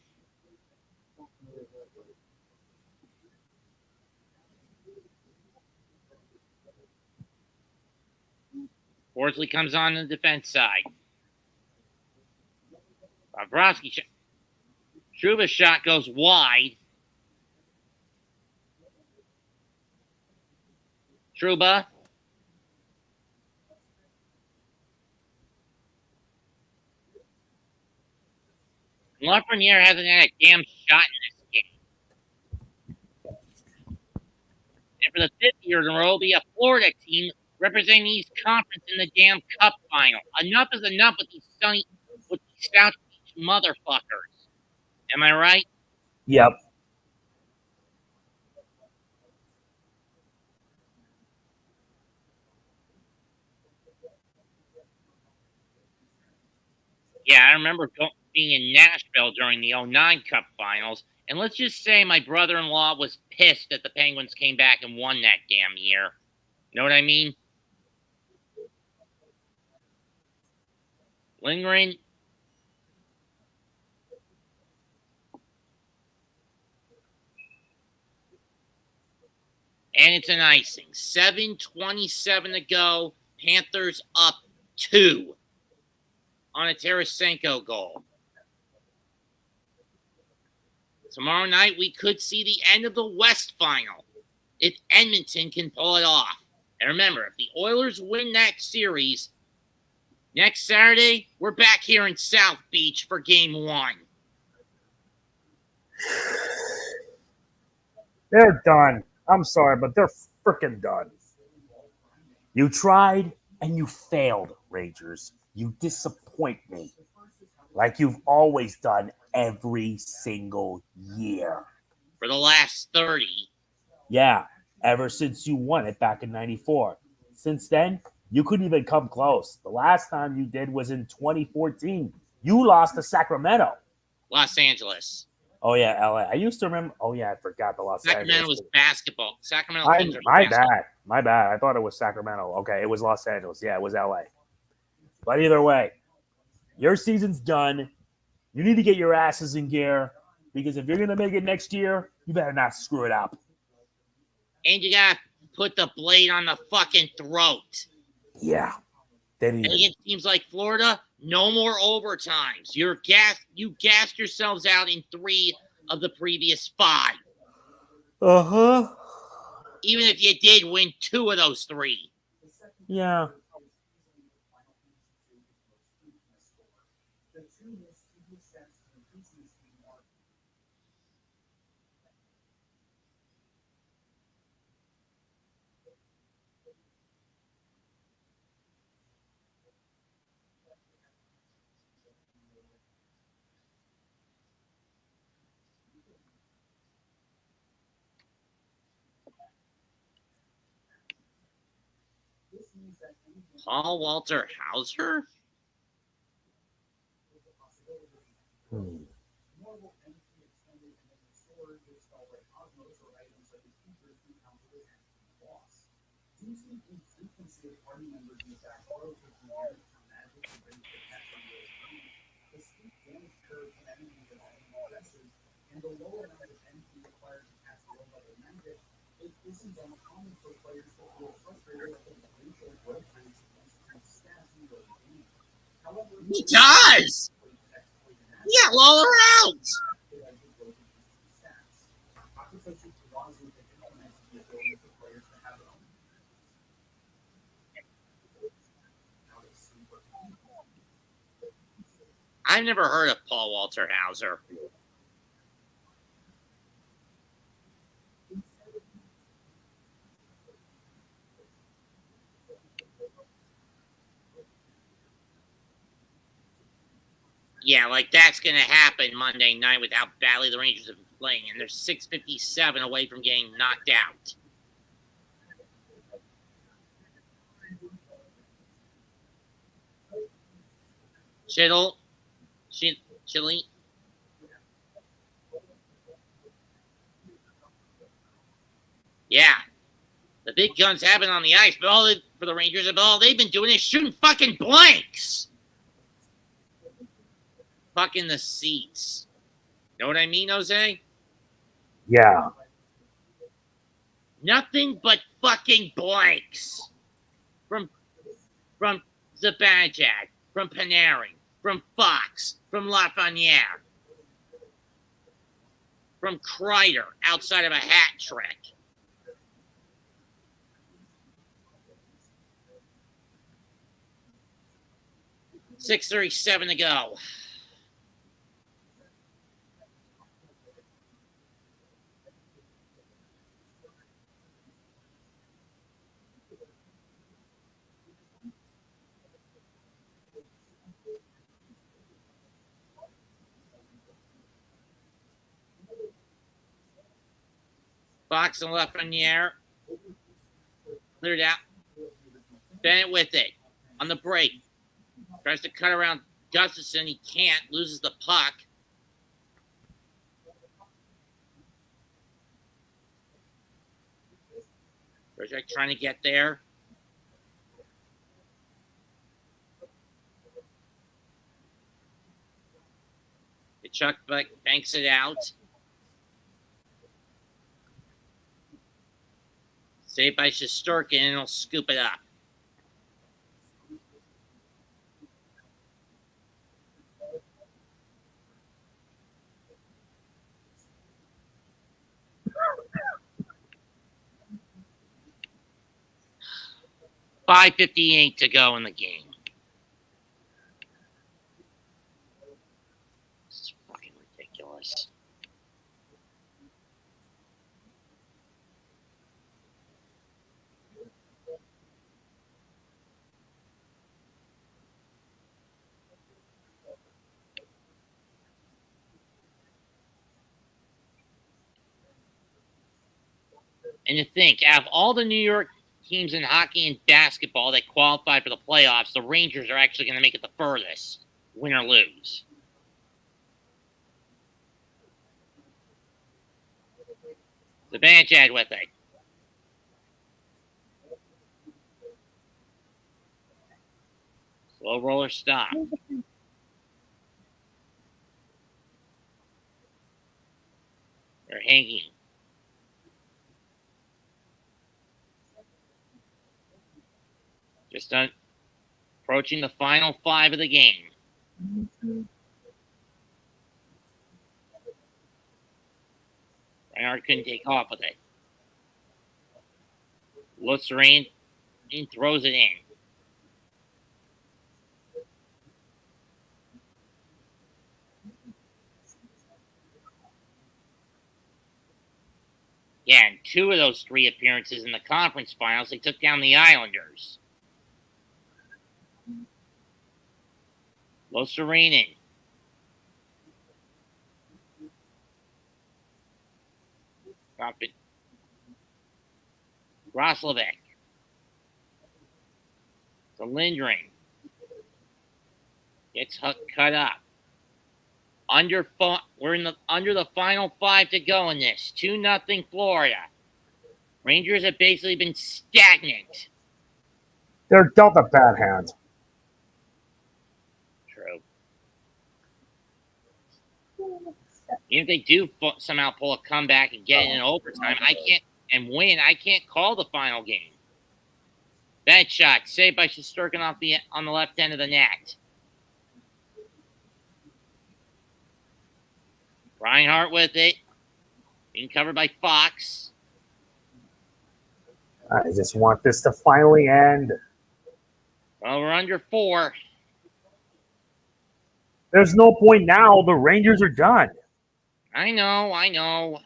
S1: Horsley comes on the defense side. Bobrovsky shot. Trouba's shot goes wide. Trouba. Lafreniere hasn't had a damn shot in this game. And for the 5th year in a row, it'll be a Florida team representing the East Conference in the damn Cup final. Enough is enough with these South Beach motherfuckers. Am I right?
S5: Yep.
S1: Yeah, I remember being in Nashville during the 09 Cup Finals, and let's just say my brother-in-law was pissed that the Penguins came back and won that damn year. Know what I mean? Lindgren. And it's an icing. 7:27 to go. Panthers up 2 on a Tarasenko goal. Tomorrow night, we could see the end of the West Final if Edmonton can pull it off. And remember, if the Oilers win that series, next Saturday, we're back here in South Beach for Game 1.
S6: They're done. I'm sorry, but they're freaking done.
S5: You tried and you failed, Rangers. You disappoint me. Like you've always done every single year.
S1: For the last 30.
S5: Yeah, ever since you won it back in 94. Since then, you couldn't even come close. The last time you did was in 2014. You lost to Sacramento.
S1: Los Angeles.
S5: Oh yeah, LA. I used to remember. Oh yeah, I forgot the Los
S1: Sacramento
S5: Angeles.
S1: was basketball. Sacramento Kings are
S5: My
S1: basketball.
S5: bad. My bad. I thought it was Sacramento. Okay, it was Los Angeles. Yeah, it was LA. But either way, your season's done. You need to get your asses in gear because if you're gonna make it next year, you better not screw it up.
S1: And you gotta put the blade on the fucking throat.
S5: Yeah.
S1: And against teams like Florida, no more overtimes. You gassed yourselves out in 3 of the previous 5.
S5: Uh-huh.
S1: Even if you did win 2 of those 3.
S5: Yeah.
S1: Paul Walter Hauser? He does! Yeah, Lawler out! I've never heard of Paul Walter Hauser. Yeah, like that's going to happen Monday night with how badly the Rangers have been playing, and they're 6:57 away from getting knocked out. Chili. Yeah, the big guns have been on the ice, but for the Rangers, all they've been doing is shooting fucking blanks. Fucking the seats. Know what I mean, Jose?
S6: Yeah.
S1: Nothing but fucking blanks. From Zibanejad, from Panarin, from Fox, from Lafreniere, from Kreider outside of a hat trick. .637 to go. Fox and Lafreniere cleared out. Bennett with it on the break. Tries to cut around Gustafson. He can't. Loses the puck. Bergerac trying to get there. Chuck banks it out. Saved by Shesterkin, and he'll scoop it up. .558 to go in the game. This is fucking ridiculous. And to think, out of all the New York teams in hockey and basketball that qualify for the playoffs, the Rangers are actually going to make it the furthest, win or lose. Zibanejad with it. Slow roller stop. They're hanging. Just approaching the final 5 of the game. Reinhardt couldn't take off with it. Looks Rain and throws it in. Yeah, in 2 of those 3 appearances in the conference finals, they took down the Islanders. Los Serenin. Stop it. Roslovic. The Lindgren. Gets cut up. We're under the final 5 to go in this. 2-0 Florida. Rangers have basically been stagnant.
S6: They're dealt a bad hand.
S1: True. Even if they do somehow pull a comeback and get it in overtime, I can't call the final game. Bad shot, saved by Shesterkin on the left end of the net. Reinhardt with it. Being covered by Fox.
S6: I just want this to finally end.
S1: Well, we're under 4.
S6: There's no point now. The Rangers are done.
S1: I know.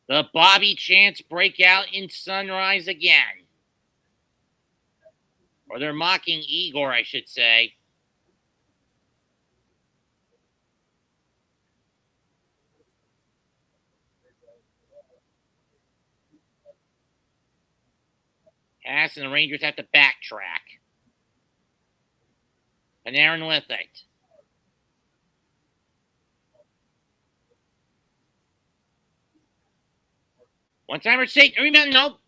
S1: The Bobby Chance breakout in Sunrise again. Or they're mocking Igor, I should say. Pass and the Rangers have to backtrack. Panarin with it. One-timer save. Rebound, nope.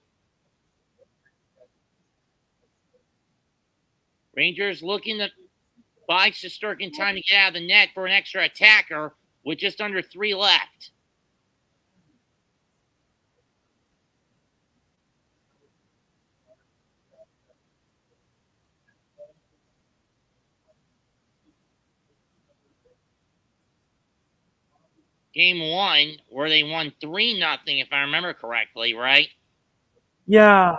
S1: Rangers looking to buy Shesterkin time to get out of the net for an extra attacker with just under 3 left. Game 1, where they won 3-0, if I remember correctly, right?
S6: Yeah.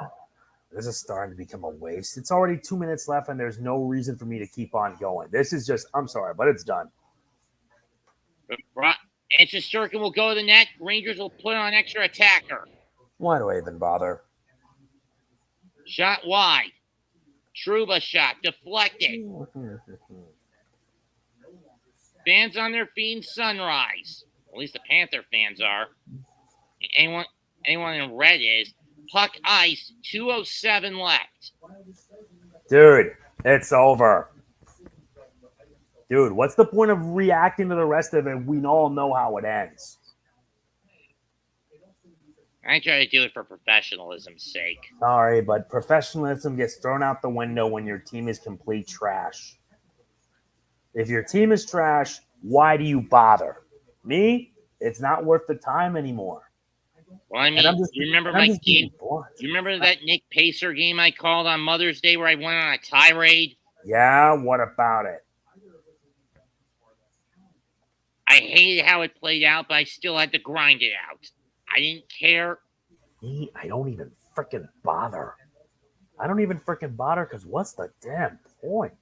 S6: This is starting to become a waste. It's already 2 minutes left, and there's no reason for me to keep on going. This is just, I'm sorry, but it's done.
S1: And Shesterkin will go to the net. Rangers will put on an extra attacker.
S6: Why do I even bother?
S1: Shot wide. Trouba shot. Deflected. Fans on their feet in Sunrise. At least the Panther fans are. Anyone in red is. Puck ice. 2:07 left.
S6: Dude, it's over. Dude, what's the point of reacting to the rest of it? We all know how it ends.
S1: I try to do it for professionalism's sake.
S6: Sorry, but professionalism gets thrown out the window when your team is complete trash. If your team is trash, why do you bother? Me? It's not worth the time anymore.
S1: Well, I mean, you remember my game? You remember that Nick Pacer game I called on Mother's Day where I went on a tirade?
S6: Yeah, what about it?
S1: I hated how it played out, but I still had to grind it out. I didn't care.
S6: I don't even freaking bother. Because what's the damn point?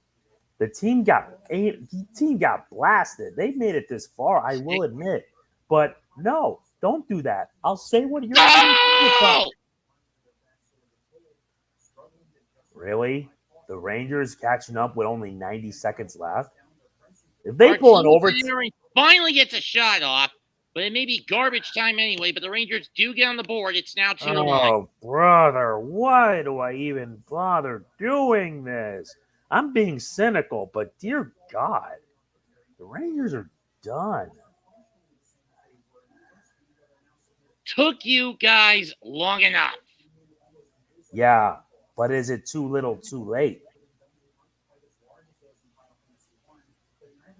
S6: The team got blasted. They made it this far, I will admit. But no, don't do that. I'll say what you're
S1: No!
S6: Really? The Rangers catching up with only 90 seconds left? If they pull an overtime,
S1: finally gets a shot off. but it may be garbage time anyway. But the Rangers do get on the board. It's now 2-1.
S5: Oh, brother, why do I even bother doing this? I'm being cynical, but dear God, the Rangers are done.
S1: Took you guys long enough.
S5: Yeah, but is it too little too late?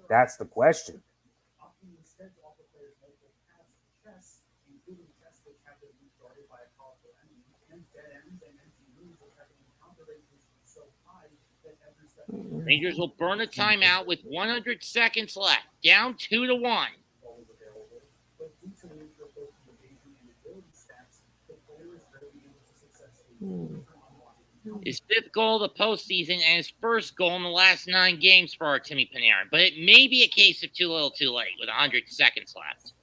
S5: That's the question.
S1: Rangers will burn a timeout with 100 seconds left. Down 2-1. His 5th goal of the postseason and his 1st goal in the last 9 games for Artemi Panarin. But it may be a case of too little too late with 100 seconds left.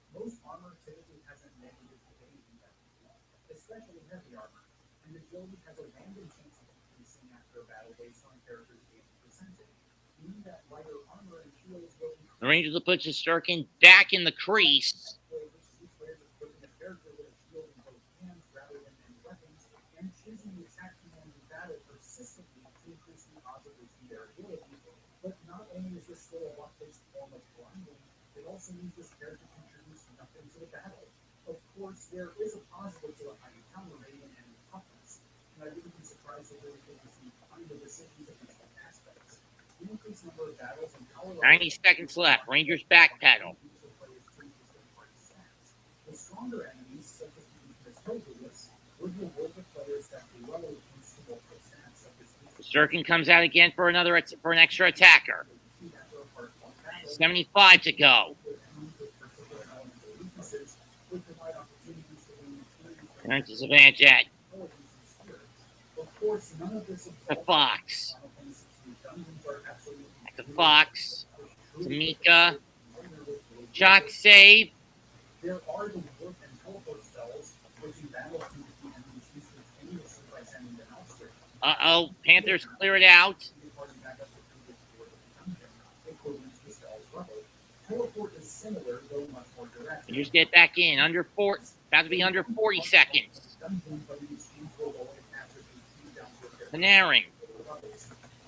S3: Most armor typically has a negative evasion value, especially heavy armor, and agility has a random chance of increasing after a battle based on character's game percentage, meaning that lighter armor and shields will increase.
S1: The Rangers will put Shesterkin back in the crease.
S3: And choosing the attack command in battle persistently to increase the odds of losing their ability. But not only is this still a luck-based form of grinding, it also means this character contributes nothing to the battle. Of course, there is a positive to a high encounter rating and toughness, and I wouldn't be surprised if there was some kind of decisions of these aspects. The increased number of battles and power
S1: 90 seconds left. Rangers backpedal.
S3: the stronger enemies, such as the would reward the players that low instinctual stats of this.
S1: Shesterkin comes out again for an extra attacker. 75 to go. Turns to Zibanejad. To Fox. To Fox. To Mika. Shot save.
S3: There are the warp and teleport spells, which you battle to defeat enemies instantaneously by sending them out.
S1: Panthers clear it out.
S3: Teleport is similar, though much more direct.
S1: Rangers get back in. About to be under 40 seconds. Panarin.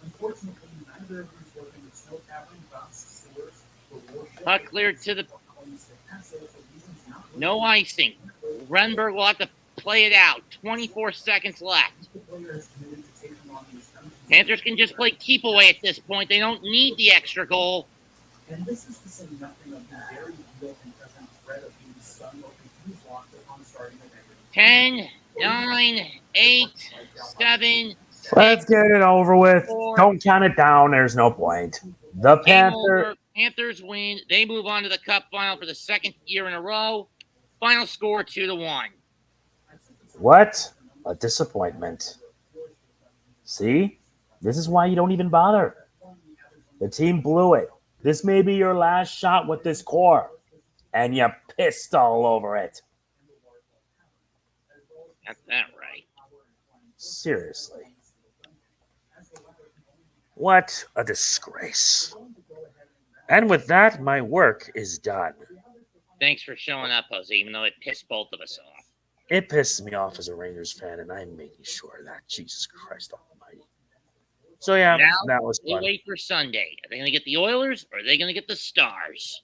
S3: Unfortunately, neither of these working with snow cavern, dumps, sewers, or warships.
S1: Puck cleared to the. No icing. Renberg will have to play it out. 24 seconds left. Panthers can just play keep away at this point. They don't need the extra goal.
S3: And this is to say nothing of the very real and present threat of being stunned or confused locked upon starting a
S1: 10, 9, 8, 7.
S5: Let's get it over with.
S1: 4.
S5: Don't count it down. There's no point. The
S1: Panthers win. They move on to the Cup final for the 2nd year in a row. Final score 2-1.
S5: What? A disappointment. See? This is why you don't even bother. The team blew it. This may be your last shot with this core. And you pissed all over it.
S1: Got that right.
S5: Seriously. What a disgrace. And with that, my work is done.
S1: Thanks for showing up, Jose, even though it pissed both of us off.
S5: It pisses me off as a Rangers fan, and I'm making sure of that. Jesus Christ almighty. So, yeah,
S1: Now,
S5: that was
S1: we'll
S5: fun.
S1: wait for Sunday. Are they going to get the Oilers or are they going to get the Stars?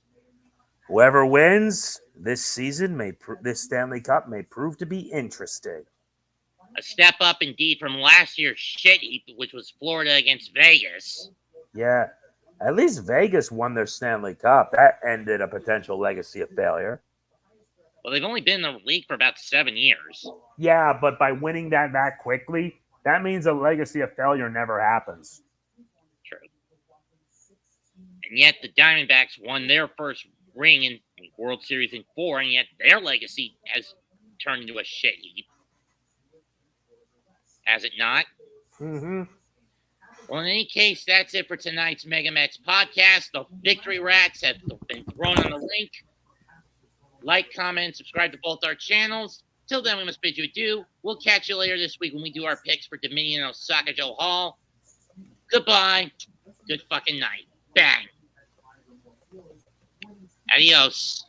S5: Whoever wins this season, this Stanley Cup may prove to be interesting.
S1: A step up indeed from last year's shit heap, which was Florida against Vegas.
S5: Yeah, at least Vegas won their Stanley Cup. That ended a potential legacy of failure.
S1: Well, they've only been in the league for about 7 years.
S5: Yeah, but by winning that quickly, that means a legacy of failure never happens.
S1: True. And yet the Diamondbacks won their first ring in World Series in 4, and yet their legacy has turned into a shit heap. Has it not?
S5: Mm-hmm.
S1: Well, in any case, that's it for tonight's MegaMets podcast. The Victory Rats have been thrown on the rink. Like, comment, subscribe to both our channels. Till then, we must bid you adieu. We'll catch you later this week when we do our picks for Dominion Osaka Joe Hall. Goodbye. Good fucking night. Bang. Adios.